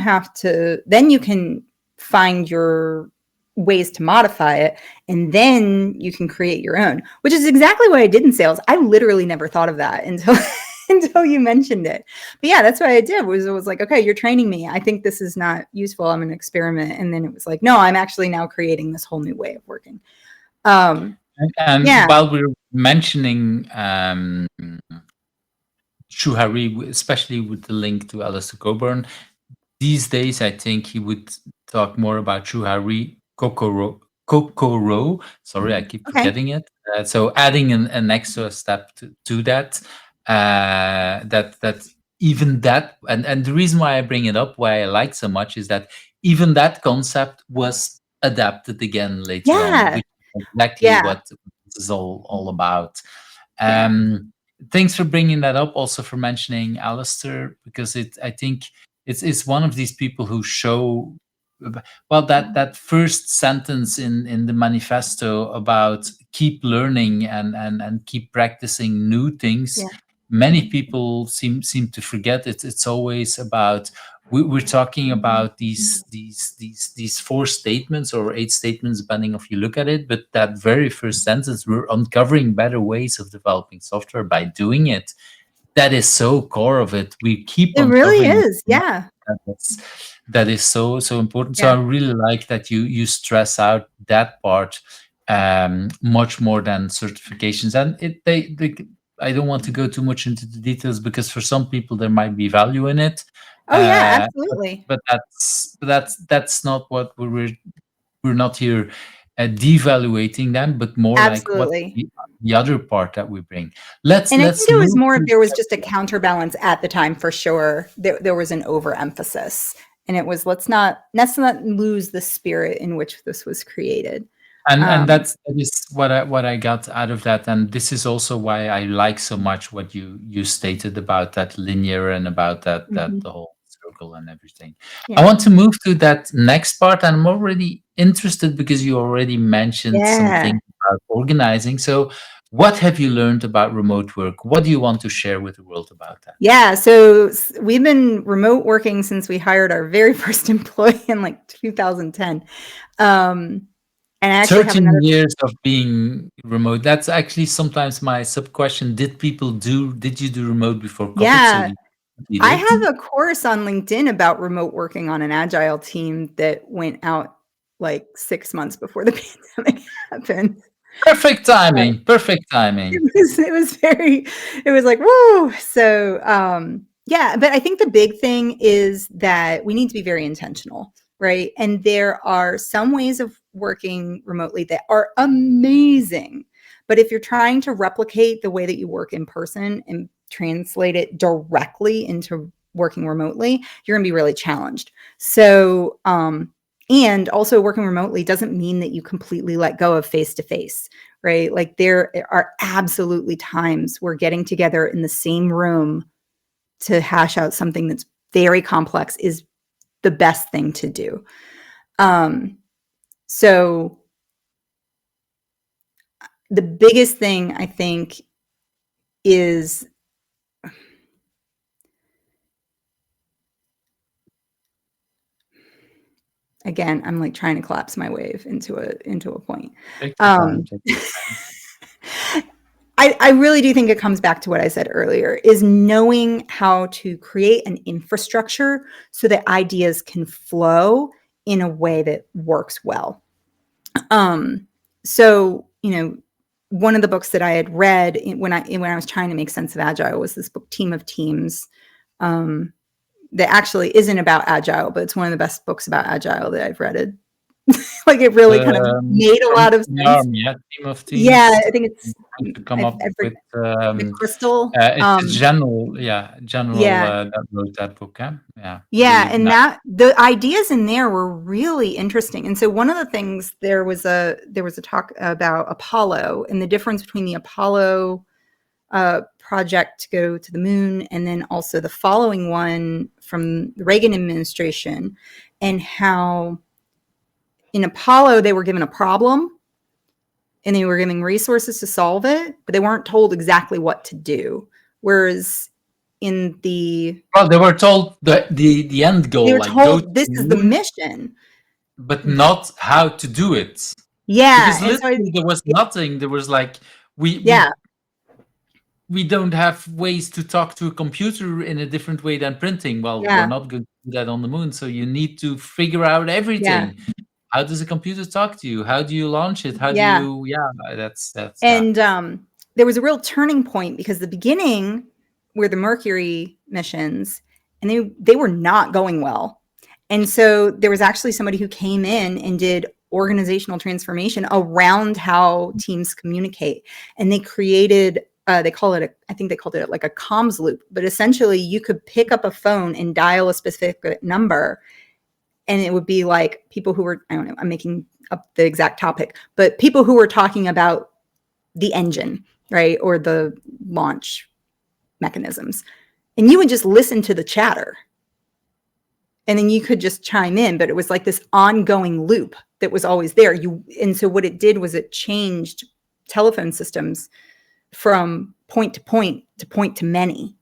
can find your ways to modify it, and then you can create your own, which is exactly what I did in sales. I literally never thought of that until until you mentioned it. But yeah, that's what I did. It was like, okay, you're training me. I think this is not useful. I'm an experiment. And then it was like, no, I'm actually now creating this whole new way of working. And Yeah. while we're mentioning Shuhari, especially with the link to Alistair Coburn, these days I think he would talk more about Shuhari Kokoro. Sorry, I keep Okay. forgetting it. So adding an extra step to that, that even that, and the reason why I bring it up, why I like so much, is that even that concept was adapted again later on, Yeah. which is exactly Yeah. what this is all about. Yeah. Thanks for bringing that up, also for mentioning Alistair, because I think it's one of these people who show, well, that first sentence in the manifesto about keep learning and keep practicing new things. Yeah. Many people seem to forget it. It's always about, we're talking about these four statements or eight statements, depending if you look at it. But that very first sentence, we're uncovering better ways of developing software by doing it. That is so core of it. We keep It really uncovering is. more. Yeah. That is so important. So I Yeah. really like that you stress out that part much more than certifications. And they I don't want to go too much into the details, because for some people there might be value in it. Oh yeah, But absolutely. that's not what we're not here devaluating them, but more like what's Absolutely. the other part that we bring. Let's And I think let's it was move more to there was just a counterbalance at the time for sure. There was an overemphasis. And it was let's not lose the spirit in which this was created. and Um, that is what I got out of that. And this is also why I like so much what you stated about that linear, and about that mhm. the whole circle and everything. I Yeah. want to move to that next part, and I'm already interested because you already mentioned Yeah. something about organizing. So what have you learned about remote work? What do you want to share with the world about that? Yeah, so we've been remote working since we hired our very first employee in like 2010. And I actually have 13 another. years of being remote. That's actually sometimes my sub question. Did you do remote before COVID? So Yeah, you I did? have a course on LinkedIn about remote working on an agile team that went out like 6 months before the pandemic happened. Perfect Uh, timing. Perfect timing. it was like, whoa. So, yeah, but I think the big thing is that we need to be very intentional, right? And there are some ways of working remotely that are amazing. But if you're trying to replicate the way that you work in person and translate it directly into working remotely, you're going to be really challenged. So, and also working remotely doesn't mean that you completely let go of face to face, right? Like there are absolutely times where getting together in the same room to hash out something that's very complex is the best thing to do. So the biggest thing I think is, again, I'm like trying to collapse my wave into a point. Take your time. Um, Take your time. I I really do think it comes back to what I said earlier, is knowing how to create an infrastructure so that ideas can flow in a way that works well. So, one of the books that I had read when I was trying to make sense of agile was this book, Team of Teams, that actually isn't about agile, but it's one of the best books about agile that I've read. Like, it really kind of made a lot of sense. Team of Teams. Yeah, I think it's to come up with the Crystal. it's general Yeah. that wrote that book. Yeah, Yeah, really and nice. that the ideas in there were really interesting. And so one of the things, there was a talk about Apollo and the difference between the Apollo project to go to the moon and then also the following one from the Reagan administration, and how in Apollo they were given a problem and they were given resources to solve it, but they weren't told exactly what to do. Whereas in the they were told the end goal, they were like told this is the mission, but not how to do it. Yeah, Because literally there was nothing. There was like we don't have ways to talk to a computer in a different way than printing. Well, we're not going to do that on the moon, so you need to figure out everything. How does a computer talk to you? How do you launch it? How do you? That's and there was a real turning point, because the beginning were the Mercury missions, and they were not going well. And so there was actually somebody who came in and did organizational transformation around how teams communicate, and they created I think they called it like a comms loop, but essentially you could pick up a phone and dial a specific number, and it would be like people who were, I don't know, I'm making up the exact topic, but people who were talking about the engine, right, or the launch mechanisms, and you would just listen to the chatter, and then you could just chime in, but it was like this ongoing loop that was always there. And so what it did was it changed telephone systems from point to point to point to many.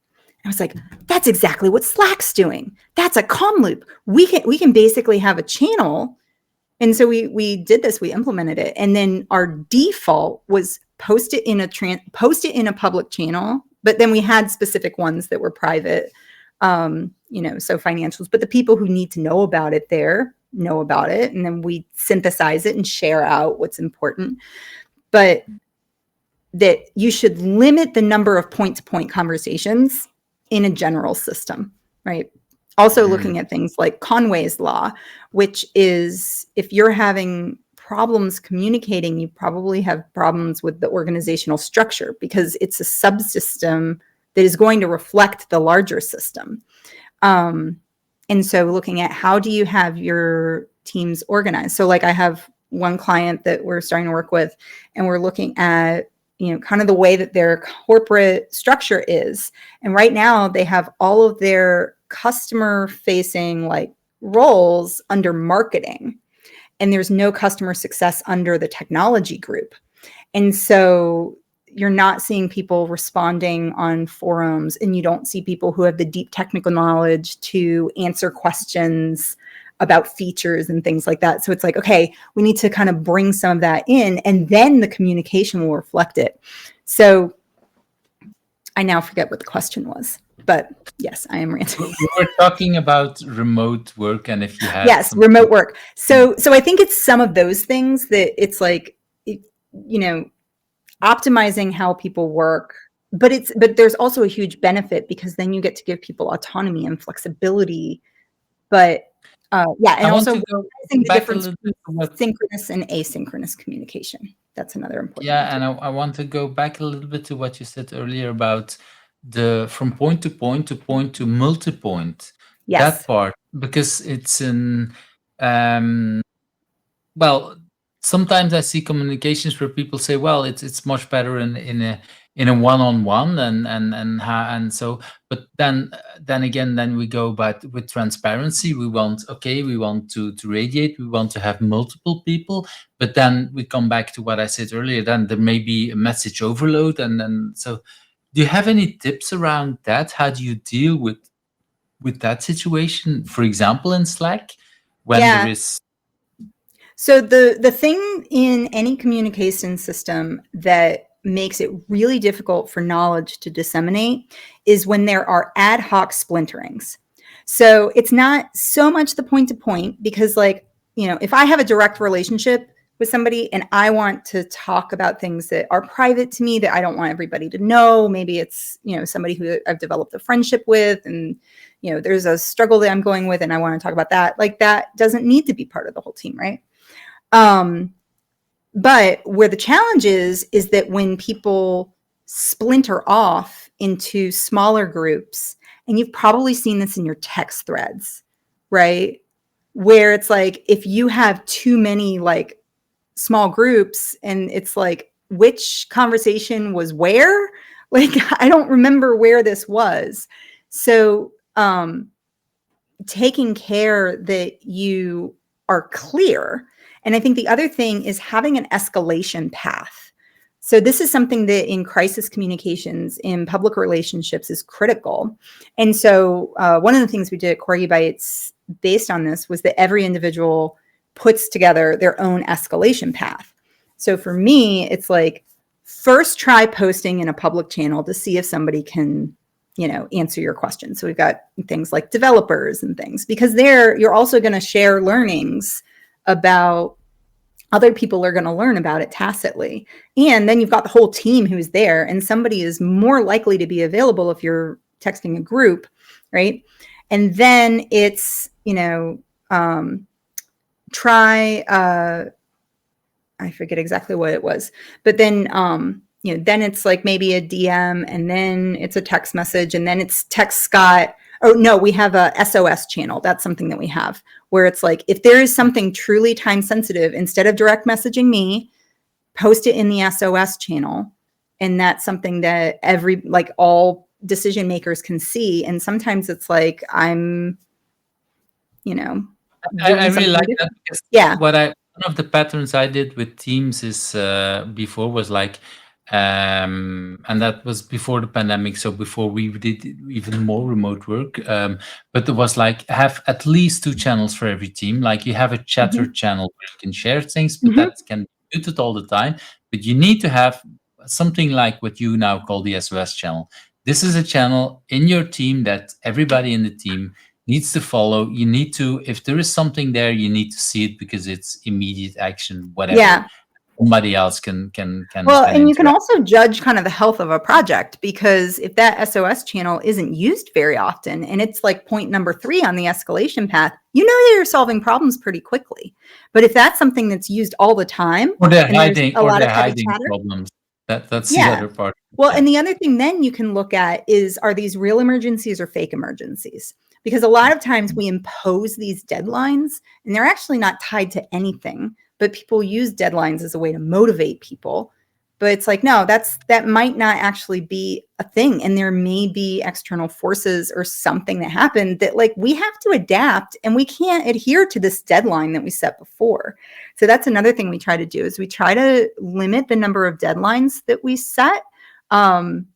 I was like, that's exactly what Slack's doing. That's a comm loop. We can basically have a channel. And so we did this, we implemented it. And then our default was post it in a public channel, but then we had specific ones that were private, so financials, but the people who need to know about it know about it. And then we synthesize it and share out what's important. But that you should limit the number of point-to-point conversations in a general system, right? Also looking at things like Conway's law, which is if you're having problems communicating, you probably have problems with the organizational structure, because it's a subsystem that is going to reflect the larger system. And so looking at how do you have your teams organized? So like I have one client that we're starting to work with, and we're looking at kind of the way that their corporate structure is. And right now they have all of their customer facing like roles under marketing, and there's no customer success under the technology group. And so you're not seeing people responding on forums, and you don't see people who have the deep technical knowledge to answer questions about features and things like that. So it's like, okay, we need to kind of bring some of that in, and then the communication will reflect it. So I now forget what the question was, but yes, I am ranting. We were talking about remote work, and if you had remote work. So I think it's some of those things that it's like, optimizing how people work, but there's also a huge benefit, because then you get to give people autonomy and flexibility. But and also the difference between synchronous and asynchronous communication. That's another important. Yeah, and I want to go back a little bit to what you said earlier about the from point to point to point to multi-point. Yes. That part, because it's sometimes I see communications where people say, well, it's much better in a one-on-one and so, but then again we go back with transparency. We want to radiate, we want to have multiple people, but then we come back to what I said earlier, then there may be a message overload, and then so do you have any tips around that? How do you deal with that situation, for example in Slack, when there is. So the thing in any communication system that makes it really difficult for knowledge to disseminate is when there are ad hoc splinterings. So it's not so much the point to point, because like, if I have a direct relationship with somebody and I want to talk about things that are private to me that I don't want everybody to know, maybe it's, somebody who I've developed a friendship with, and, there's a struggle that I'm going with and I want to talk about that, like that doesn't need to be part of the whole team, right? But where the challenge is that when people splinter off into smaller groups, and you've probably seen this in your text threads, right? Where it's like, if you have too many like small groups and it's like, which conversation was where? Like, I don't remember where this was. So, taking care that you are clear. And I think the other thing is having an escalation path. So this is something that in crisis communications, in public relationships, is critical. And so one of the things we did at Corgi Bytes based on this was that every individual puts together their own escalation path. So for me, it's like, first try posting in a public channel to see if somebody can, answer your question. So we've got things like developers and things, because there you're also going to share learnings about other people are going to learn about it tacitly. And then you've got the whole team who's there, and somebody is more likely to be available if you're texting a group, right? And then it's, try, I forget exactly what it was, but then, then it's like maybe a DM, and then it's a text message, and then it's text Scott. Oh no, we have a SOS channel. That's something that we have where it's like, if there is something truly time sensitive, instead of direct messaging me, post it in the SOS channel. And that's something that all decision makers can see. And sometimes it's like, I'm, doing I really something like that, different. because Yeah. one of the patterns I did with teams is before was like, and that was before the pandemic, so before we did even more remote work. But it was like, have at least 2 channels for every team. Like, you have a chatter channel where you can share things, but that can be muted all the time. But you need to have something like what you now call the SOS channel. This is a channel in your team that everybody in the team needs to follow. You need to, if there is something there, you need to see it, because it's immediate action, whatever. Yeah. Somebody else can Well, and you can interact. also judge kind of the health of a project, because if that SOS channel isn't used very often, and it's like point number 3 on the escalation path, that you're solving problems pretty quickly. But if that's something that's used all the time, Or they're and there's hiding, a lot of heavy chatter. problems. That's the Yeah. other part. Well, Yeah. and the other thing then you can look at is, are these real emergencies or fake emergencies? Because a lot of times we impose these deadlines and they're actually not tied to anything, but people use deadlines as a way to motivate people. But it's like, no, that might not actually be a thing. And there may be external forces or something that happened that, like, we have to adapt, and we can't adhere to this deadline that we set before. So that's another thing we try to do, is we try to limit the number of deadlines that we set. And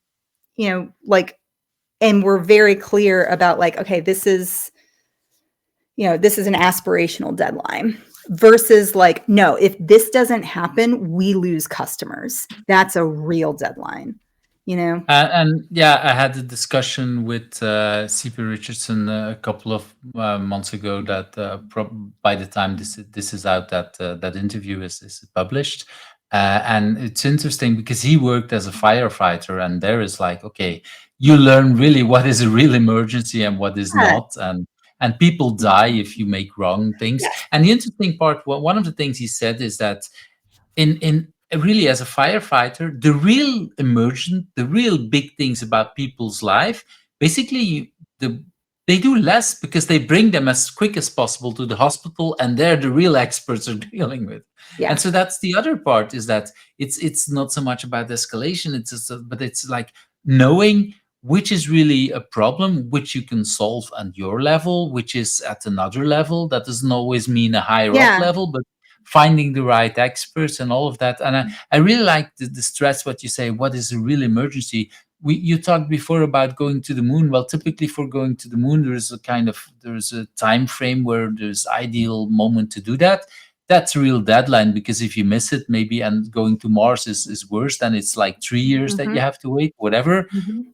we're very clear about, like, okay, this is an aspirational deadline, versus like, no, if this doesn't happen, we lose customers. That's a real deadline, And yeah, I had a discussion with CP Richardson a couple of months ago, that by the time this is out, that interview is published. And it's interesting because he worked as a firefighter, and there is like, okay, you learn really what is a real emergency and what is Yeah. not. And people die if you make wrong things. Yeah. And the interesting part, one of the things he said is that in really, as a firefighter, the real big things about people's life, basically they do less, because they bring them as quick as possible to the hospital, and they're the real experts are dealing with. Yeah. And so that's the other part, is that it's not so much about escalation, it's just but it's like knowing which is really a problem, which you can solve at your level, which is at another level. That doesn't always mean a higher up Yeah. level, but finding the right experts and all of that. And I really like the stress what you say, what is a real emergency. You talked before about going to the moon. Well, typically for going to the moon, there's a time frame where there's ideal moment to do that. that's a real deadline, because if you miss it, maybe, and going to Mars is worse, then it's like 3 years that you Mhm. have to wait, whatever. Mhm.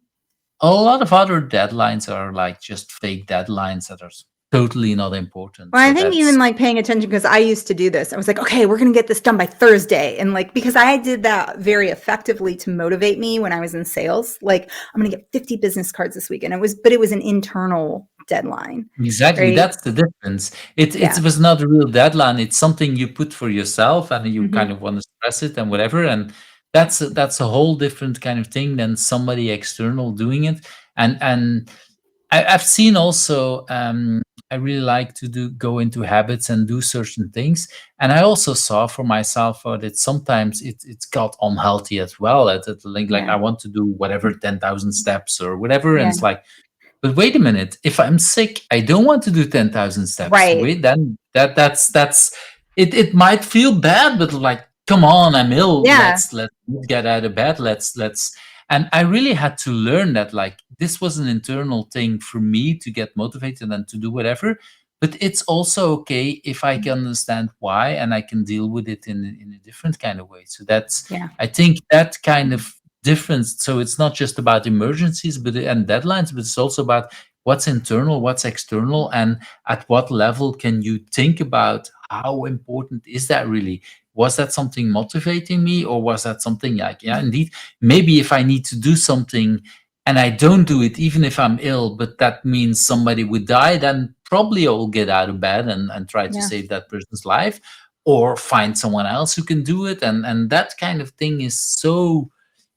A lot of other deadlines are like just fake deadlines that are totally not important. Well, So I think even that's like paying attention, because I used to do this. I was like, okay, we're going to get this done by Thursday. And like, because I did that very effectively to motivate me when I was in sales, like, I'm going to get 50 business cards this week. And it was an internal deadline, exactly, right? that's the difference. It Yeah. was not a real deadline. It's something you put for yourself, and you kind Hmm. of want to stress it and whatever. And that's a whole different kind of thing than somebody external doing it. And I've seen also, I really like to go into habits and do certain things. And I also saw for myself that sometimes it's got unhealthy as well. Like Yeah. I want to do whatever 10,000 steps or whatever, and Yeah. it's like, but wait a minute, if I'm sick, I don't want to do 10,000 steps. Right. Wait, then that's it. It might feel bad, but like, come on, I'm ill. Yeah. Let's get out of bed. Let's. And I really had to learn that, like, this was an internal thing for me to get motivated and to do whatever. But it's also okay if I can understand why, and I can deal with it in a different kind of way. So that's, Yeah. I think, that kind of difference. So it's not just about emergencies and deadlines, but it's also about what's internal, what's external, and at what level can you think about how important is that really? Was that something motivating me, or was that something like, yeah, indeed, maybe if I need to do something and I don't do it, even if I'm ill, but that means somebody would die, then probably I'll get out of bed and try to Yeah. save that person's life, or find someone else who can do it. And that kind of thing is so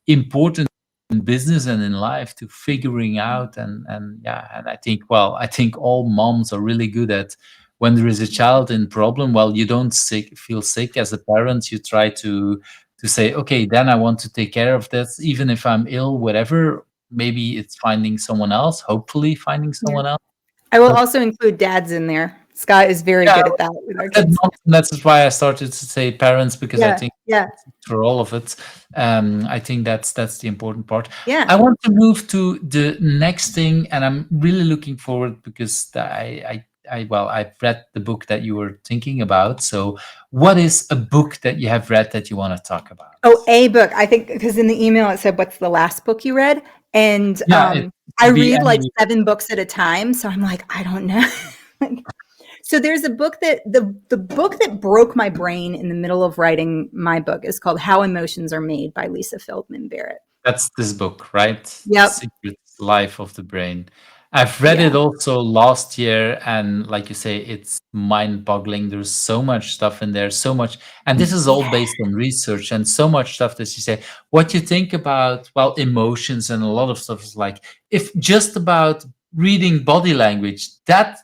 important in business and in life, to figuring out. And yeah, and I think, well, I think all moms are really good at, when there is a child in problem, well, you don't feel sick as a parent, you try to say, okay, then I want to take care of this, even if I'm ill, whatever. Maybe it's finding someone else, hopefully finding Yeah. someone else. I will But also include dads in there. Scott is very yeah, good at that with our said kids. moms, and that's why I started to say parents, because I Yeah. think Yeah. for all of it, I think that's the important part. Yeah. I want to move to the next thing, and I'm really looking forward, because well, I've read the book that you were thinking about. So, what is a book that you have read that you want to talk about? Oh, a book. I think because in the email it said, "What's the last book you read?" And Yeah, it I could be read like any. 7 books at a time, so I'm like, I don't know. Like, so there's a book that the book that broke my brain in the middle of writing my book is called How Emotions Are Made by Lisa Feldman Barrett. That's this book, right? The Yep. Secret Life of the Brain. I've read Yeah. it also last year, and like you say, it's mind-boggling. There's so much stuff in there, so much, and this is all Yeah. based on research, and so much stuff that you say. What you think about, well, emotions, and a lot of stuff is like, if just about reading body language, that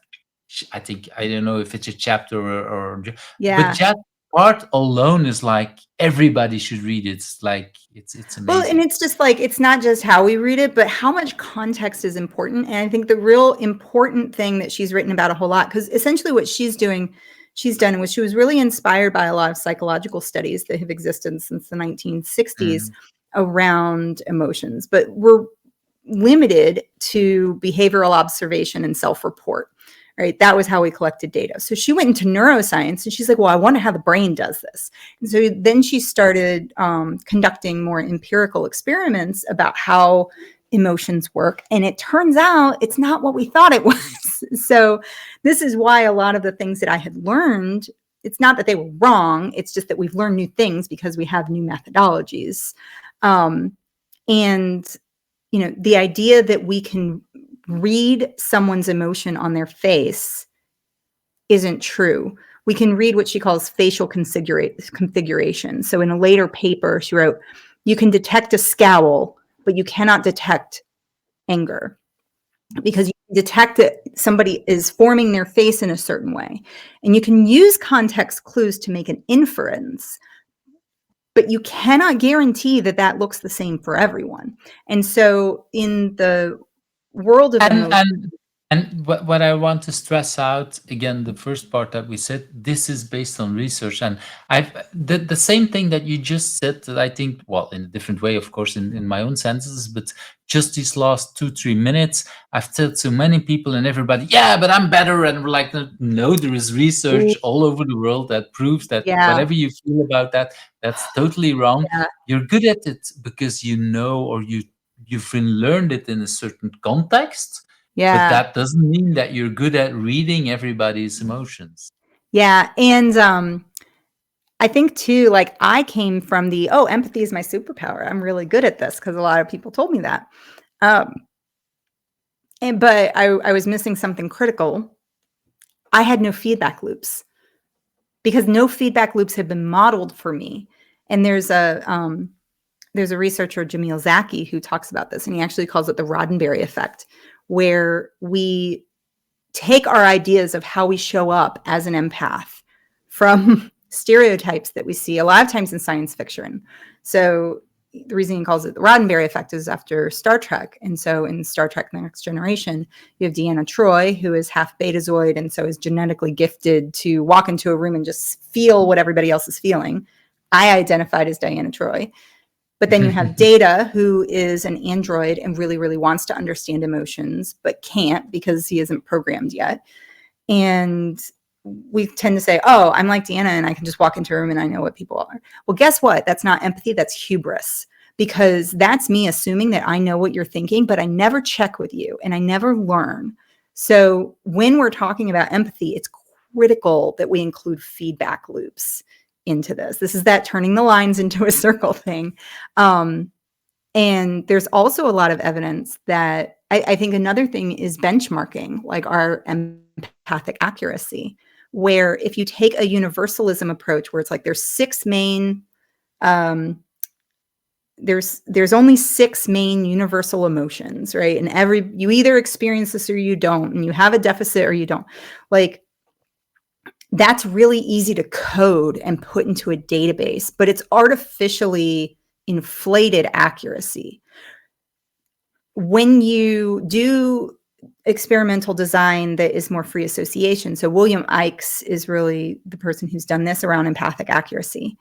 I think, I don't know if it's a chapter but Yeah. that part alone is like, everybody should read it. It's like, it's Well, and amazing. it's just like, it's not just how we read it, but how much context is important. And I think the real important thing that she's written about a whole lot, because essentially what she's done was, she was really inspired by a lot of psychological studies that have existed since the 1960s Mm. around emotions, but we're limited to behavioral observation and self-report. Right. That was how we collected data. So she went into neuroscience and she's like, well, I wonder how the brain does this. And so then she started conducting more empirical experiments about how emotions work. And it turns out it's not what we thought it was. So this is why a lot of the things that I had learned, it's not that they were wrong. It's just that we've learned new things because we have new methodologies. And, the idea that we can read someone's emotion on their face isn't true. We can read what she calls facial configuration. So in a later paper, she wrote, you can detect a scowl, but you cannot detect anger, because you can detect that somebody is forming their face in a certain way. And you can use context clues to make an inference, but you cannot guarantee that that looks the same for everyone. And so in the world of And emotion, And what I want to stress out again, the first part that we said, this is based on research, and I've the same thing that you just said. That I think, well, in a different way, of course, in my own sentences, but just these last 2 3 minutes, I've told so many people and everybody, yeah, but I'm better, and we're like, no, there is Ooh, research all over the world that proves that yeah, whatever you feel about that, that's totally wrong. yeah, You're good at it because you know, or you've been learned it in a certain context, but yeah, that doesn't mean that you're good at reading everybody's emotions. yeah. And I think too, like I came from the, oh, empathy is my superpower. I'm really good at this because a lot of people told me that. Um, but I was missing something critical. I had no feedback loops because no feedback loops have been modeled for me. And there's a researcher, Jamil Zaki, who talks about this, and he actually calls it the Roddenberry effect, where we take our ideas of how we show up as an empath from stereotypes that we see a lot of times in science fiction. So the reason he calls it the Roddenberry effect is after Star Trek. And so in Star Trek The Next Generation, you have Deanna Troi, who is half betazoid and so is genetically gifted to walk into a room and just feel what everybody else is feeling. I identified as Diana Troi. But then you have Data, who is an android and really, really wants to understand emotions, but can't because he isn't programmed yet. And we tend to say, oh, I'm like Deanna and I can just walk into a room and I know what people are. Well, guess what? That's not empathy, that's hubris. Because that's me assuming that I know what you're thinking, but I never check with you and I never learn. So when we're talking about empathy, it's critical that we include feedback loops into this. This is that turning the lines into a circle thing. And there's also a lot of evidence that I think another thing is benchmarking, like our empathic accuracy, where if you take a universalism approach where it's like um, there's only six main universal emotions, right? And you either experience this or you don't, and you have a deficit or you don't. Like that's really easy to code and put into a database, but it's artificially inflated accuracy. When you do experimental design that is more free association, so William Ikes is really the person who's done this around empathic accuracy.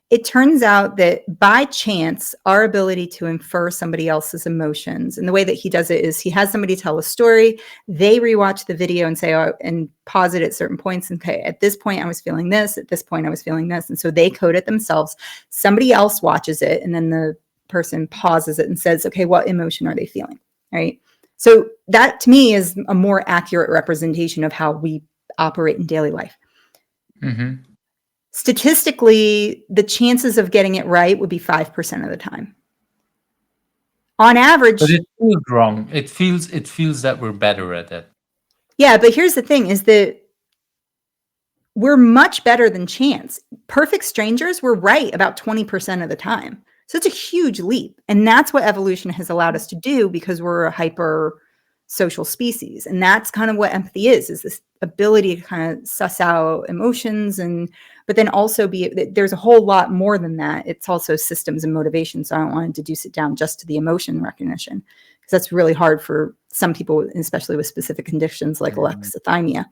It turns out that by chance, our ability to infer somebody else's emotions, and the way that he does it is he has somebody tell a story, they rewatch the video and say, oh, and pause it at certain points. And okay, at this point I was feeling this, at this point I was feeling this. And so they code it themselves. Somebody else watches it, and then the person pauses it and says, okay, what emotion are they feeling? Right. So that to me is a more accurate representation of how we operate in daily life. Mm-hmm. Statistically, the chances of getting it right would be 5% of the time. On average, But it feels wrong. It feels that we're better at it. yeah, but here's the thing is that we're much better than chance. Perfect strangers were right about 20% of the time. So it's a huge leap. And that's what evolution has allowed us to do because we're a hyper social species. And that's kind of what empathy is this ability to kind of suss out emotions but then also there's a whole lot more than that. It's also systems and motivation. So I don't want to deduce it down just to the emotion recognition because that's really hard for some people, especially with specific conditions like alexithymia.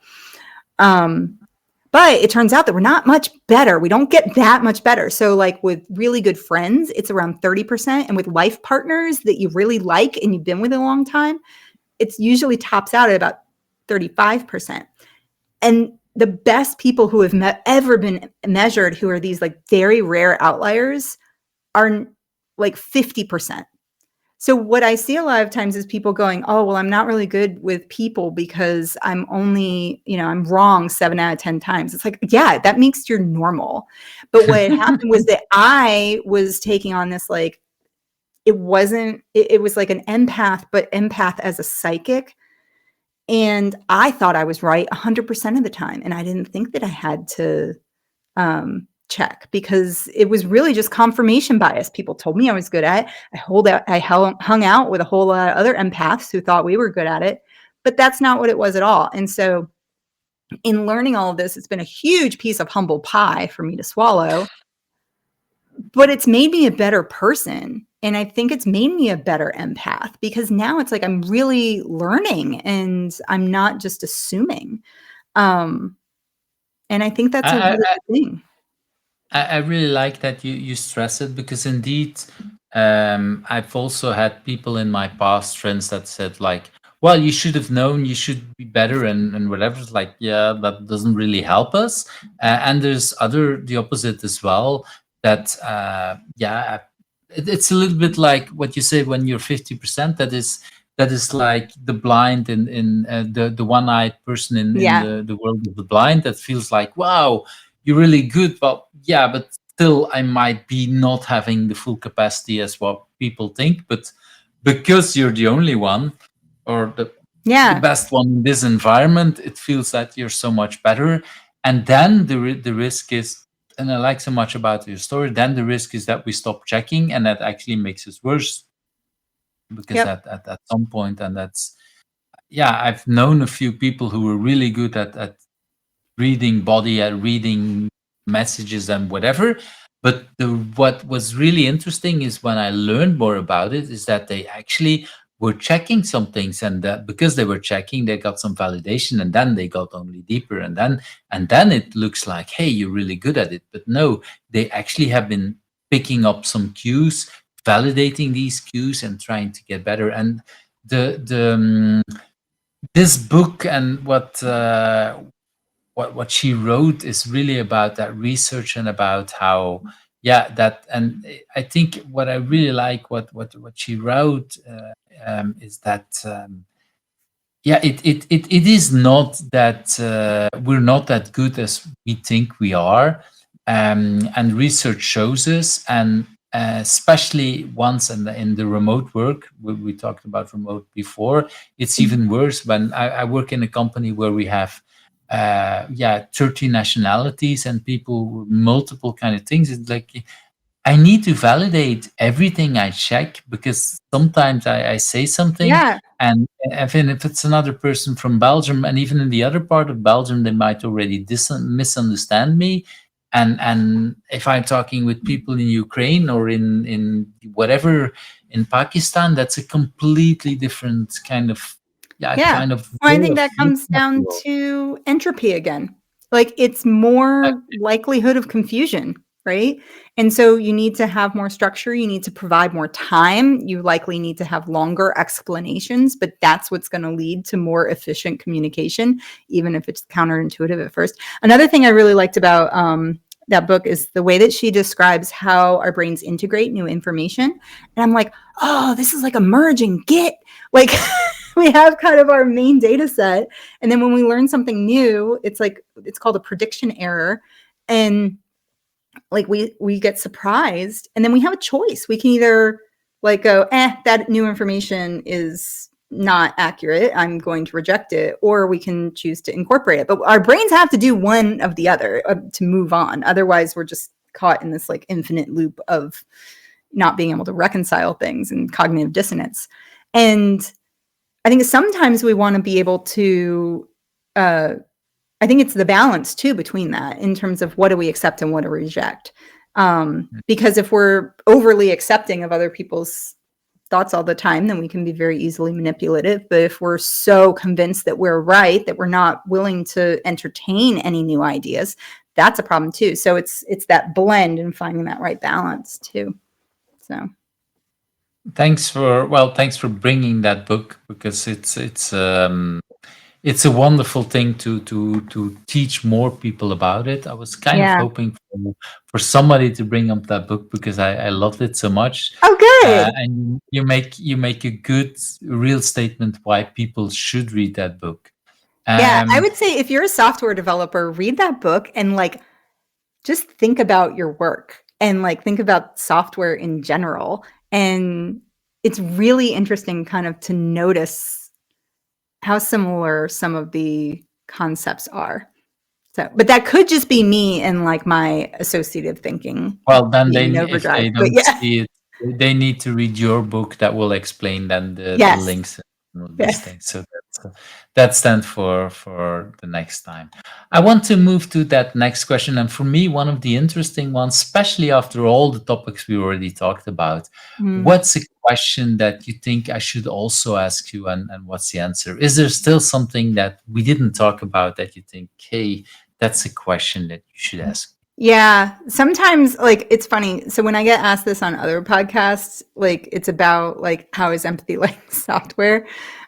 But it turns out that we're not much better. We don't get that much better. So like with really good friends, it's around 30%. And with life partners that you really like and you've been with a long time, it's usually tops out at about 35%. And the best people who have ever been measured, who are these like very rare outliers, are like 50%. So what I see a lot of times is people going, oh, well, I'm not really good with people because I'm only, I'm wrong 7 out of 10 times. It's like, yeah, that makes you normal. But what happened was that I was taking on this, like, it was like an empath, but empath as a psychic. And I thought I was right 100% of the time. And I didn't think that I had to check because it was really just confirmation bias. People told me I was good at it. I hung out with a whole lot of other empaths who thought we were good at it, but that's not what it was at all. And so in learning all of this, it's been a huge piece of humble pie for me to swallow. but it's made me a better person. And I think it's made me a better empath because now it's like I'm really learning and I'm not just assuming. Um, and I think that's a I, really good thing. I really like that you stress it, because indeed, I've also had people in my past, friends, that said like, well, you should have known, you should be better, and whatever. It's like, yeah, that doesn't really help us. And there's the opposite as well, that yeah, it's a little bit like what you say when you're 50%. That is like the blind in the one-eyed person in Yeah. the world of the blind, that feels like, wow, you're really good. Well, yeah, but still, I might be not having the full capacity as what people think. But because you're the only one, or the Yeah. best one in this environment, it feels that you're so much better. And then the risk is, and I like so much about your story, then the risk is that we stop checking, and that actually makes us worse, because Yep. at some point, and that's, yeah, I've known a few people who were really good at reading body, at reading messages and whatever. But what was really interesting is, when I learned more about it, is that they actually were checking some things, and that because they were checking, they got some validation, and then they got only deeper, and then it looks like, hey, you're really good at it. But no, they actually have been picking up some cues, validating these cues, and trying to get better. And the this book, and what she wrote, is really about that research, and about how, yeah, that. And I think what I really like, what she wrote, is that, yeah, it is not that we're not that good as we think we are, and research shows us. And especially once in the remote work, we talked about remote before, it's even worse. When I work in a company where we have, yeah, 30 nationalities, and people with multiple kind of things. It's like, I need to validate everything I check, because sometimes I say something, Yeah. and even if it's another person from Belgium, and even in the other part of Belgium, they might already misunderstand me. And if I'm talking with people in Ukraine, or in whatever, in Pakistan, that's a completely different kind of, yeah, Yeah. kind of Well, I way think of that comes looking at the down world. to entropy again. Like it's more likelihood of confusion, right? And so you need to have more structure, you need to provide more time, you likely need to have longer explanations, but that's what's going to lead to more efficient communication, even if it's counterintuitive at first. Another thing I really liked about that book is the way that she describes how our brains integrate new information. And I'm like, oh, this is like a merge and Git. Like we have kind of our main data set. And then when we learn something new, it's like, it's called a prediction error. And like we get surprised and then we have a choice. We can either like go, that new information is not accurate, I'm going to reject it, or we can choose to incorporate it. But our brains have to do one of the other to move on. Otherwise, we're just caught in this like infinite loop of not being able to reconcile things and cognitive dissonance. And I think sometimes we want to be able to, I think it's the balance too between that in terms of what do we accept and what do we reject. Because if we're overly accepting of other people's thoughts all the time, then we can be very easily manipulative. But if we're so convinced that we're right, that we're not willing to entertain any new ideas, that's a problem too. So it's that blend and finding that right balance too. So Thanks for bringing that book, because it's a wonderful thing to teach more people about it. I was kind of yeah. hoping for somebody to bring up that book, because I loved it so much. Oh, good. And you make a good real statement why people should read that book. Yeah, I Um, would say if you're a software developer, read that book and like just think about your work and like think about software in general. And it's really interesting kind of to notice how similar some of the concepts are. So, but that could just be me and like my associative thinking well, then being in if overdrive. they But don't yeah, see it, they need to read your book that will explain then the yes, links and all these yes. things. So that stands for the next time. I want to move to that next question, and for me, one of the interesting ones, especially after all the topics we already talked about, Mm. what's a question that you think I should also ask you, and what's the answer? Is there still something that we didn't talk about that you think, hey, that's a question that you should ask? Yeah, sometimes like it's funny. So when I get asked this on other podcasts, like it's about like how is empathy like software?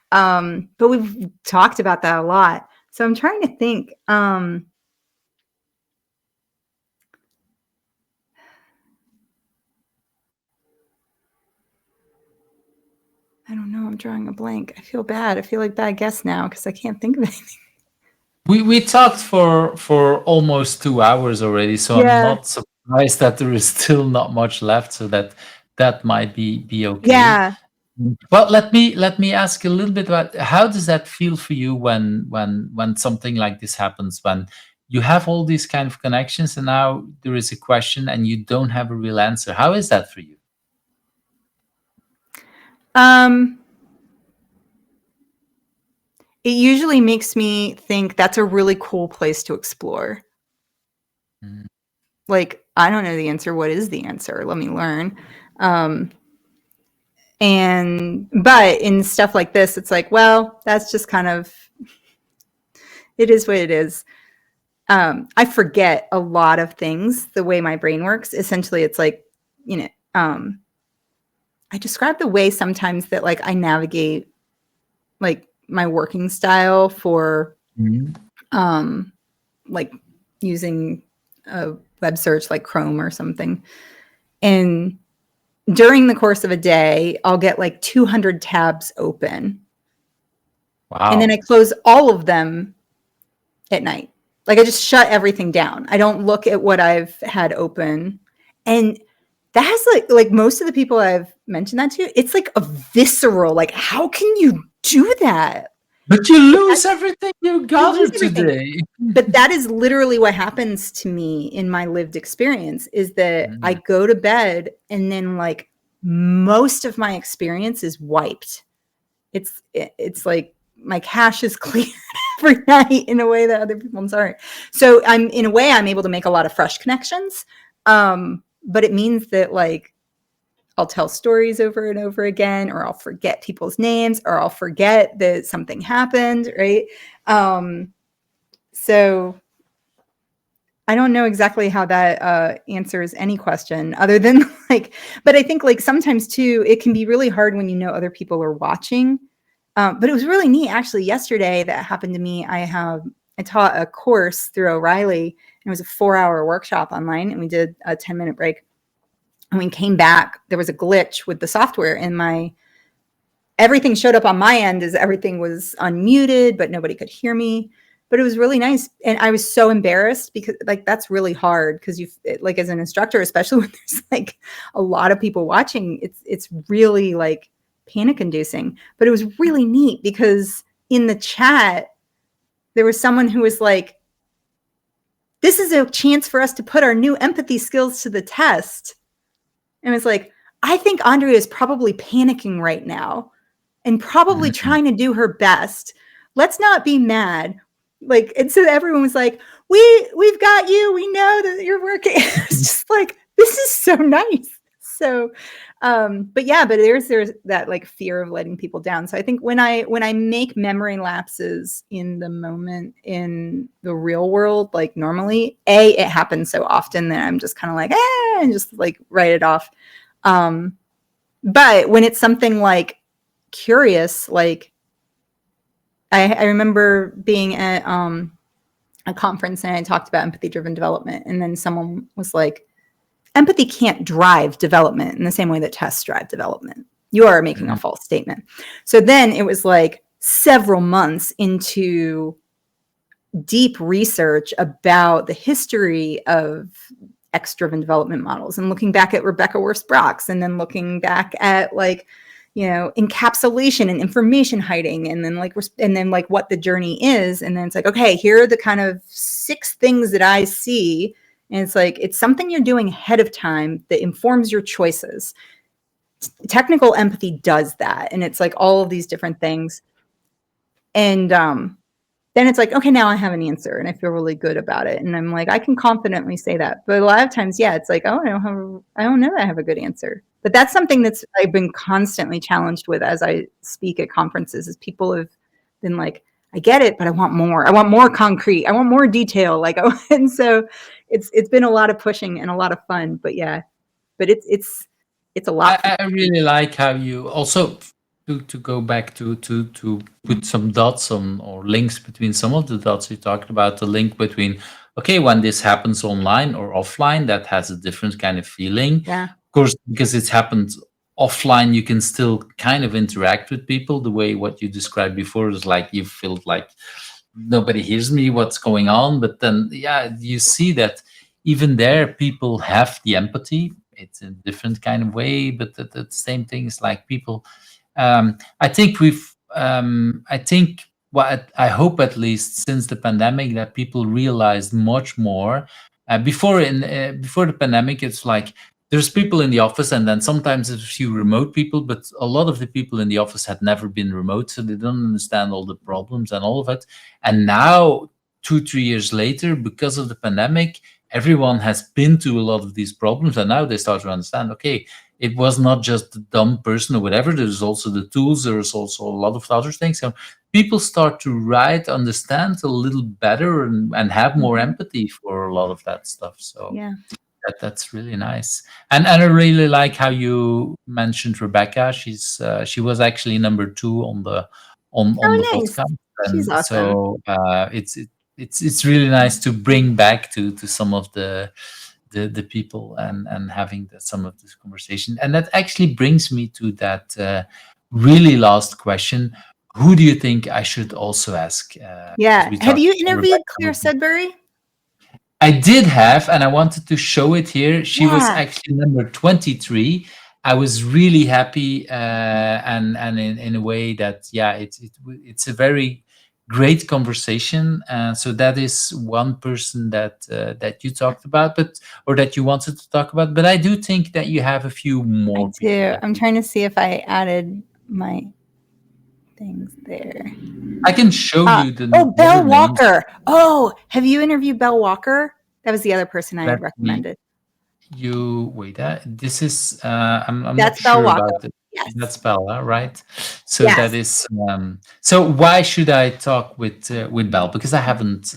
But we've talked about that a lot. So I'm trying to think. I don't know. I'm drawing a blank. I feel bad. I feel like bad guess now because I can't think of anything. We talked for almost 2 hours already, so I'm Yeah. not surprised that there is still not much left, so that might be okay. Yeah. But let me ask a little bit about how does that feel for you when something like this happens, when you have all these kind of connections and now there is a question and you don't have a real answer. How is that for you? Um, it usually makes me think that's a really cool place to explore. Mm. Like, I don't know the answer. What is the answer? Let me learn. Um, but in stuff like this, it's like, well, that's just kind of, it is what it is. I forget a lot of things the way my brain works. Essentially, it's like, you know, I describe the way sometimes that like I navigate like my working style for Mhm. like using a web search like Chrome or something. And during the course of a day, I'll get like 200 tabs open. And then I Wow. close all of them at night. Like I just shut everything down. I don't look at what I've had open. And that has like most of the people I've mentioned that to, it's like a visceral, like, how can you do that? But you But that, lose everything you you lose gathered everything. today. But that is literally what happens to me in my lived experience is that I Mm. go to bed and then like most of my experience is wiped. It's like my cache is cleared every night in a way that other people, I'm sorry. So I'm in a way I'm able to make a lot of fresh connections. But it means that like I'll tell stories over and over again, or I'll forget people's names, or I'll forget that something happened, right? So I don't know exactly how that answers any question other than like, but I think like sometimes too, it can be really hard when you know other people are watching. But it was really neat actually yesterday that happened to me. I taught a course through O'Reilly and it was a 4-hour workshop online and we did a 10-minute break. And when we came back, there was a glitch with the software and everything showed up on my end as everything was unmuted, but nobody could hear me. But it was really nice. And I was so embarrassed because like, that's really hard. Cause like as an instructor, especially when there's like a lot of people watching, it's really like panic inducing, but it was really neat because in the chat, there was someone who was like, this is a chance for us to put our new empathy skills to the test. And it's like, I think Andrea is probably panicking right now and probably Mhm. trying to do her best. Let's not be mad. Like, and so everyone was like, we've got you. We know that you're working. It's just like, this is so nice. So, but yeah, but there's that like fear of letting people down. So I think when I make memory lapses in the moment in the real world, like normally, it happens so often that I'm just kind of like, and just like write it off. But when it's something like curious, like I remember being at a conference and I talked about empathy driven development, and then someone was like, empathy can't drive development in the same way that tests drive development. You are making a Mhm. false statement. So then it was like several months into deep research about the history of X-driven development models and looking back at Rebecca Worst-Brock's and then looking back at like, encapsulation and information hiding and then like what the journey is. And then it's like, okay, here are the kind of 6 things that I see. And it's like, it's something you're doing ahead of time that informs your choices. Technical empathy does that. And it's like all of these different things. And then it's like, okay, now I have an answer and I feel really good about it. And I'm like, I can confidently say that. But a lot of times, yeah, it's like, oh, I don't know that I have a good answer. But that's something that's I've been constantly challenged with as I speak at conferences is people have been like, I get it, but I want more. I want more concrete. I want more detail. Like, and so it's been a lot of pushing and a lot of fun. But yeah, but it's a lot. I really like how you also to go back to put some dots on or links between some of the dots you talked about, the link between okay, when this happens online or offline, that has a different kind of feeling. Yeah. Of course, because it's happened offline, you can still kind of interact with people the way what you described before is like you feel like nobody hears me, what's going on. But then yeah, you see that even there people have the empathy. It's in a different kind of way, but the same thing is like people I think I think what I hope at least since the pandemic that people realized much more. Before the pandemic, it's like there's people in the office, and then sometimes there's a few remote people, but a lot of the people in the office had never been remote, so they don't understand all the problems and all of it. And now, 2, 3 years later, because of the pandemic, everyone has been to a lot of these problems, and now they start to understand. Okay, it was not just the dumb person or whatever. There's also the tools. There's also a lot of other things. So people start to understand a little better and have more empathy for a lot of that stuff. So Yeah. that's really nice. And I really like how you mentioned Rebecca. She was actually number 2 on the on the Oh, nice. podcast, She's and awesome. so it's really nice to bring back to some of the people and having some of this conversation. And that actually brings me to that really last question. Who do you think I should also ask? Because Yeah. we Have talked you about interviewed Claire Rebecca. Sudbury? I did have, and I wanted to show it here. She was Yeah. actually number 23. I was really happy, and in a way that yeah, it's a very great conversation. So that is one person that you talked about, but or that you wanted to talk about. But I do think that you have a few I more people do. that I'm trying to see if I added my things there. I can show you Oh, the other Belle names. Walker. Oh, have you interviewed Belle Walker? That was the other person I had Let me recommended. You wait. This is I'm not That's Belle sure Walker. about it. Yes. That's Bella, right? So that Yes. is so why should I talk with Belle? Because I haven't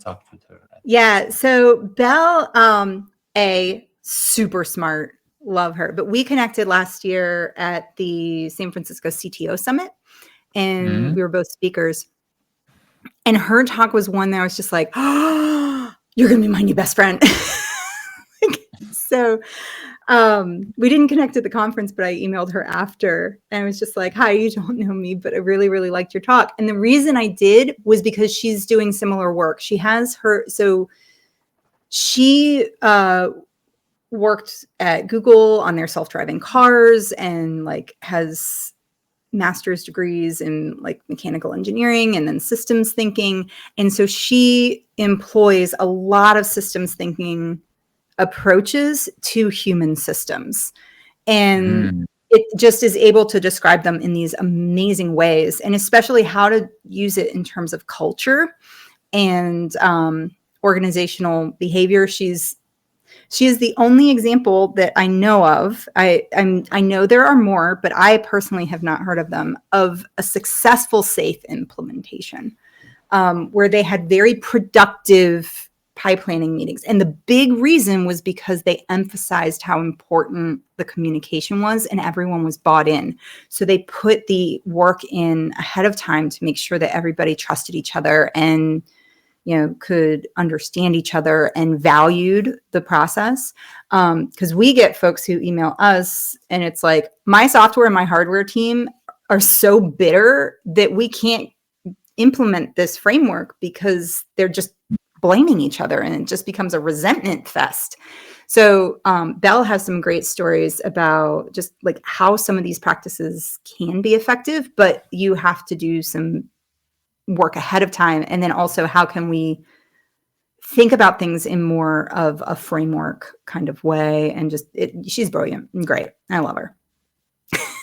talked with her. Yeah. So Belle, super smart. Love her. But we connected last year at the San Francisco CTO Summit, and Mhm. we were both speakers. And her talk was one that I was just like, oh, you're going to be my new best friend. So we didn't connect at the conference, but I emailed her after and I was just like, hi, you don't know me, but I really, really liked your talk. And the reason I did was because she's doing similar work. She has so she worked at Google on their self-driving cars and like has master's degrees in like mechanical engineering and then systems thinking. And so she employs a lot of systems thinking approaches to human systems. And Mm. it just is able to describe them in these amazing ways, and especially how to use it in terms of culture and organizational behavior. She is the only example that I know of. I know there are more, but I personally have not heard of them, of a successful SAFe implementation where they had very productive pie planning meetings. And the big reason was because they emphasized how important the communication was and everyone was bought in. So they put the work in ahead of time to make sure that everybody trusted each other and could understand each other and valued the process. Because we get folks who email us and it's like, my software and my hardware team are so bitter that we can't implement this framework because they're just blaming each other and it just becomes a resentment fest. So Belle has some great stories about just like how some of these practices can be effective, but you have to do some work ahead of time. And then also, how can we think about things in more of a framework kind of way? And just she's brilliant and great. I love her.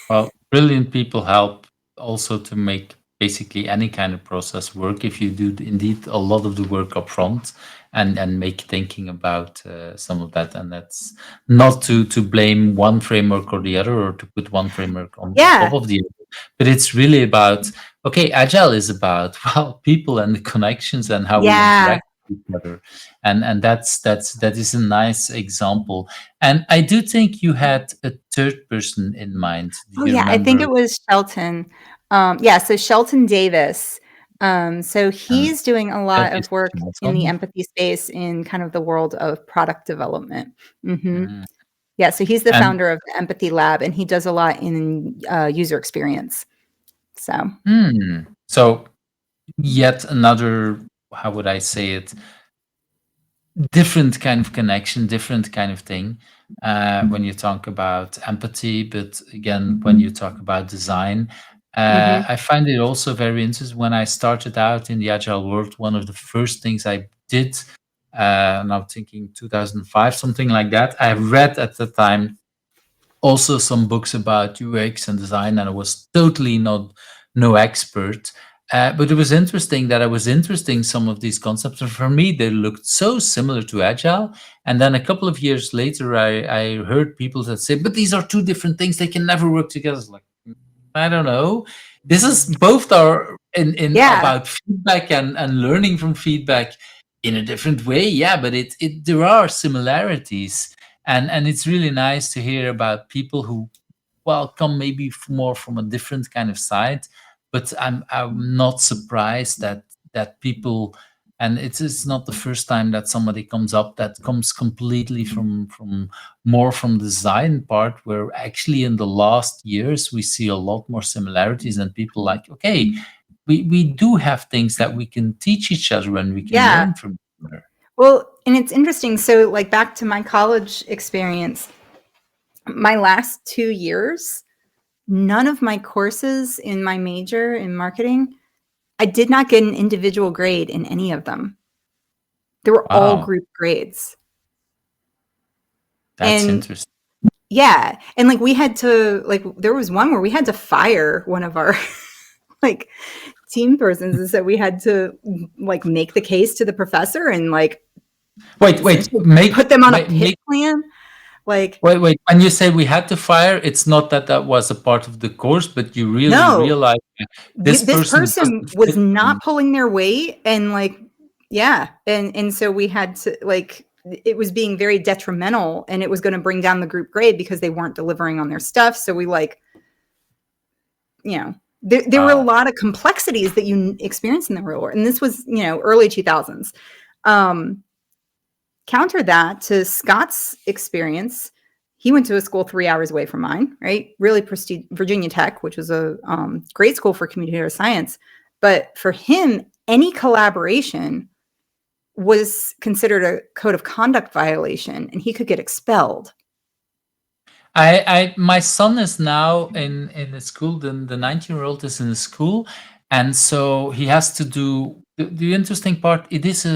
Well, brilliant people help also to make basically any kind of process work if you do indeed a lot of the work up front and make thinking about some of that. And that's not to blame one framework or the other, or to put one framework on top Yeah. of the other, but it's really about, okay, agile is about, well, people and the connections and how we Yeah. interact with each other. And that is a nice example. And I do think you had a third person in mind. Do Oh you yeah, I think remember? it was Shelton. Yeah, so Shelton Davis. So uh, he's doing a that lot is of work in the awesome. empathy space in kind of the world of product development. Hmm. Mm. Yeah, so he's the And founder of the Empathy Lab, and he does a lot in user experience. So so yet another, how would I say it, different kind of connection, different kind of thing, when you talk about empathy. But again, when you talk about design, mhm, I find it also very interesting. When I started out in the agile world, one of the first things I did, now thinking 2005, something like that, I read at the time also some books about UX and design, and I was totally not no expert. But it was interesting that I was interesting some of these concepts, and for me they looked so similar to agile. And then a couple of years later, I heard people that say, "But these are two different things; they can never work together." It's like, I don't know. This is both are in yeah, about feedback and learning from feedback in a different way. Yeah, but it there are similarities, and it's really nice to hear about people who, well, come maybe more from a different kind of side. But I'm not surprised that people, and it's not the first time that somebody comes up that comes completely from more from the design part, where actually in the last years we see a lot more similarities, and people like, okay, we do have things that we can teach each other and we can yeah. learn from each other. Well, and it's interesting. So, like back to my college experience, my last 2 years, none of my courses in my major in marketing, I did not get an individual grade in any of them. They were all Wow, group grades. that's And interesting. yeah, and like we had to like there was one where we had to fire one of our like team persons, and so we had to like make the case to the professor and like Wait, essentially put them on a pit make plan. Like wait. When you say we had to fire, it's not that that was a part of the course, but you really no, realize this this person person doesn't was fit. not pulling their weight, and like yeah, and so we had to like it was being very detrimental, and it was going to bring down the group grade because they weren't delivering on their stuff. So we like there were a Wow. lot of complexities that you experience in the real world, and this was early 2000s. um Counter that to Scott's experience. He went to a school 3 hours away from mine, right? Really prestigious Virginia Tech, which was a great school for computer science. But for him, any collaboration was considered a code of conduct violation, and he could get expelled. I my son is now in a school. The 19-year-old is in a school, and so he has to do the interesting part. It is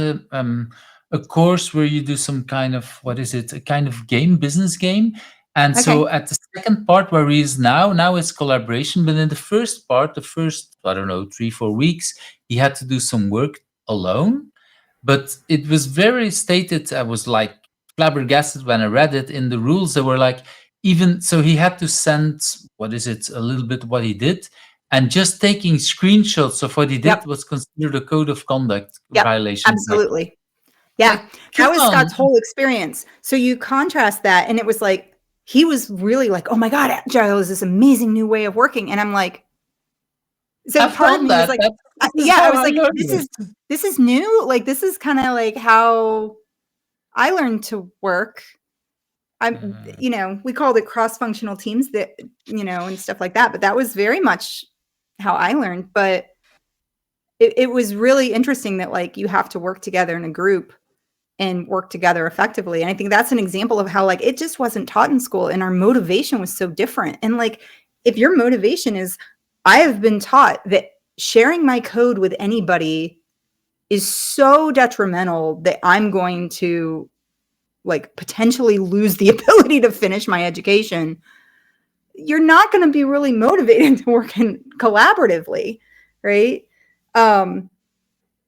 a course where you do some kind of, what is it, a kind of game, business game. And Okay. so at the second part where he is now is collaboration. But in the first part, the first, I don't know, 3 4 weeks, he had to do some work alone. But it was very stated. I was like flabbergasted when I read it in the rules. They were like, even so he had to send, what is it, a little bit what he did, and just taking screenshots of what he Yep. did was considered a code of conduct Yep. violation. Absolutely. Yeah. Like, come That was on. Scott's whole experience. So you contrast that, and it was like he was really like, "Oh my god, agile is this amazing new way of working," and I'm like, so I've part of done me was that. like, This is yeah, I how was I like, learned it. this is new. Like, this is kind of like how I learned to work. I'm, Mhm. we called it cross-functional teams that, and stuff like that. But that was very much how I learned. But it was really interesting that like you have to work together in a group and work together effectively. And I think that's an example of how like it just wasn't taught in school, and our motivation was so different. And like if your motivation is, I have been taught that sharing my code with anybody is so detrimental that I'm going to like potentially lose the ability to finish my education, you're not going to be really motivated to work in collaboratively, right? Um,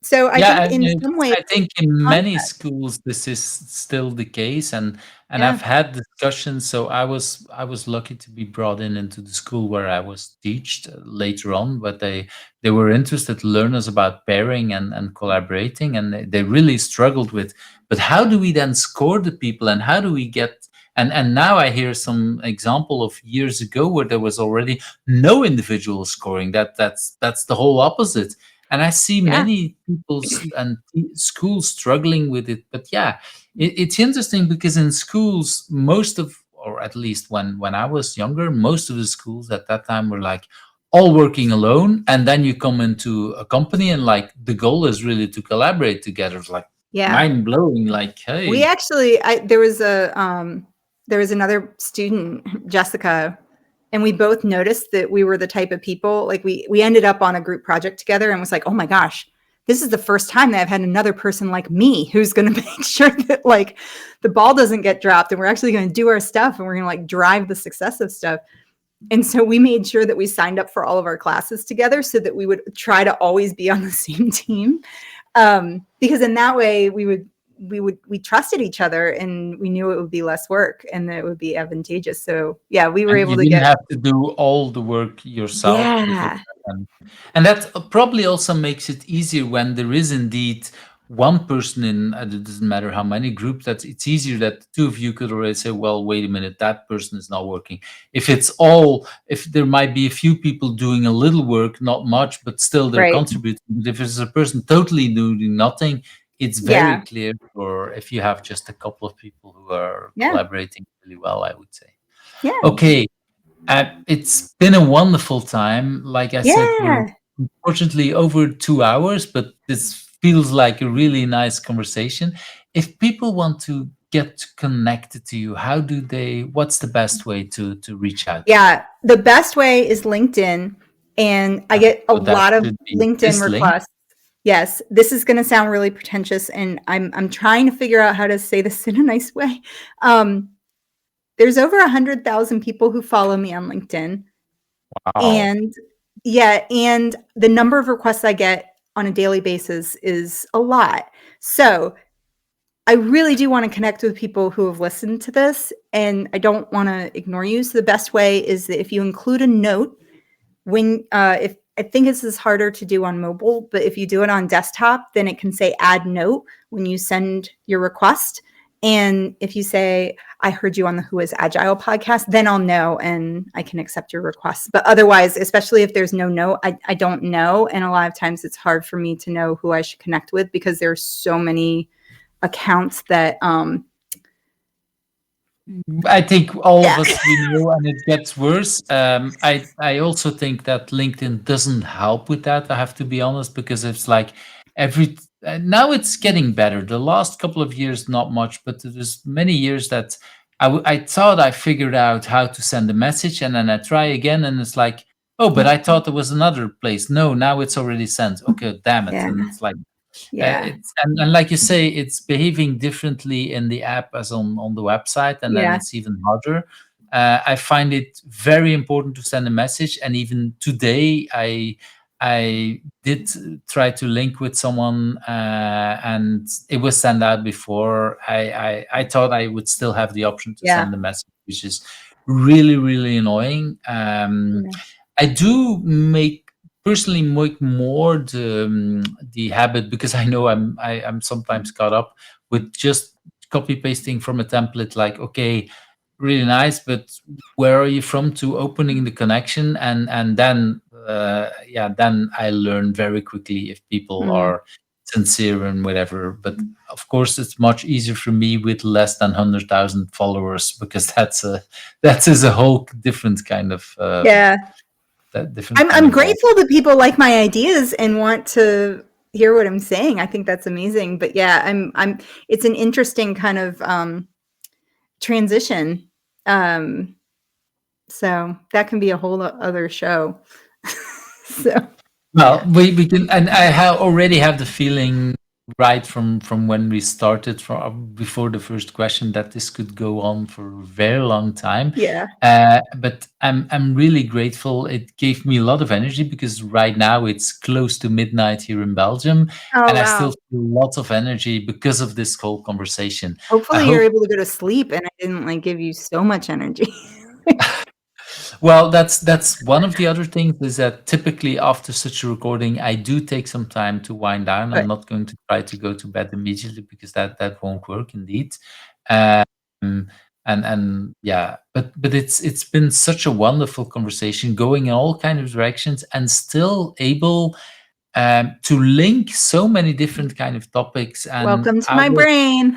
so I Yeah, think and in some ways, I think in many concept. schools this is still the case, and Yeah, I've had discussions. So I was lucky to be brought in into the school where I was teached later on, but they were interested learners about pairing and collaborating, and they really struggled with. But how do we then score the people, and how do we get? And now I hear some example of years ago where there was already no individual scoring. That's the whole opposite, and I see yeah, many people and schools struggling with it. But yeah, it's interesting because in schools, most of, or at least when I was younger, most of the schools at that time were like all working alone, and then you come into a company and like the goal is really to collaborate together. It's like yeah. mind blowing. Like, We hey, actually, there was another student, Jessica, and we both noticed that we were the type of people, like we ended up on a group project together and was like, oh my gosh, this is the first time that I've had another person like me who's going to make sure that like the ball doesn't get dropped and we're actually going to do our stuff and we're going to like drive the success of stuff. And so we made sure that we signed up for all of our classes together so that we would try to always be on the same team. Because in that way we trusted each other and we knew it would be less work and that it would be advantageous. So yeah, we were and able you to didn't get, have to do all the work yourself because yeah, and that probably also makes it easier when there is indeed one person in it doesn't matter how many groups, that it's easier that the two of you could already say, well, wait a minute, that person is not working. If it's all, if there might be a few people doing a little work, not much, but still they're right. contributing. But if it's a person totally doing nothing, it's very Yeah. clear. Or if you have just a couple of people who are Yeah. collaborating really well, I would say. Yeah. Okay, it's been a wonderful time. Like I said, we're Yeah. unfortunately over 2 hours, but this feels like a really nice conversation. If people want to get connected to you, how do they? What's the best way to reach out to you? Yeah. The best way is LinkedIn. And I get a So that lot of should be LinkedIn this link. requests. Yes, this is going to sound really pretentious, and I'm trying to figure out how to say this in a nice way. Um, there's over 100,000 people who follow me on LinkedIn, Wow. and yeah, and the number of requests I get on a daily basis is a lot. So I really do want to connect with people who have listened to this, and I don't want to ignore you. So the best way is that if you include a note when if I think this is harder to do on mobile, but if you do it on desktop, then it can say add note when you send your request. And if you say, I heard you on the Who is Agile podcast, then I'll know and I can accept your request. But otherwise, especially if there's no note, I don't know. And a lot of times it's hard for me to know who I should connect with because there's so many accounts that I think all of yeah. us we know, and it gets worse. I also think that LinkedIn doesn't help with that. I have to be honest, because it's like every now it's getting better. The last couple of years, not much, but there's many years that I thought I figured out how to send a message, and then I try again, and it's like, oh, but I thought there was another place. No, now it's already sent. Okay, damn it, Yeah. and it's like Yeah. it's and like you say, it's behaving differently in the app as on the website, and then Yeah. it's even harder. I find it very important to send a message, and even today, I did try to link with someone, and it was sent out before. I thought I would still have the option to Yeah. send the message, which is really really annoying. Yeah. I do make personally make more the habit, because I know I'm sometimes caught up with just copy pasting from a template, like, okay, really nice, but where are you from, to opening the connection, and then yeah, then I learn very quickly if people Mm. are sincere and whatever. But of course it's much easier for me with less than 100,000 followers, because that is a whole different kind of Yeah. that different I'm kind I'm of ball. grateful that people like my ideas and want to hear what I'm saying. I think that's amazing. But yeah, I'm it's an interesting kind of transition. Um, so that can be a whole other show. So Well, we can, and I already have the feeling right from when we started, from before the first question, that this could go on for a very long time. Yeah. But I'm really grateful. It gave me a lot of energy because right now it's close to midnight here in Belgium, Oh, and I still wow. feel lots of energy because of this whole conversation. I Hopefully you're hope. able to go to sleep and I didn't, like, give you so much energy. Well, that's one of the other things, is that typically after such a recording, I do take some time to wind down. I'm Good. not going to try to go to bed immediately because that won't work indeed. Um, and yeah, but it's been such a wonderful conversation, going in all kind of directions, and still able to link so many different kind of topics. And Welcome to my brain.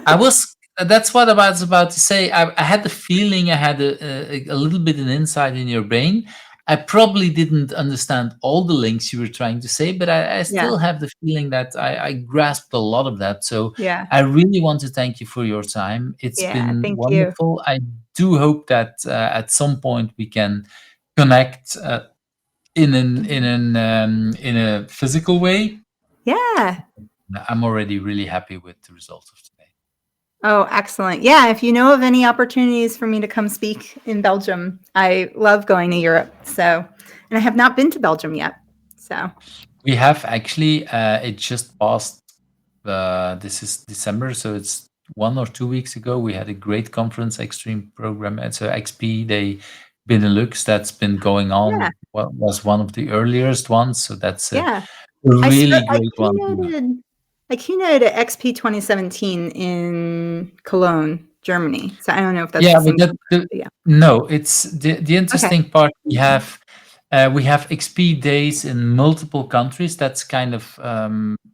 I was that's what I was about to say. I had the feeling I had a little bit an insight in your brain. I probably didn't understand all the links you were trying to say, but I Yeah. still have the feeling that I grasped a lot of that. So Yeah. I really want to thank you for your time. It's Yeah. been Thank you. wonderful. I do hope that at some point we can connect in a physical way. Yeah. I'm already really happy with the results of today. Oh, excellent. Yeah, if you know of any opportunities for me to come speak in Belgium, I love going to Europe. So, and I have not been to Belgium yet. So, We have actually, it just passed, this is December, so it's 1 or 2 weeks ago. We had a great conference, Extreme Program. It's a XP Day Benelux that's been going yeah, on. What was one of the earliest ones, so that's a yeah. really I great one. keynoted at XP 2017 in Cologne, Germany. So I don't know if that's Yeah, the but same that conference, but yeah. no, it's the Okay. interesting part. We have XP days in multiple countries. That's kind of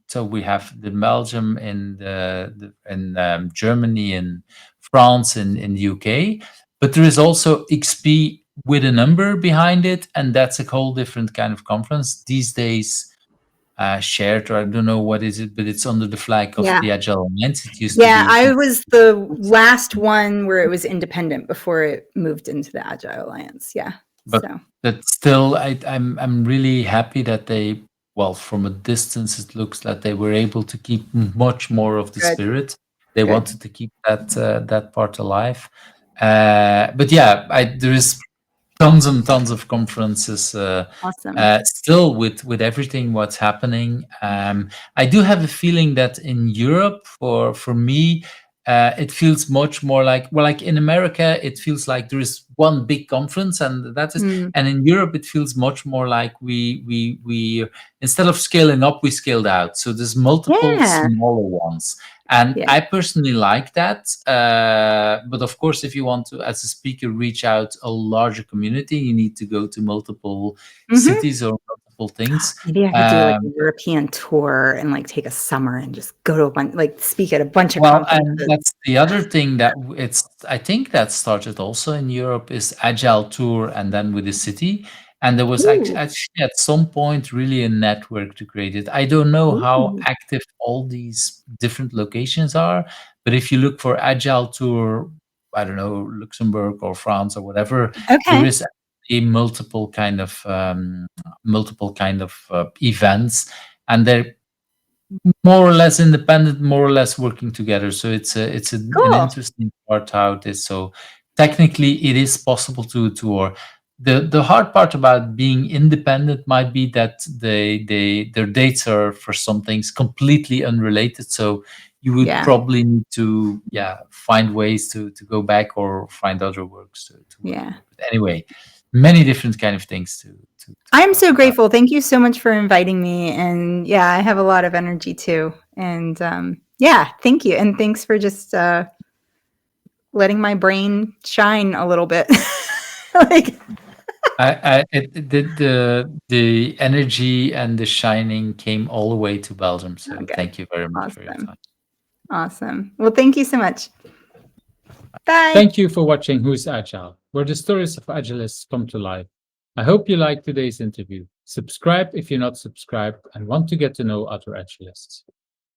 so we have the Belgium in the in Germany and France and in the UK, but there is also XP with a number behind it, and that's a whole different kind of conference these days. Shared, or I don't know what is it, but it's under the flag of Yeah. the Agile Alliance. It used to Yeah, be. I was the last one where it was independent before it moved into the Agile Alliance. Yeah. But So, that still, I'm really happy that they, well, from a distance, it looks like they were able to keep much more of the good. spirit. They Good. wanted to keep that part alive. But yeah, there is tons and tons of conferences Awesome. still with everything what's happening. I do have a feeling that in Europe, for me, it feels much more like, well, like in America, it feels like there is one big conference, and that is, Mm. and in Europe, it feels much more like we instead of scaling up, we scaled out. So there's multiple Yeah. smaller ones. And Yeah. I personally like that. But of course, if you want to, as a speaker, reach out a larger community, you need to go to multiple Mhm. cities or multiple things. Maybe I could do like a European tour and like take a summer and just go to a bunch, like speak at a bunch of Well, and conferences. that's the other thing that it's, I think that started also in Europe, is Agile Tour and then with the city. And there was Ooh. actually at some point really a network to create it. I don't know how Ooh. active all these different locations are, but if you look for Agile Tour, I don't know, Luxembourg or France or whatever, there Okay. is a multiple kind of events, and they're more or less independent, more or less working together. So an Cool. interesting part how it is. So technically, it is possible to or the hard part about being independent might be that their dates are for some things completely unrelated. So you would Yeah. probably need to find ways to go back or find other works to work Yeah. with. But anyway, many different kind of things to I'm talk so about. grateful. Thank you so much for inviting me. And yeah, I have a lot of energy too. And yeah, thank you. And thanks for just letting my brain shine a little bit. Like, The energy and the shining came all the way to Belgium, so okay. thank you very much for your Awesome. time. Awesome. Well, thank you so much. Bye. Thank you for watching Who's Agile, where the stories of agilists come to life. I hope you liked today's interview. Subscribe if you're not subscribed and want to get to know other agilists.